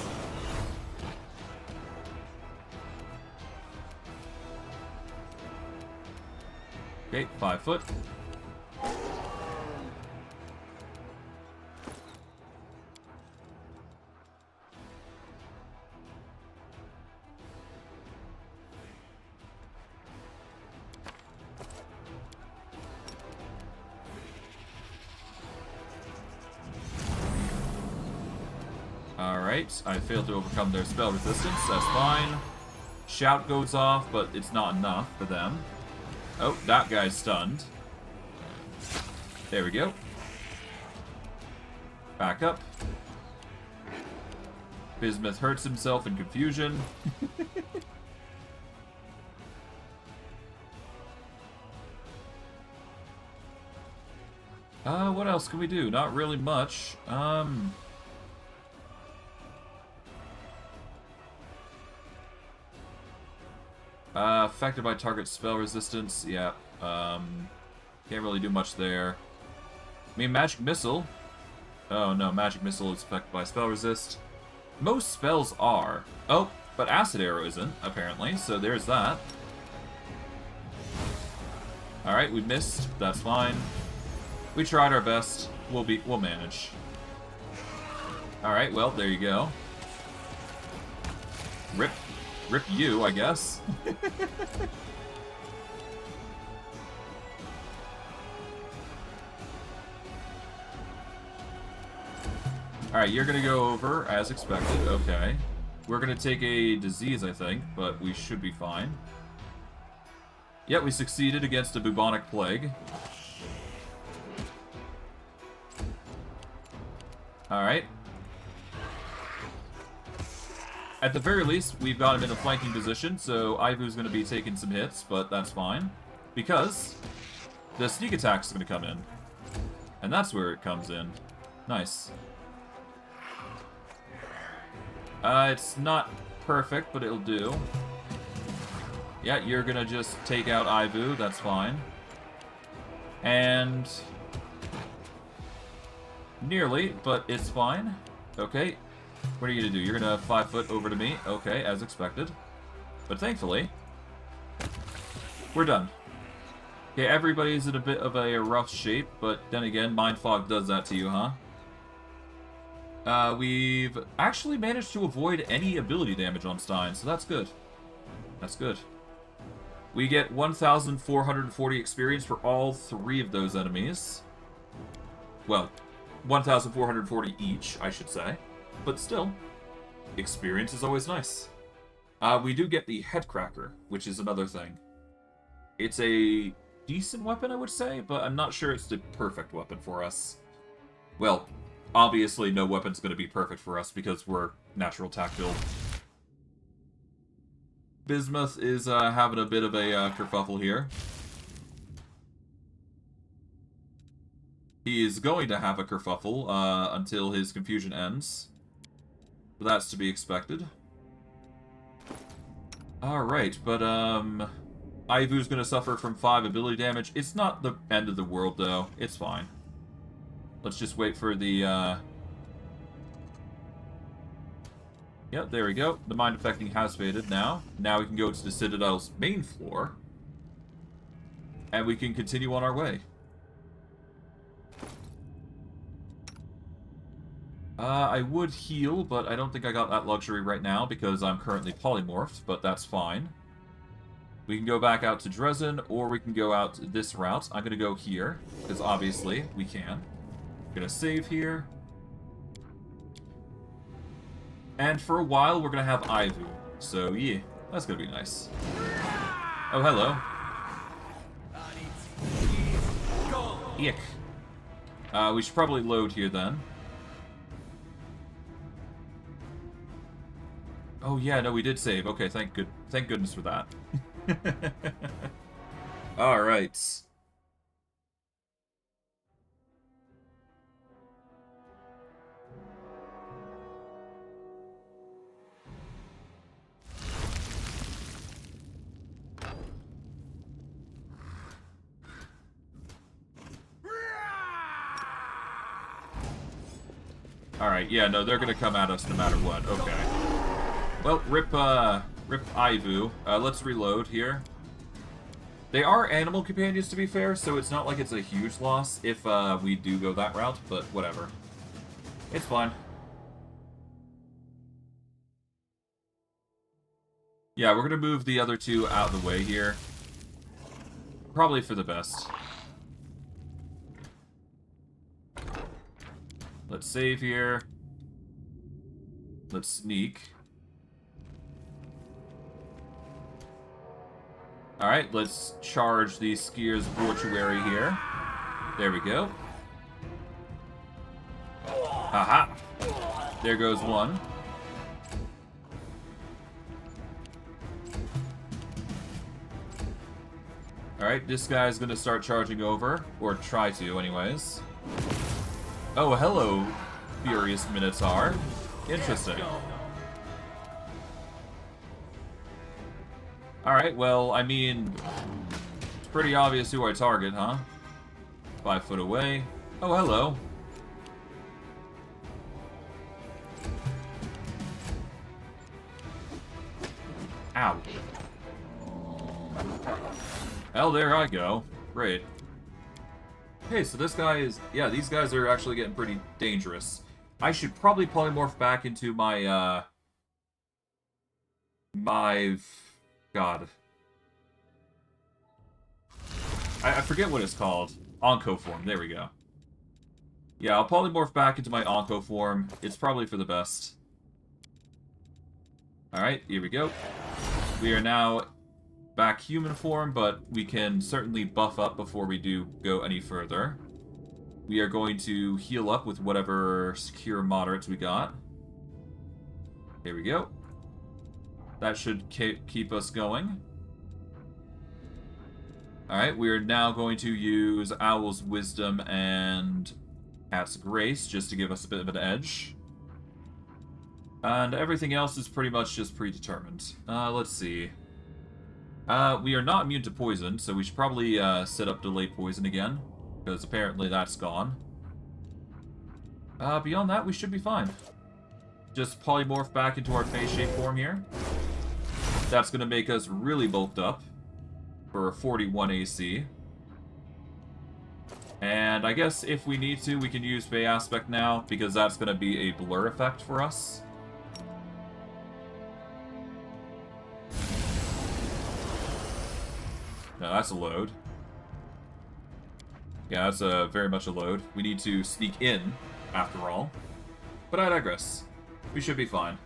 Okay, 5 foot. Alright, I failed to overcome their spell resistance, that's fine. Shout goes off, but it's not enough for them. Oh, that guy's stunned. There we go. Back up. Bismuth hurts himself in confusion. What else can we do? Not really much. Affected by target spell resistance. Yeah. Can't really do much there. I mean, magic missile. Oh no, magic missile is affected by spell resist. Most spells are. Oh, but acid arrow isn't apparently. So there's that. All right, we missed. That's fine. We tried our best. We'll manage. All right. Well, there you go. Rip you, I guess. Alright, you're gonna go over, as expected. Okay. We're gonna take a disease, I think, but we should be fine. Yep, we succeeded against a bubonic plague. Alright. At the very least, we've got him in a flanking position, so Aivu's going to be taking some hits, but that's fine. Because the sneak attack's going to come in. And that's where it comes in. Nice. It's not perfect, but it'll do. Yeah, you're going to just take out Aivu, that's fine. And nearly, but it's fine. Okay. What are you gonna do? You're gonna 5 foot over to me? Okay, as expected. But thankfully, we're done. Okay, everybody's in a bit of a rough shape, but then again, Mind Fog does that to you, huh? We've actually managed to avoid any ability damage on Stein, so that's good. That's good. We get 1,440 experience for all 3 of those enemies. Well, 1,440 each, I should say. But still, experience is always nice. We do get the Headcracker, which is another thing. It's a decent weapon, I would say, but I'm not sure it's the perfect weapon for us. Well, obviously no weapon's going to be perfect for us because we're natural attack build. Bismuth is having a bit of a kerfuffle here. He is going to have a kerfuffle until his confusion ends. But that's to be expected. Alright, but Aivu's gonna suffer from 5 ability damage. It's not the end of the world, though. It's fine. Let's just wait for the, Yep, there we go. The mind affecting has faded now. Now we can go to the Citadel's main floor. And we can continue on our way. I would heal, but I don't think I got that luxury right now because I'm currently polymorphed, but that's fine. We can go back out to Drezen, or we can go out this route. I'm going to go here, because obviously we can. I'm going to save here. And for a while, we're going to have Aivu. So, yeah, that's going to be nice. Oh, hello. Eek. We should probably load here, then. Oh yeah, no, we did save. Okay, thank goodness for that. All right. All right, yeah, no, they're gonna come at us no matter what. Okay. Well, rip Aivu. Let's reload here. They are animal companions, to be fair, so it's not like it's a huge loss if we do go that route, but whatever. It's fine. Yeah, we're gonna move the other two out of the way here. Probably for the best. Let's save here. Let's sneak. Alright, let's charge the Skier's Mortuary here. There we go. Aha! There goes one. Alright, this guy's gonna start charging over. Or try to, anyways. Oh, hello, Furious Minotaur. Interesting. Alright, well, I mean, it's pretty obvious who I target, huh? 5 foot away. Oh, hello. Ow. Well, there I go. Great. Okay, so this guy is... Yeah, these guys are actually getting pretty dangerous. I should probably polymorph back into my, God. I forget what it's called. Onco form. There we go. Yeah, I'll polymorph back into my Onco form. It's probably for the best. Alright, here we go. We are now back human form, but we can certainly buff up before we do go any further. We are going to heal up with whatever secure moderates we got. Here we go. That should keep us going. Alright, we are now going to use Owl's Wisdom and Cat's Grace just to give us a bit of an edge. And everything else is pretty much just predetermined. Let's see. We are not immune to poison, so we should probably set up delay poison again, because apparently that's gone. Beyond that, we should be fine. Just polymorph back into our phase shape form here. That's going to make us really bulked up for 41 AC. And I guess if we need to, we can use Fey Aspect now, because that's going to be a blur effect for us. No, that's a load. Yeah, that's very much a load. We need to sneak in, after all. But I digress. We should be fine.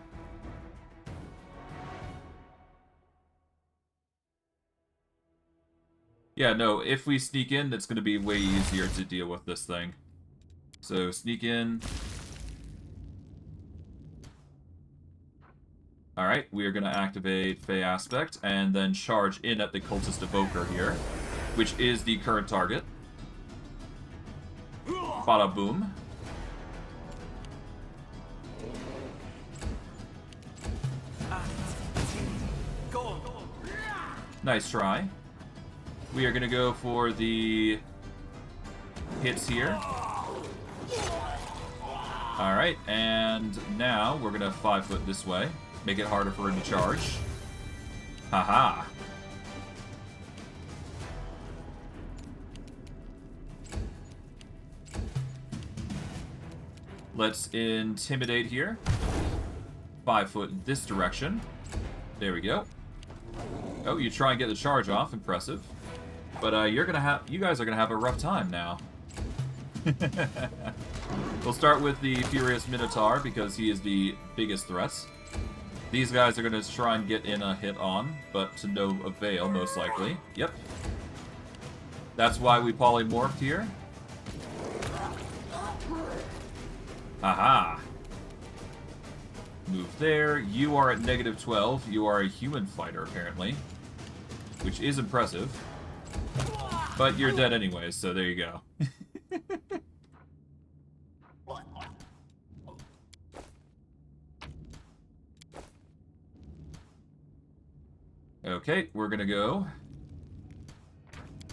Yeah, no, if we sneak in, it's going to be way easier to deal with this thing. So, sneak in. Alright, we are going to activate Fey Aspect, and then charge in at the Cultist Evoker here, which is the current target. Bada boom. Nice try. We are going to go for the hits here. Alright, and now we're going to 5 foot this way. Make it harder for him to charge. Haha. Let's intimidate here. 5 foot in this direction. There we go. Oh, you try and get the charge off. Impressive. But you guys are gonna have a rough time now. We'll start with the Furious Minotaur because he is the biggest threat. These guys are gonna try and get in a hit on, but to no avail, most likely. Yep. That's why we polymorphed here. Aha! Move there. You are at -12. You are a human fighter, apparently. Which is impressive. But you're dead anyways, so there you go. Okay, we're gonna go.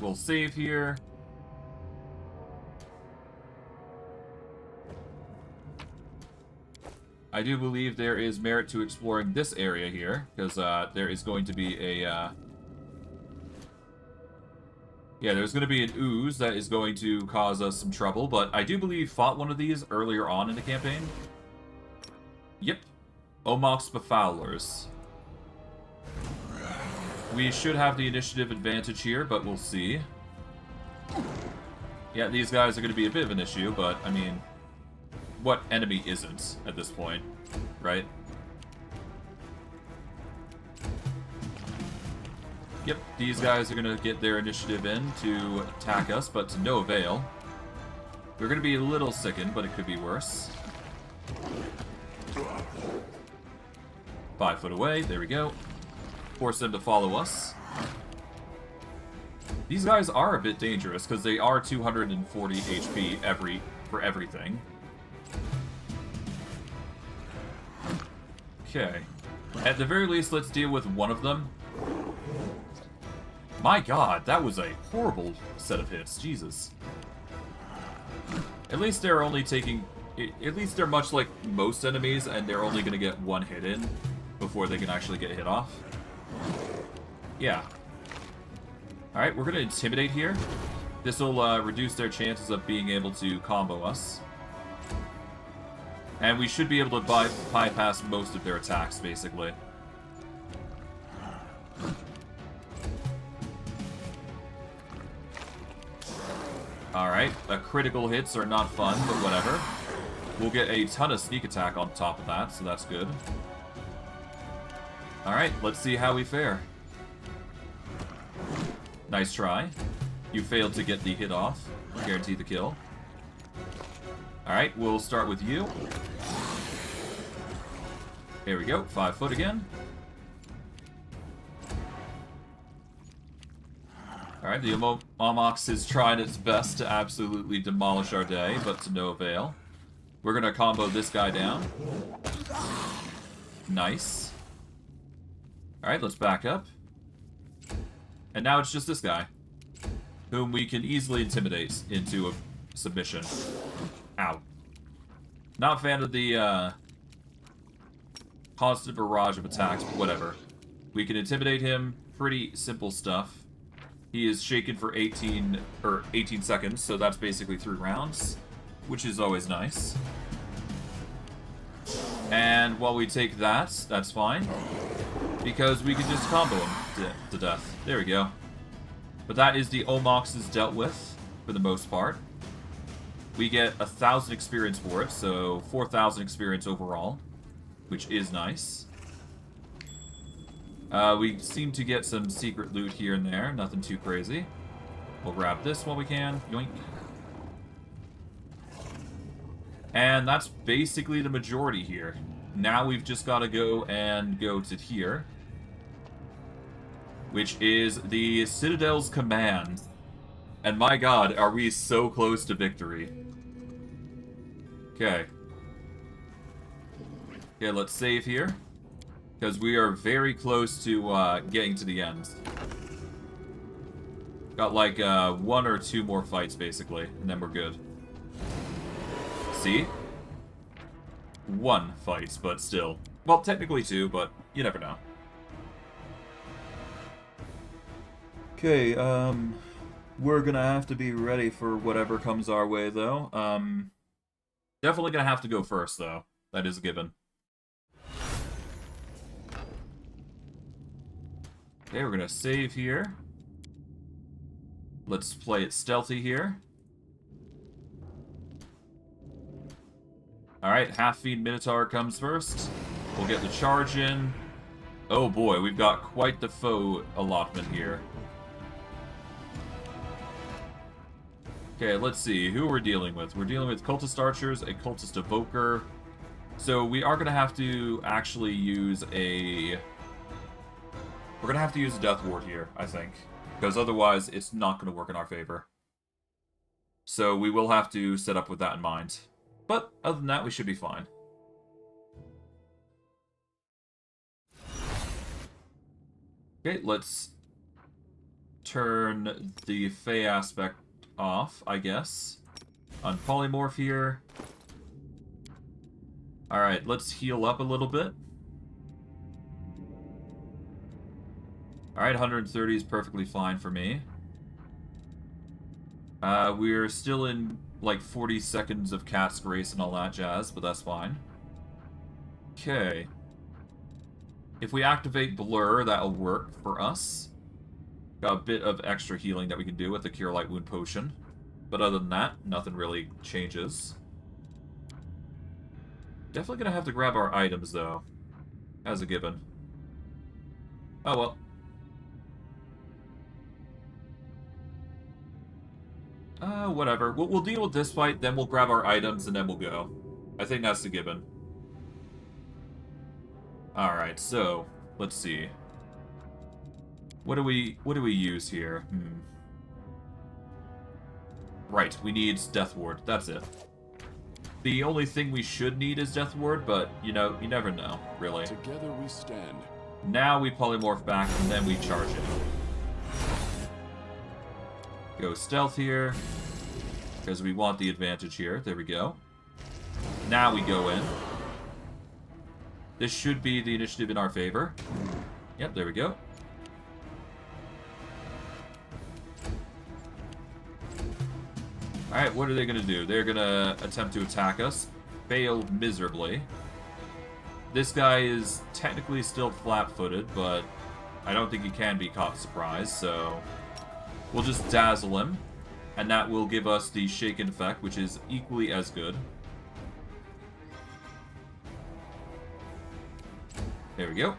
We'll save here. I do believe there is merit to exploring this area here, because there is going to be a Yeah, there's going to be an ooze that is going to cause us some trouble, but I do believe fought one of these earlier on in the campaign. Yep. Omox Befoulers. We should have the initiative advantage here, but we'll see. Yeah, these guys are going to be a bit of an issue, but, I mean, what enemy isn't at this point, right? Yep, these guys are going to get their initiative in to attack us, but to no avail. We're going to be a little sickened, but it could be worse. 5 foot away, there we go. Force them to follow us. These guys are a bit dangerous, because they are 240 HP for everything. Okay. At the very least, let's deal with one of them. My god, that was a horrible set of hits. Jesus. At least they're only taking... At least they're much like most enemies, and they're only going to get one hit in before they can actually get hit off. Yeah. Alright, we're going to Intimidate here. This will reduce their chances of being able to combo us. And we should be able to bypass most of their attacks, basically. Alright, critical hits are not fun, but whatever. We'll get a ton of sneak attack on top of that, so that's good. Alright, let's see how we fare. Nice try. You failed to get the hit off. Guarantee the kill. Alright, we'll start with you. Here we go, 5 foot again. Alright, the Omox is trying its best to absolutely demolish our day, but to no avail. We're gonna combo this guy down. Nice. Alright, let's back up. And now it's just this guy, whom we can easily intimidate into a submission. Ow. Not a fan of the constant barrage of attacks, but whatever. We can intimidate him, pretty simple stuff. He is shaken for 18 seconds, so that's basically 3 rounds, which is always nice. And while we take that, that's fine, because we can just combo him to death. There we go. But that is the Omox's dealt with, for the most part. We get 1,000 experience for it, so 4,000 experience overall, which is nice. We seem to get some secret loot here and there, nothing too crazy. We'll grab this while we can. Yoink. And that's basically the majority here. Now we've just got to go to here, which is the Citadel's Command. And my god, are we so close to victory. Okay. Okay, let's save here, because we are very close to getting to the end. Got like 1 or 2 more fights, basically, and then we're good. See? 1 fight, but still. Well, technically 2, but you never know. Okay, we're gonna have to be ready for whatever comes our way, though. Definitely gonna have to go first, though. That is a given. Okay, we're gonna save here. Let's play it stealthy here. Alright, Half-Fiend Minotaur comes first. We'll get the charge in. Oh boy, we've got quite the foe allotment here. Okay, let's see who we're dealing with. We're dealing with Cultist Archers, a Cultist Evoker. So we are going to have to actually use a... We're going to have to use a Death Ward here, I think. Because otherwise, it's not going to work in our favor. So we will have to set up with that in mind. But other than that, we should be fine. Okay, let's turn the Fey aspect off, I guess. Unpolymorph here. Alright, let's heal up a little bit. Alright, 130 is perfectly fine for me. We're still in, like, 40 seconds of cast grace and all that jazz, but that's fine. Okay. If we activate Blur, that'll work for us. Got a bit of extra healing that we can do with the Cure Light Wound Potion. But other than that, nothing really changes. Definitely gonna have to grab our items, though. As a given. Oh well. Whatever. We'll deal with this fight, then we'll grab our items, and then we'll go. I think that's the given. Alright, so, let's see. What do we use here? Right, we need Death Ward. That's it. The only thing we should need is Death Ward, but, you know, you never know, really.
Together we stand.
Now we polymorph back, and then we charge it. Go stealth here, because we want the advantage here. There we go. Now we go in. This should be the initiative in our favor. Yep, there we go. Alright, what are they going to do? They're going to attempt to attack us. Fail miserably. This guy is technically still flat-footed, but I don't think he can be caught surprise, so we'll just dazzle him, and that will give us the shaken effect, which is equally as good. There we go.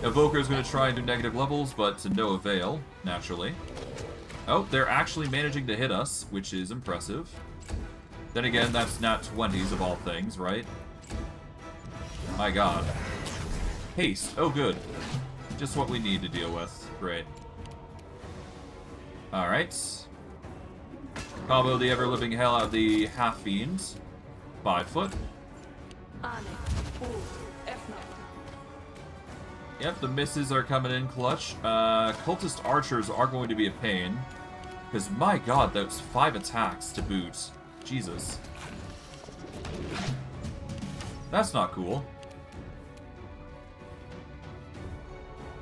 Evoker's going to try and do negative levels, but to no avail, naturally. Oh, they're actually managing to hit us, which is impressive. Then again, that's not 20s of all things, right? My god. Haste. Oh, good. Just what we need to deal with. Great. Alright. Combo the ever-living hell out of the half-fiend. 5 foot. Yep, the misses are coming in clutch. Cultist archers are going to be a pain. Because, my god, that's 5 attacks to boot. Jesus. That's not cool.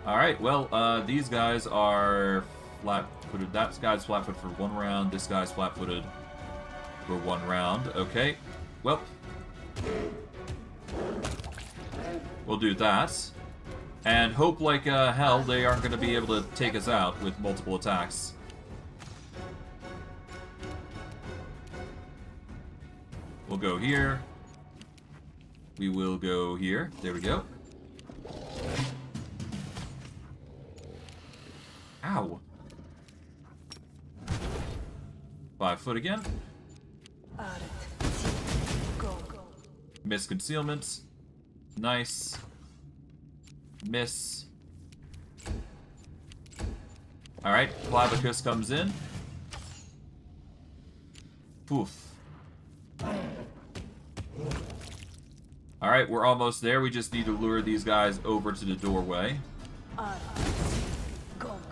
Alright, well, these guys are flat-footed. That guy's flat-footed for 1 round. This guy's flat-footed for 1 round. Okay. Well. We'll do that. And hope like hell they aren't going to be able to take us out with multiple attacks. We'll go here. We will go here. There we go. Ow. 5 foot again. Miss concealment. Nice. Miss. Alright, Clavicus comes in. Poof. Alright, we're almost there. We just need to lure these guys over to the doorway.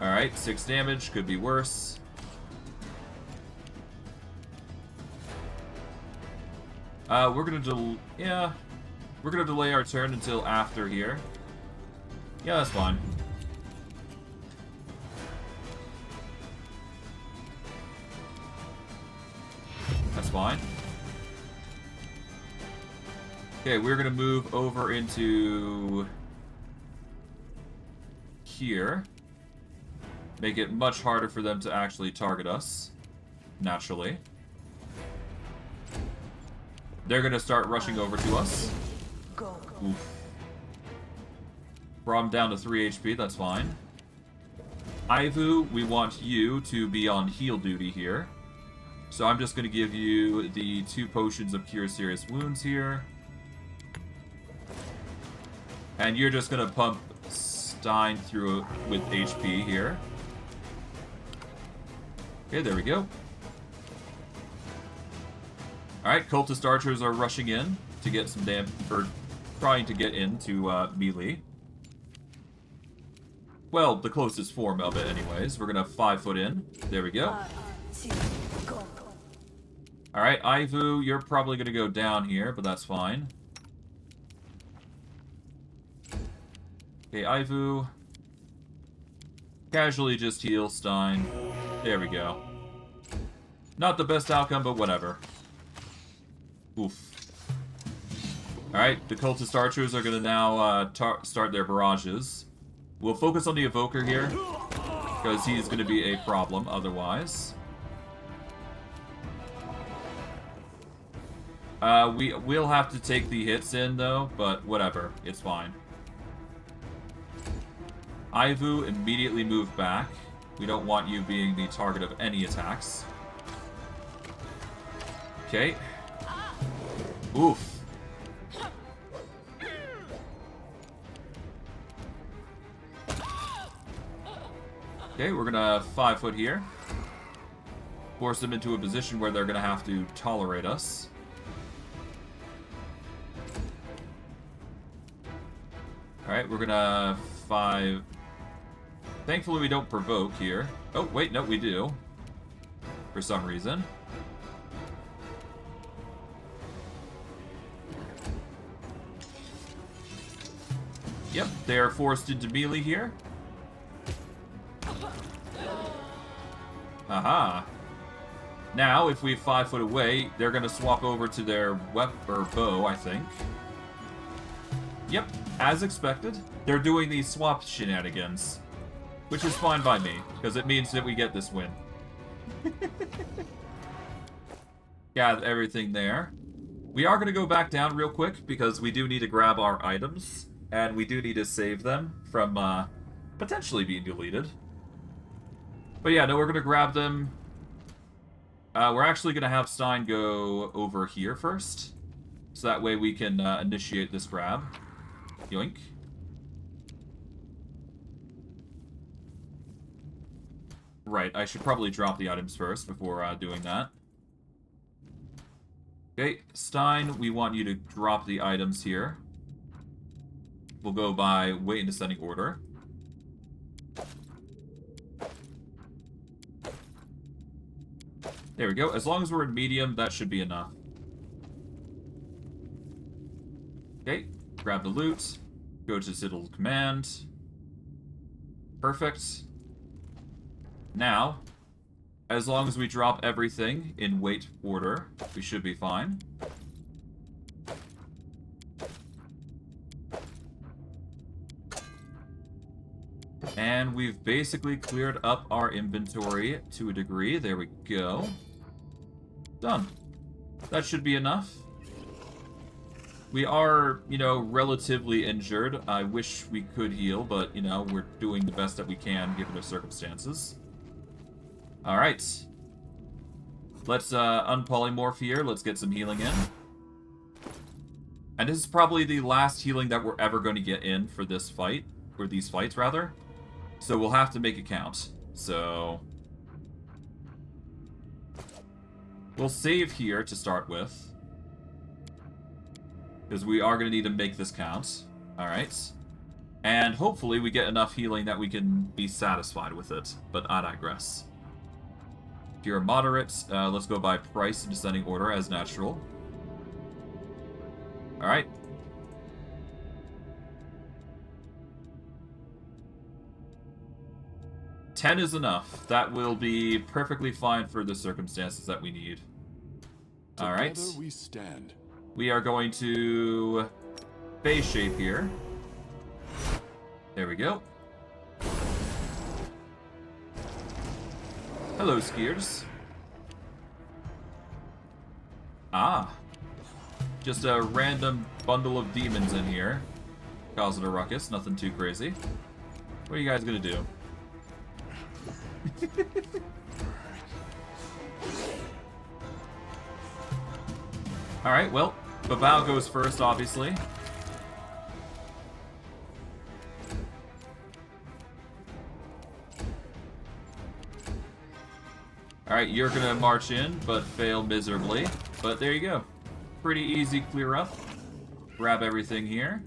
Alright, 6 damage. Could be worse. We're gonna delay our turn until after here. Yeah, that's fine. That's fine. Okay, we're gonna move over into here. Make it much harder for them to actually target us. Naturally. They're gonna start rushing over to us. Oof. I'm down to 3 HP, that's fine. Aivu, we want you to be on heal duty here. So I'm just going to give you the 2 potions of Cure Serious Wounds here. And you're just going to pump Stein through with HP here. Okay, there we go. Alright, Cultist Archers are rushing in to get some damage, or trying to get into melee. Well, the closest form of it anyways. We're gonna 5 foot in. There we go. Alright, Aivu, you're probably gonna go down here, but that's fine. Okay, Aivu. Casually just heal Stein. There we go. Not the best outcome, but whatever. Oof. Alright, the cultist archers are gonna now start their barrages. We'll focus on the evoker here, because he's gonna be a problem otherwise. We'll have to take the hits in, though, but whatever. It's fine. Aivu, immediately move back. We don't want you being the target of any attacks. Okay. Oof. Okay, we're gonna 5-foot here. Force them into a position where they're gonna have to tolerate us. Alright, we're gonna 5... Thankfully we don't provoke here. Oh, wait, no, we do. For some reason. Yep, they are forced into melee here. Aha. Now, if we 5-foot away, they're gonna swap over to their bow, I think. Yep, as expected. They're doing these swap shenanigans. Which is fine by me, because it means that we get this win. Got everything there. We are gonna go back down real quick, because we do need to grab our items. And we do need to save them from, potentially being deleted. But yeah, no, we're gonna grab them. We're actually gonna have Stein go over here first. So that way we can, initiate this grab. Yoink. Right, I should probably drop the items first before, doing that. Okay, Stein, we want you to drop the items here. We'll go by weight in descending order. There we go. As long as we're in medium, that should be enough. Okay, grab the loot. Go to Citadel Command. Perfect. Now, as long as we drop everything in weight order, we should be fine. And we've basically cleared up our inventory to a degree. There we go. Done. That should be enough. We are, you know, relatively injured. I wish we could heal, but, you know, we're doing the best that we can given the circumstances. Alright. Let's unpolymorph here. Let's get some healing in. And this is probably the last healing that we're ever going to get in for this fight. Or these fights, rather. So we'll have to make it count. So we'll save here to start with. Because we are going to need to make this count. Alright. And hopefully we get enough healing that we can be satisfied with it. But I digress. If you're a moderate, let's go by price in descending order as natural. Alright. $10 is enough. That will be perfectly fine for the circumstances that we need. Alright.
We stand.
We are going to phase shape here. There we go. Hello, skiers. Ah. Just a random bundle of demons in here. Causing a ruckus. Nothing too crazy. What are you guys gonna do? Alright, well, Babao goes first, obviously. Alright, you're gonna march in, but fail miserably. But there you go. Pretty easy clear up. Grab everything here.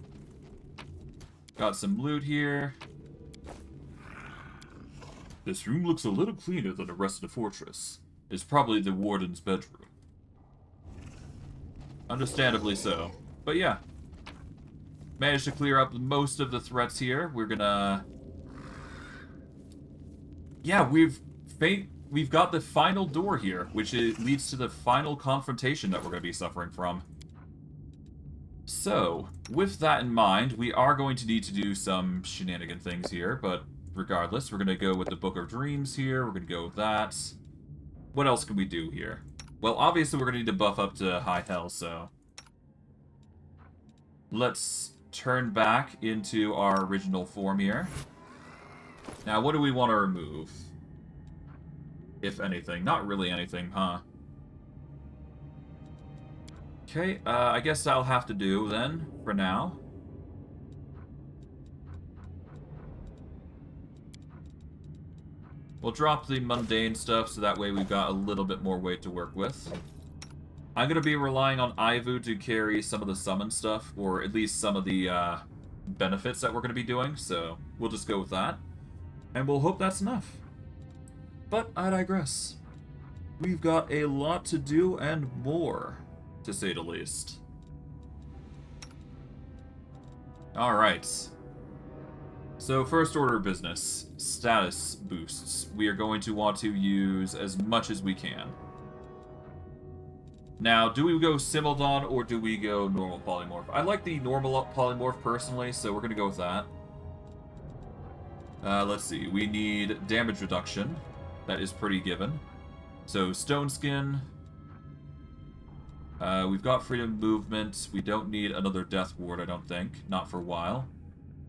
Got some loot here. This room looks a little cleaner than the rest of the fortress. It's probably the warden's bedroom. Understandably so. But yeah. Managed to clear up most of the threats here. We're gonna... Yeah, we've we've got the final door here, which leads to the final confrontation that we're going to be suffering from. So, with that in mind, we are going to need to do some shenanigan things here, but regardless, we're going to go with the Book of Dreams here. We're going to go with that. What else can we do here? Well, obviously we're going to need to buff up to High Hell, so... let's turn back into our original form here. Now, what do we want to remove? If anything. Not really anything, huh? Okay, I guess that'll have to do, then, for now. We'll drop the mundane stuff, so that way we've got a little bit more weight to work with. I'm going to be relying on Aivu to carry some of the summon stuff, or at least some of the benefits that we're going to be doing, so we'll just go with that. And we'll hope that's enough. But I digress. We've got a lot to do and more, to say the least. Alright. So, first order of business, status boosts. We are going to want to use as much as we can. Now, do we go Simoldon or do we go normal polymorph? I like the normal polymorph personally, so we're going to go with that. Let's see, we need damage reduction. That is pretty given. So, Stone Skin. We've got freedom movement. We don't need another death ward, I don't think. Not for a while.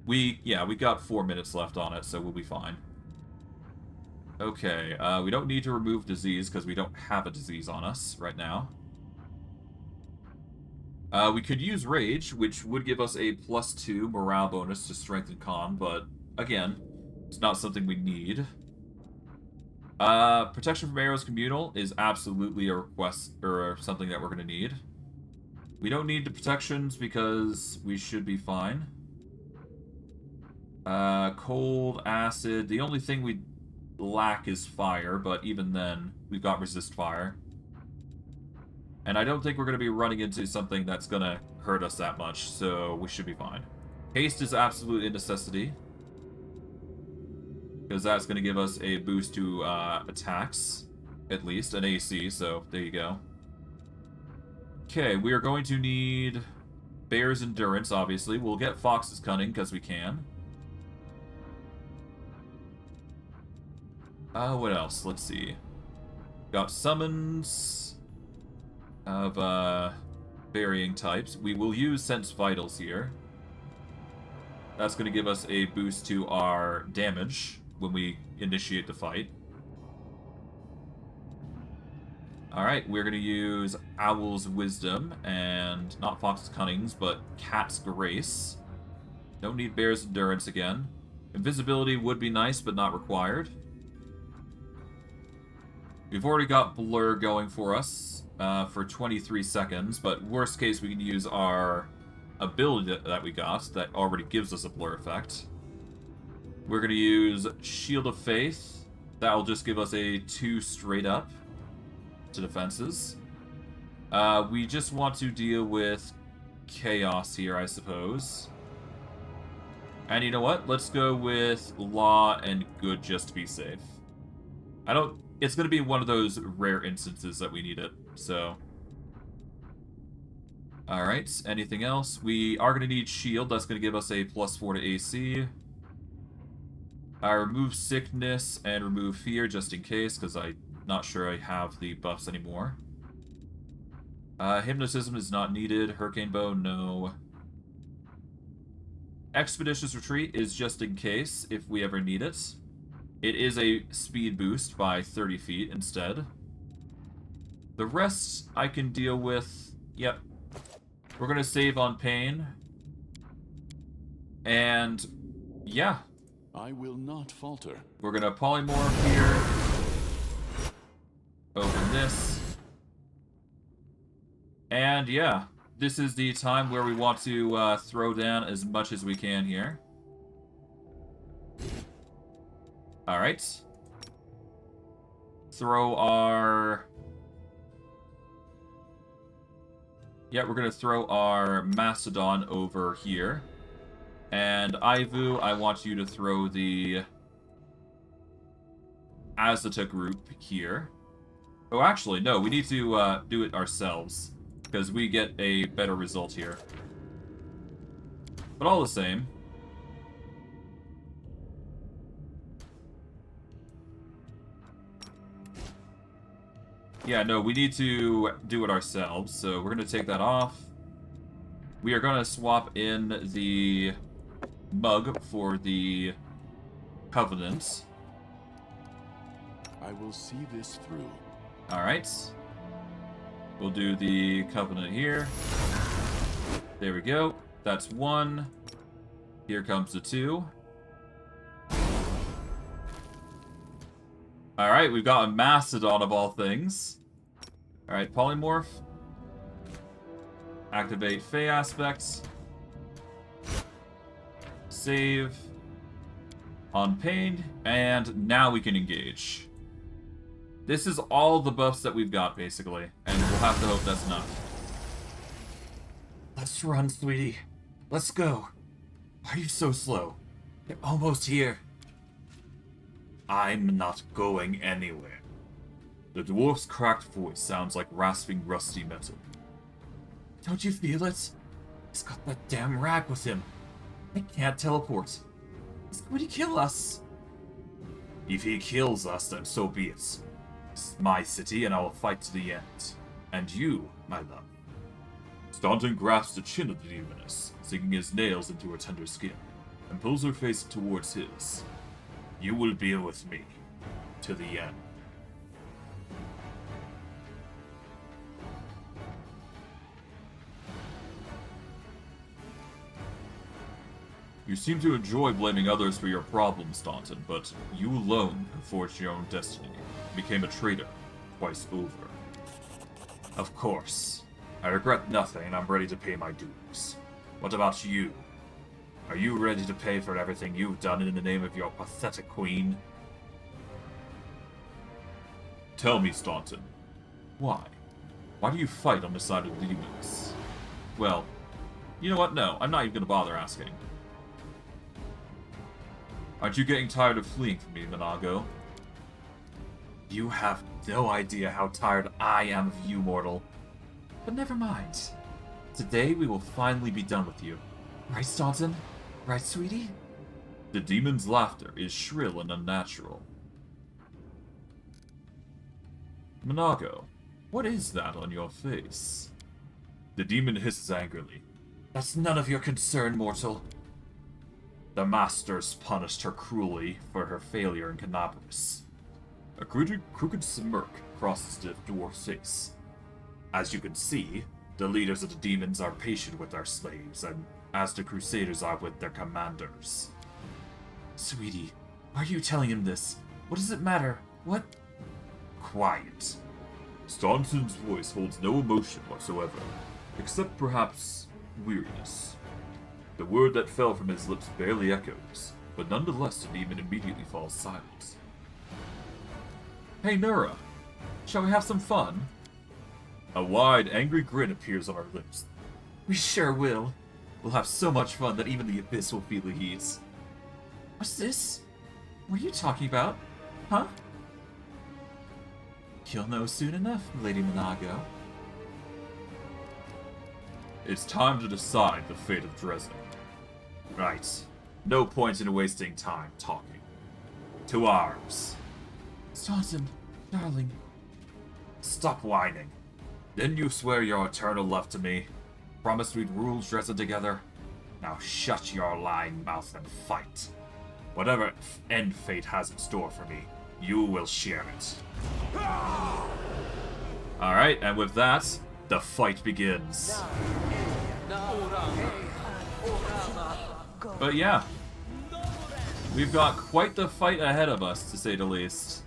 We got 4 minutes left on it, so we'll be fine. Okay, we don't need to remove disease because we don't have a disease on us right now. We could use Rage, which would give us a +2 morale bonus to Strength and Con, but again, it's not something we need. Protection from Arrows Communal is absolutely a request, or something that we're going to need. We don't need the protections because we should be fine. Cold, Acid, the only thing we lack is Fire, but even then, we've got Resist Fire. And I don't think we're going to be running into something that's going to hurt us that much, so we should be fine. Haste is absolutely a necessity, because that's going to give us a boost to attacks, at least, an AC, so there you go. Okay, we are going to need Bear's Endurance, obviously. We'll get Fox's Cunning, because we can. What else? Let's see. Got Summons of varying types. We will use Sense Vitals here. That's going to give us a boost to our damage when we initiate the fight. Alright, we're going to use Owl's Wisdom, and not Fox's Cunnings, but Cat's Grace. Don't need Bear's Endurance again. Invisibility would be nice, but not required. We've already got Blur going for us for 23 seconds, but worst case we can use our ability that we got that already gives us a Blur effect. We're going to use Shield of Faith. That will just give us a 2 straight up to defenses. We just want to deal with Chaos here, I suppose. And you know what? Let's go with Law and Good just to be safe. It's going to be one of those rare instances that we need it, so... Alright, anything else? We are going to need Shield. That's going to give us a +4 to AC. Remove Sickness and remove Fear just in case, because I'm not sure I have the buffs anymore. Hypnotism is not needed. Hurricane Bow, no. Expeditious Retreat is just in case, if we ever need it. It is a speed boost by 30 feet instead. The rest I can deal with. Yep. We're going to save on pain. And yeah.
I will not falter.
We're going to polymorph here. Open this. And yeah, this is the time where we want to throw down as much as we can here. Alright. Throw our... Yeah, we're going to throw our Mastodon over here. And Aivu, I want you to throw the Azata group here. Oh, actually, no, we need to do it ourselves, because we get a better result here. But all the same. Yeah, no, we need to do it ourselves, so we're going to take that off. We are going to swap in the mug for the Covenant.
I will see this through.
Alright. We'll do the Covenant here. There we go. That's 1. Here comes the 2. Alright, we've got a Mastodon of all things. Alright, Polymorph. Activate Fey Aspects. Save. Unpained. And now we can engage. This is all the buffs that we've got, basically. And we'll have to hope that's enough. Let's run, sweetie. Let's go. Why are you so slow? You're almost here. I'm not going anywhere. The dwarf's cracked voice sounds like rasping rusty metal. Don't you feel it? He's got that damn rag with him. I can't teleport. He's going to kill us. If he kills us, then so be it. It's my city, and I will fight to the end. And you, my love. Staunton grasps the chin of the demoness, sinking his nails into her tender skin, and pulls her face towards his. You will be with me, to the end. You seem to enjoy blaming others for your problems, Staunton, but you alone have forged your own destiny, and became a traitor, twice over. Of course. I regret nothing, and I'm ready to pay my dues. What about you? Are you ready to pay for everything you've done in the name of your pathetic queen? Tell me, Staunton. Why? Why do you fight on the side of the demons? Well, you know what? No, I'm not even going to bother asking. Aren't you getting tired of fleeing from me, Minago? You have no idea how tired I am of you, mortal. But never mind. Today we will finally be done with you. Right, Staunton? Right, sweetie? The demon's laughter is shrill and unnatural. Minago, what is that on your face? The demon hisses angrily. That's none of your concern, mortal. The masters punished her cruelly for her failure in Cannabis. A crooked smirk crosses the dwarf's face. As you can see, the leaders of the demons are patient with their slaves, and as the crusaders are with their commanders. Sweetie, why are you telling him this? What does it matter? What? Quiet. Staunton's voice holds no emotion whatsoever, except perhaps weariness. The word that fell from his lips barely echoes, but nonetheless the demon immediately falls silent. Hey Nura, shall we have some fun? A wide, angry grin appears on our lips. We sure will. We'll have so much fun that even the abyss will feel the heat. What's this? What are you talking about? Huh? You'll know soon enough, Lady Minago. It's time to decide the fate of Drezen. Right. No point in wasting time talking. To arms. Staunton, darling. Stop whining. Didn't you swear your eternal love to me? Promise we'd rule Drezen together? Now shut your lying mouth and fight. Whatever end fate has in store for me, you will share it. Alright, and with that, the fight begins. But yeah, we've got quite the fight ahead of us, to say the least.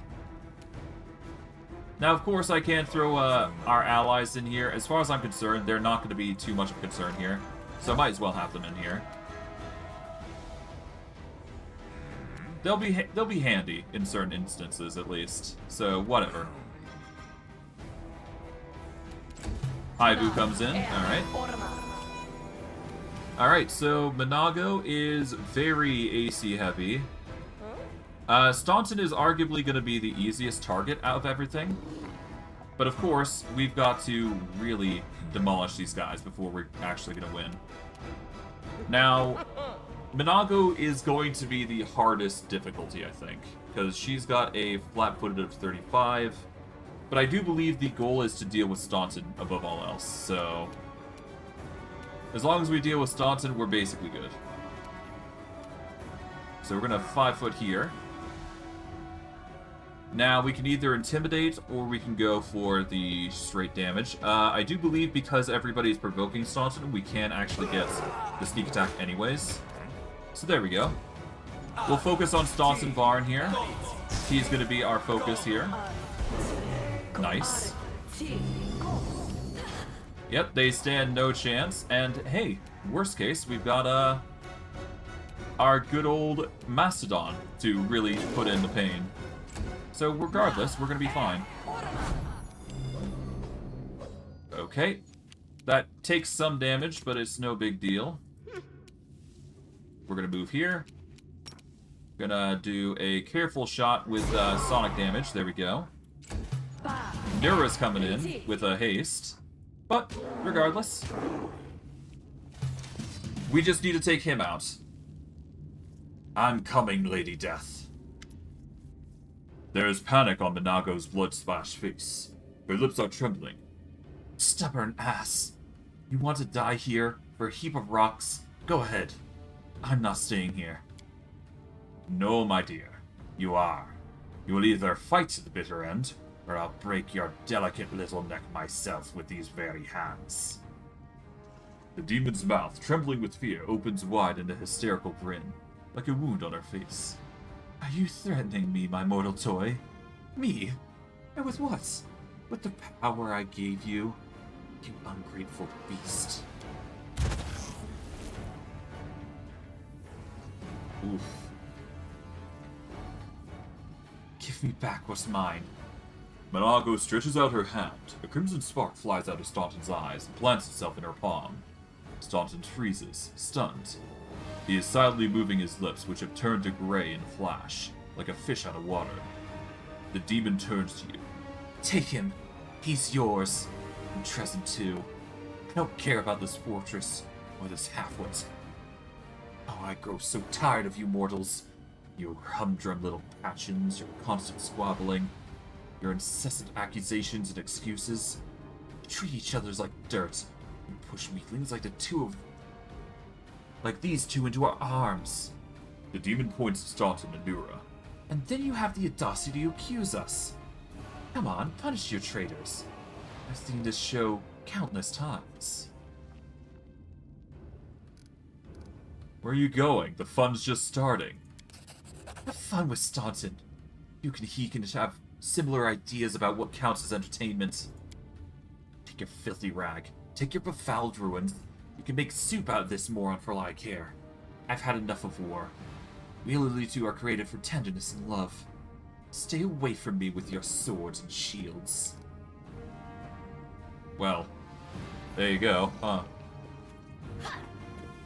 Now, of course, I can't throw our allies in here. As far as I'm concerned, they're not going to be too much of a concern here. So I might as well have them in here. They'll be handy in certain instances, at least. So, whatever. Aivu comes in. Alright. Alright, so Minago is very AC heavy. Staunton is arguably going to be the easiest target out of everything. But of course, we've got to really demolish these guys before we're actually going to win. Now, Minago is going to be the hardest difficulty, I think, because she's got a flat-footed of 35. But I do believe the goal is to deal with Staunton above all else, so... as long as we deal with Staunton, we're basically good. So we're going to 5-foot here. Now, we can either intimidate, or we can go for the straight damage. I do believe because everybody's provoking Staunton, we can actually get the sneak attack anyways. So there we go. We'll focus on Staunton Varn here. He's going to be our focus here. Nice. Yep, they stand no chance. And hey, worst case, we've got our good old Mastodon to really put in the pain. So regardless, we're going to be fine. Okay. That takes some damage, but it's no big deal. We're going to move here. Gonna do a careful shot with sonic damage. There we go. Nura's coming in with a haste. But, regardless, we just need to take him out. I'm coming, Lady Death. There is panic on Minago's blood-splashed face. Her lips are trembling. Stubborn ass. You want to die here for a heap of rocks? Go ahead. I'm not staying here. No, my dear. You are. You will either fight to the bitter end, or I'll break your delicate little neck myself with these very hands. The demon's mouth, trembling with fear, opens wide in a hysterical grin, like a wound on her face. Are you threatening me, my mortal toy? Me? And with what? With the power I gave you? You ungrateful beast. Oof. Give me back what's mine. Minago stretches out her hand. A crimson spark flies out of Staunton's eyes and plants itself in her palm. Staunton freezes, stunned. He is silently moving his lips, which have turned to gray in a flash, like a fish out of water. The demon turns to you. Take him. He's yours. And Drezen too. I don't care about this fortress, or this half-wit. Oh, I grow so tired of you mortals. Your humdrum little passions, your constant squabbling, your incessant accusations and excuses. You treat each other like dirt. You push weaklings like these two into our arms. The demon points to Staunton and Nura. And then you have the audacity to accuse us. Come on, punish your traitors. I've seen this show countless times. Where are you going? The fun's just starting. Have fun with Staunton. He can have similar ideas about what counts as entertainment. Take your filthy rag. Take your befouled ruins. You can make soup out of this moron for all I care. I've had enough of war. We Lilitu are created for tenderness and love. Stay away from me with your swords and shields. Well, there you go, huh?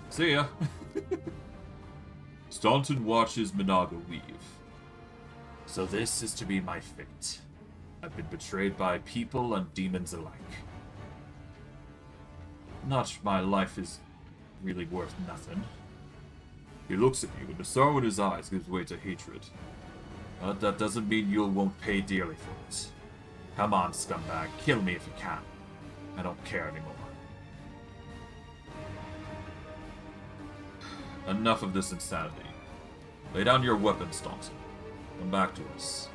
See ya. Staunton watches Minago leave. So this is to be my fate. I've been betrayed by people and demons alike. Not my life is really worth nothing. He looks at you, and the sorrow in his eyes gives way to hatred. But that doesn't mean you won't pay dearly for it. Come on, scumbag, kill me if you can. I don't care anymore. Enough of this insanity. Lay down your weapon, Staunton. Come back to us.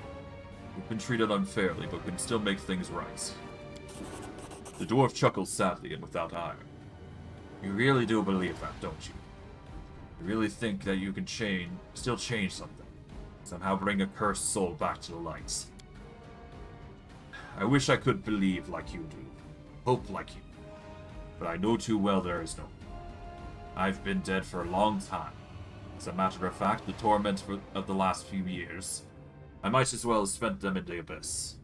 We've been treated unfairly, but we can still make things right. The dwarf chuckles sadly and without ire. You really do believe that, don't you? You really think that you can still change something? Somehow bring a cursed soul back to the light? I wish I could believe like you do. Hope like you. But I know too well there is no hope. I've been dead for a long time. As a matter of fact, the torment of the last few years, I might as well have spent them in the abyss.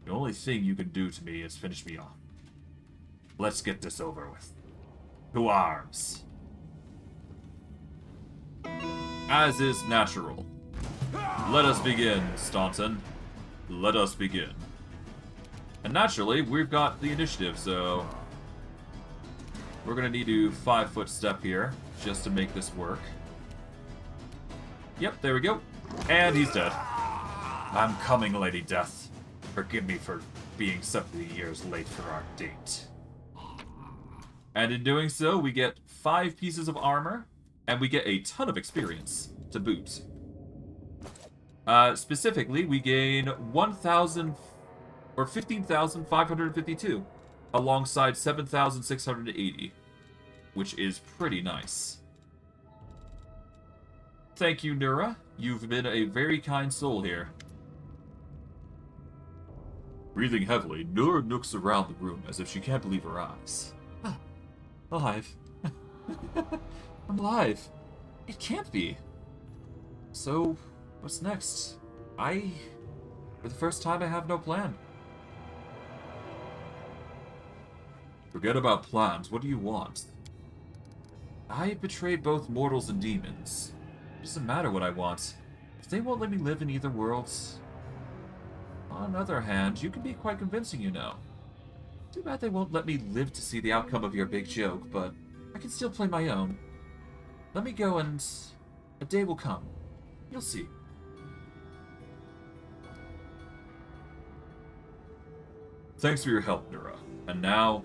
The only thing you can do to me is finish me off. Let's get this over with. To arms. As is natural, Let us begin, Staunton. Let us begin. And naturally, we've got the initiative, so we're gonna need to 5-foot step here just to make this work. Yep, there we go. And he's dead. I'm coming, Lady Death. Forgive me for being 70 years late for our date. And in doing so, we get 5 pieces of armor, and we get a ton of experience to boot. Specifically, we gain 1,000 or 15,552 alongside 7,680, which is pretty nice. Thank you, Nura. You've been a very kind soul here. Breathing heavily, Nura looks around the room as if she can't believe her eyes. Ah, alive. I'm alive. It can't be. So, what's next? For the first time, I have no plan. Forget about plans. What do you want? I betrayed both mortals and demons. It doesn't matter what I want. If they won't let me live in either world... On the other hand, you can be quite convincing, you know. Too bad they won't let me live to see the outcome of your big joke, but I can still play my own. Let me go and... a day will come. You'll see. Thanks for your help, Nura. And now...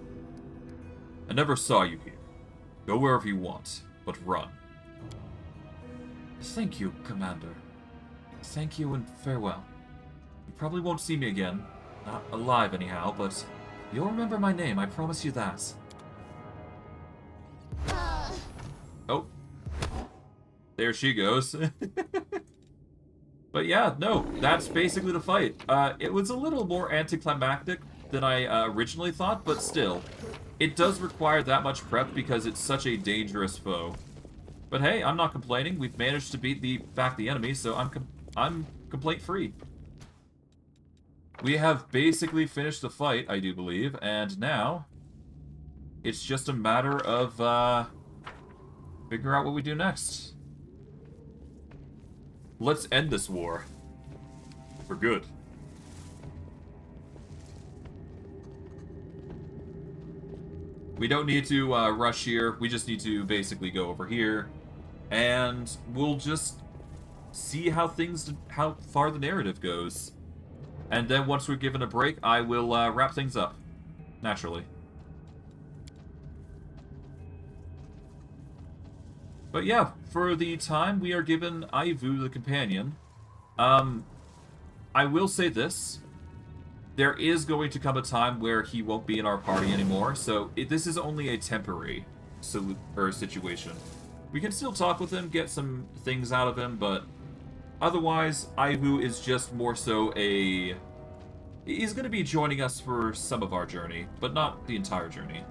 I never saw you here. Go wherever you want, but run. Thank you, Commander. Thank you and farewell. You probably won't see me again. Not alive anyhow, but you'll remember my name, I promise you that. Oh. There she goes. But yeah, no, that's basically the fight. It was a little more anticlimactic than I originally thought, but still. It does require that much prep because it's such a dangerous foe. But hey, I'm not complaining. We've managed to beat back the enemy, so I'm complaint-free. We have basically finished the fight, I do believe, and now it's just a matter of figure out what we do next. Let's end this war. For good. We don't need to rush here. We just need to basically go over here. And we'll just see how far the narrative goes. And then once we're given a break, I will wrap things up. Naturally. But yeah, for the time we are given Aivu the companion. I will say this. There is going to come a time where he won't be in our party anymore, so this is only a temporary situation. We can still talk with him, get some things out of him, but otherwise, Aivu is just more so a... He's going to be joining us for some of our journey, but not the entire journey.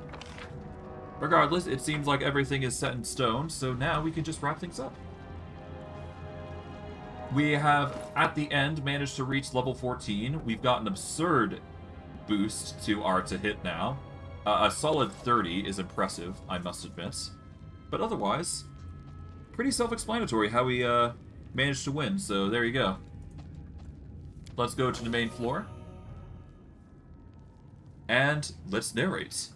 Regardless, it seems like everything is set in stone, so now we can just wrap things up. We have, at the end, managed to reach level 14. We've got an absurd boost to our to hit now. A solid 30 is impressive, I must admit. But otherwise, pretty self-explanatory how we managed to win, so there you go. Let's go to the main floor. And let's narrate.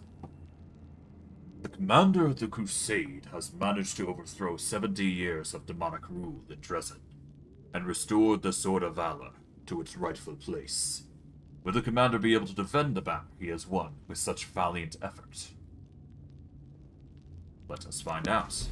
The commander of the Crusade has managed to overthrow 70 years of demonic rule in Drezen, and restored the Sword of Valor to its rightful place. Will the commander be able to defend the battle he has won with such valiant effort? Let us find out.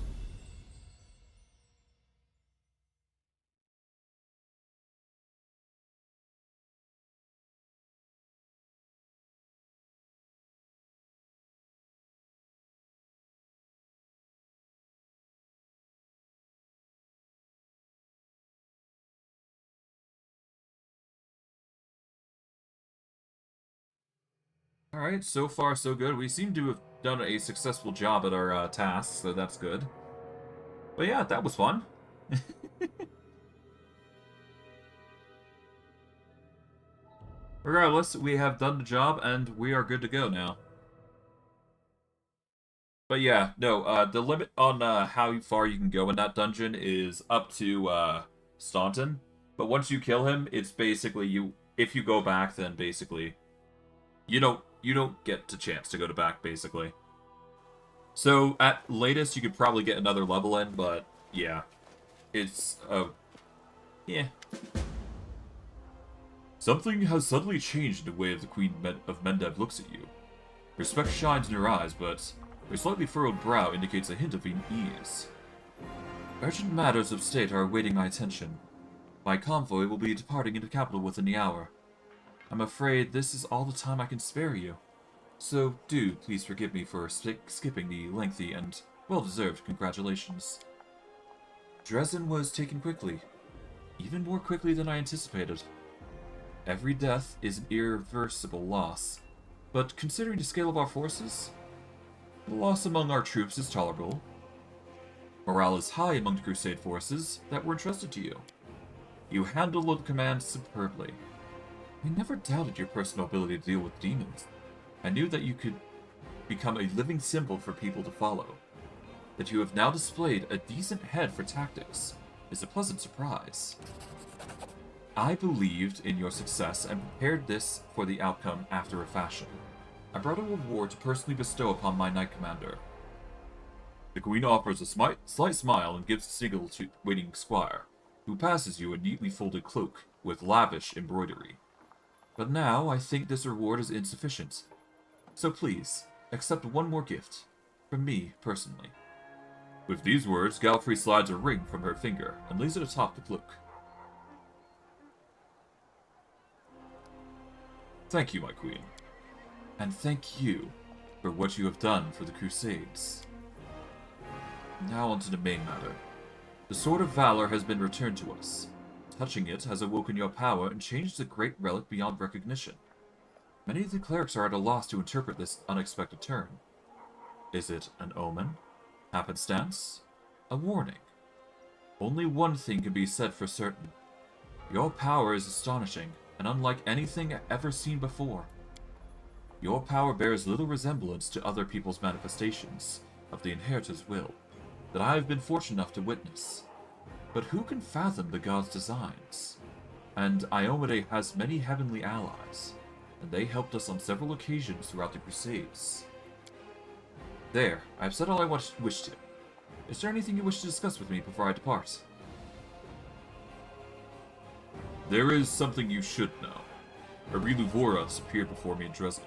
Alright, so far so good. We seem to have done a successful job at our tasks, so that's good. But yeah, that was fun. Regardless, we have done the job, and we are good to go now. But yeah, no, the limit on how far you can go in that dungeon is up to Staunton. But once you kill him, it's basically you. If you go back, then basically you don't get the chance to go to back. Basically, so at latest you could probably get another level in, but yeah, it's yeah. Something has suddenly changed in the way the Queen of Mendev looks at you. Respect shines in her eyes, but her slightly furrowed brow indicates a hint of unease. Urgent matters of state are awaiting my attention. My convoy will be departing into the capital within the hour. I'm afraid this is all the time I can spare you. So do please forgive me for skipping the lengthy and well-deserved congratulations. Drezen was taken quickly, even more quickly than I anticipated. Every death is an irreversible loss, but considering the scale of our forces, the loss among our troops is tolerable. Morale is high among the Crusade forces that were entrusted to you. You handled the command superbly. I never doubted your personal ability to deal with demons. I knew that you could become a living symbol for people to follow. That you have now displayed a decent head for tactics is a pleasant surprise. I believed in your success and prepared this for the outcome after a fashion. I brought a reward to personally bestow upon my knight commander. The Queen offers a slight smile and gives the signal to waiting squire, who passes you a neatly folded cloak with lavish embroidery. But now I think this reward is insufficient. So please, accept one more gift, from me personally. With these words, Galfrey slides a ring from her finger and lays it atop the cloak. Thank you, my queen. And thank you for what you have done for the Crusades. Now onto the main matter. The Sword of Valor has been returned to us. Touching it has awoken your power and changed the great relic beyond recognition. Many of the clerics are at a loss to interpret this unexpected turn. Is it an omen? Happenstance? A warning? Only one thing can be said for certain. Your power is astonishing, and unlike anything ever seen before. Your power bears little resemblance to other people's manifestations of the Inheritor's will that I have been fortunate enough to witness. But who can fathom the god's designs? And Iomade has many heavenly allies, and they helped us on several occasions throughout the Crusades. There, I have said all I wish to. Is there anything you wish to discuss with me before I depart? There is something you should know. Arilu Voros appeared before me in Drezen.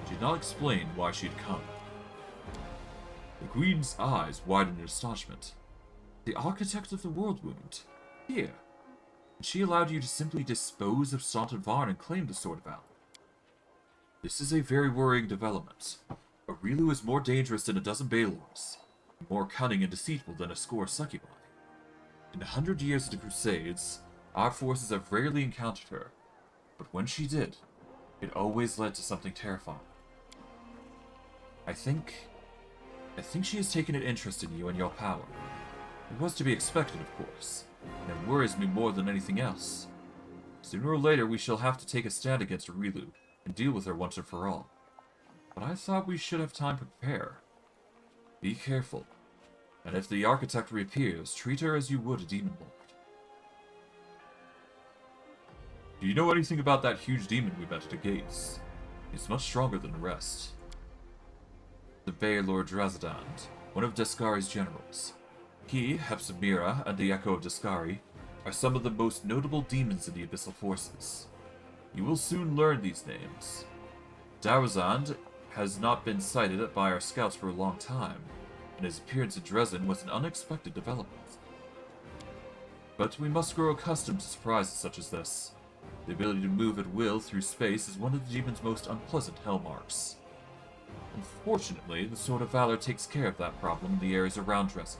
She did not explain why she had come. The Queen's eyes widened in astonishment. The architect of the world wound. Here. And she allowed you to simply dispose of Staunton Varn and claim the Sword of Valor. This is a very worrying development. Arilu is more dangerous than a dozen Balors, more cunning and deceitful than a score of succubi. In 100 years of the Crusades, our forces have rarely encountered her, but when she did, it always led to something terrifying. I think she has taken an interest in you and your power. It was to be expected, of course, and it worries me more than anything else. Sooner or later, we shall have to take a stand against Arilu and deal with her once and for all. But I thought we should have time to prepare. Be careful, and if the architect reappears, treat her as you would a demon lord. Do you know anything about that huge demon we met at the gates? He's much stronger than the rest. The Bay Lord Drezen, one of Deskari's generals. He, Hepzibah, and the Echo of Deskari are some of the most notable demons in the Abyssal Forces. You will soon learn these names. Darazand has not been sighted by our scouts for a long time, and his appearance in Drezen was an unexpected development. But we must grow accustomed to surprises such as this. The ability to move at will through space is one of the demon's most unpleasant hellmarks. Unfortunately, the Sword of Valor takes care of that problem in the areas around Drezen.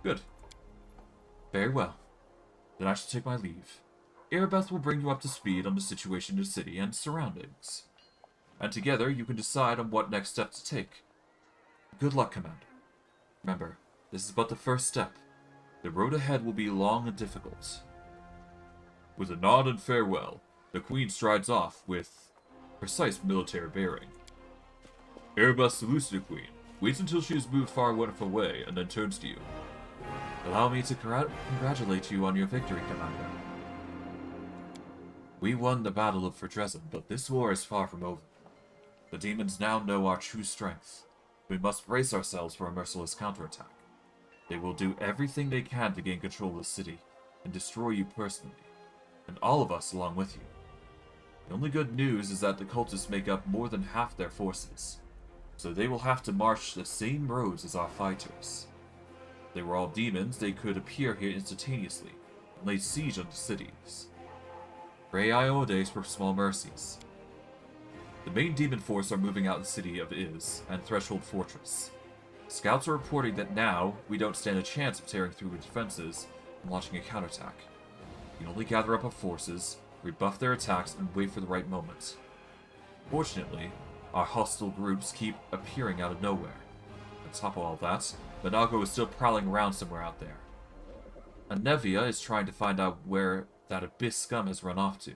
Good. Very well. Then I shall take my leave. Erebeth will bring you up to speed on the situation in the city and surroundings. And together you can decide on what next step to take. Good luck, Commander. Remember, this is but the first step. The road ahead will be long and difficult. With a nod and farewell, the Queen strides off with precise military bearing. Erebeth salutes the Queen, waits until she has moved far enough away, and then turns to you. Allow me to congratulate you on your victory, Commander. We won the Battle of Drezen, but this war is far from over. The demons now know our true strength. We must brace ourselves for a merciless counterattack. They will do everything they can to gain control of the city and destroy you personally, and all of us along with you. The only good news is that the cultists make up more than half their forces, so they will have to march the same roads as our fighters. If they were all demons, they could appear here instantaneously and lay siege on the cities. Pray Iodes for small mercies. The main demon force are moving out of the city of Iz and Threshold Fortress. Scouts are reporting that now we don't stand a chance of tearing through the defenses and launching a counterattack. We can only gather up our forces, rebuff their attacks, and wait for the right moment. Fortunately, our hostile groups keep appearing out of nowhere. On top of all that, Monago is still prowling around somewhere out there. Anevia is trying to find out where that abyss scum has run off to.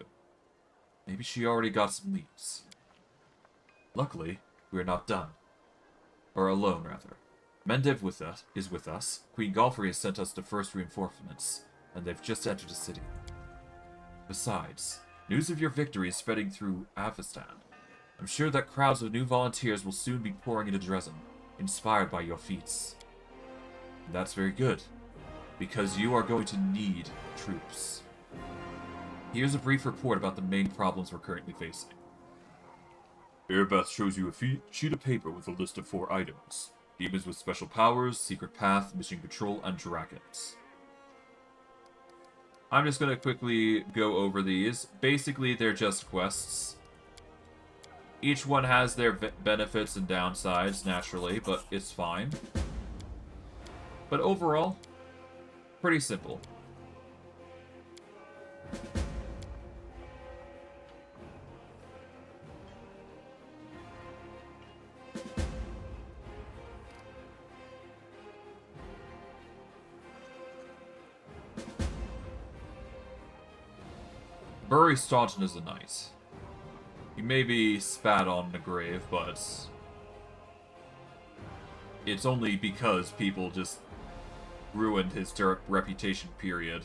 Maybe she already got some leads. Luckily, we are not done. Or alone, rather. Mendev is with us. Queen Galfrey has sent us the first reinforcements, and they've just entered the city. Besides, news of your victory is spreading through Avestan. I'm sure that crowds of new volunteers will soon be pouring into Drezen, inspired by your feats. And that's very good, because you are going to need troops. Here's a brief report about the main problems we're currently facing. Airbeth shows you a sheet of paper with a list of 4 items. Demons with special powers, secret path, mission control, and dragons. I'm just going to quickly go over these. Basically, they're just quests. Each one has their benefits and downsides, naturally, but it's fine. But overall, pretty simple. Bury Staunton as a knight. He may be spat on in the grave, but it's only because people just ruined his reputation, period.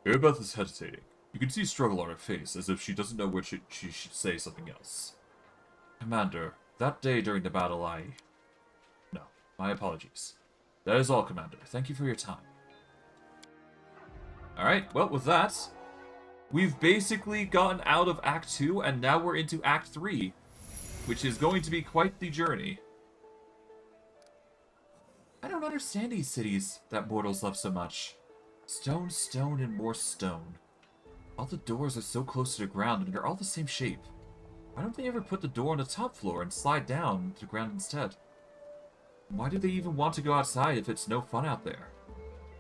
Airbeth is hesitating. You can see struggle on her face, as if she doesn't know which she should say something else. Commander, that day during the battle No, my apologies. That is all, Commander. Thank you for your time. Alright, well, with that, we've basically gotten out of Act 2, and now we're into Act 3, which is going to be quite the journey. I don't understand these cities that mortals love so much. Stone, stone, and more stone. All the doors are so close to the ground, and they're all the same shape. Why don't they ever put the door on the top floor and slide down to the ground instead? Why do they even want to go outside if it's no fun out there?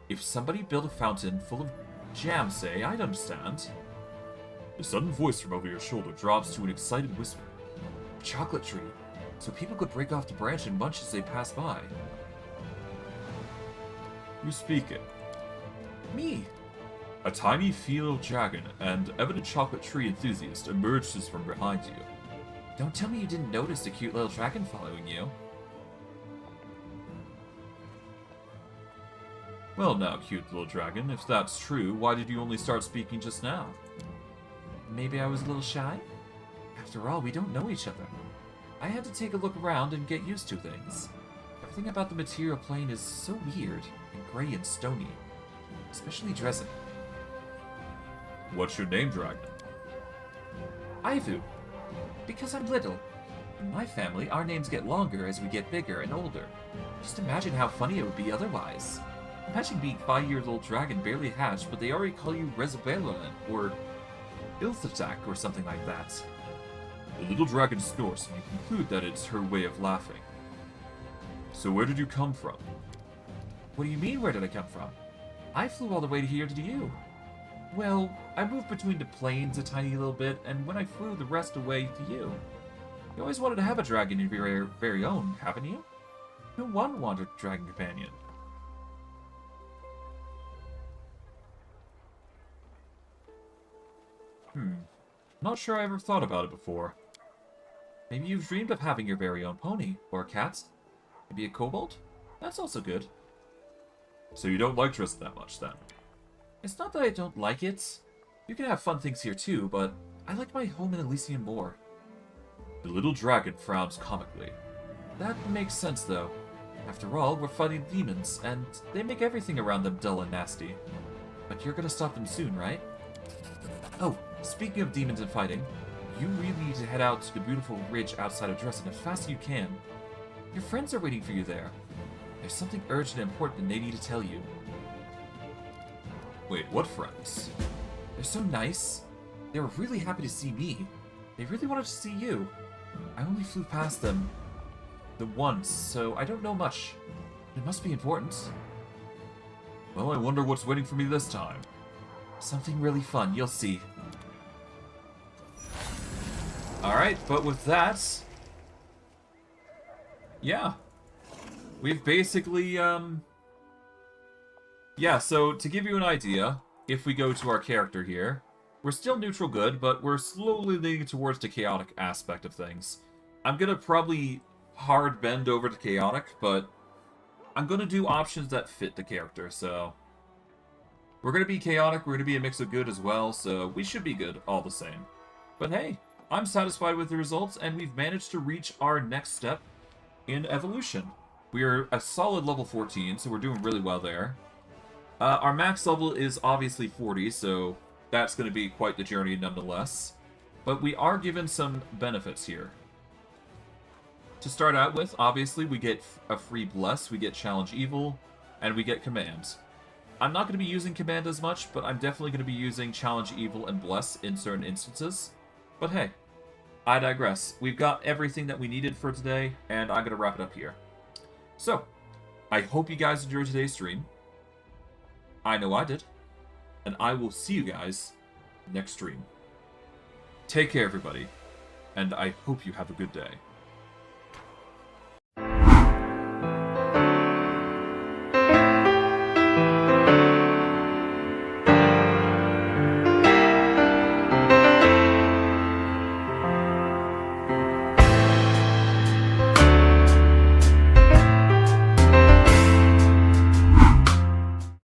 If somebody built a fountain full of jam, say, I'd understand. A sudden voice from over your shoulder drops to an excited whisper. A chocolate tree, so people could break off the branch and munch as they pass by. Who's speaking? Me. A tiny field dragon and evident chocolate tree enthusiast emerges from behind you. Don't tell me you didn't notice the cute little dragon following you. Well now, cute little dragon, if that's true, why did you only start speaking just now? Maybe I was a little shy? After all, we don't know each other. I had to take a look around and get used to things. Everything about the material plane is so weird, and gray and stony. Especially Drezen. What's your name, dragon? Aivu. Because I'm little. In my family, our names get longer as we get bigger and older. Just imagine how funny it would be otherwise. Imagine being 5-year-old dragon barely hatched, but they already call you Rezabelon or Ilthatak or something like that. The little dragon snorts, and you conclude that it's her way of laughing. So where did you come from? What do you mean, where did I come from? I flew all the way here to you. Well, I moved between the planes a tiny little bit, and when I flew the rest away to you. You always wanted to have a dragon of your very own, haven't you? Who wouldn't want a dragon companion? Not sure I ever thought about it before. Maybe you've dreamed of having your very own pony, or a cat? Maybe a kobold? That's also good. So you don't like Drezen that much, then? It's not that I don't like it. You can have fun things here too, but I like my home in Elysium more. The little dragon frowns comically. That makes sense, though. After all, we're fighting demons, and they make everything around them dull and nasty. But you're gonna stop them soon, right? Oh, speaking of demons and fighting, you really need to head out to the beautiful ridge outside of Drezen as fast as you can. Your friends are waiting for you there. There's something urgent and important and they need to tell you. Wait, what friends? They're so nice. They were really happy to see me. They really wanted to see you. I only flew past them the once, so I don't know much. It must be important. Well, I wonder what's waiting for me this time. Something really fun, you'll see. Alright, but with that... yeah. We've basically, yeah, so to give you an idea, if we go to our character here, we're still neutral good, but we're slowly leaning towards the chaotic aspect of things. I'm gonna probably hard bend over to chaotic, but I'm gonna do options that fit the character, so... we're gonna be chaotic, we're gonna be a mix of good as well, so we should be good all the same. But hey, I'm satisfied with the results, and we've managed to reach our next step in evolution. We are a solid level 14, so we're doing really well there. Our max level is obviously 40, so that's going to be quite the journey nonetheless. But we are given some benefits here. To start out with, obviously, we get a free Bless, we get Challenge Evil, and we get Command. I'm not going to be using Command as much, but I'm definitely going to be using Challenge Evil and Bless in certain instances. But hey, I digress. We've got everything that we needed for today, and I'm going to wrap it up here. So, I hope you guys enjoyed today's stream. I know I did. And I will see you guys next stream. Take care, everybody. And I hope you have a good day.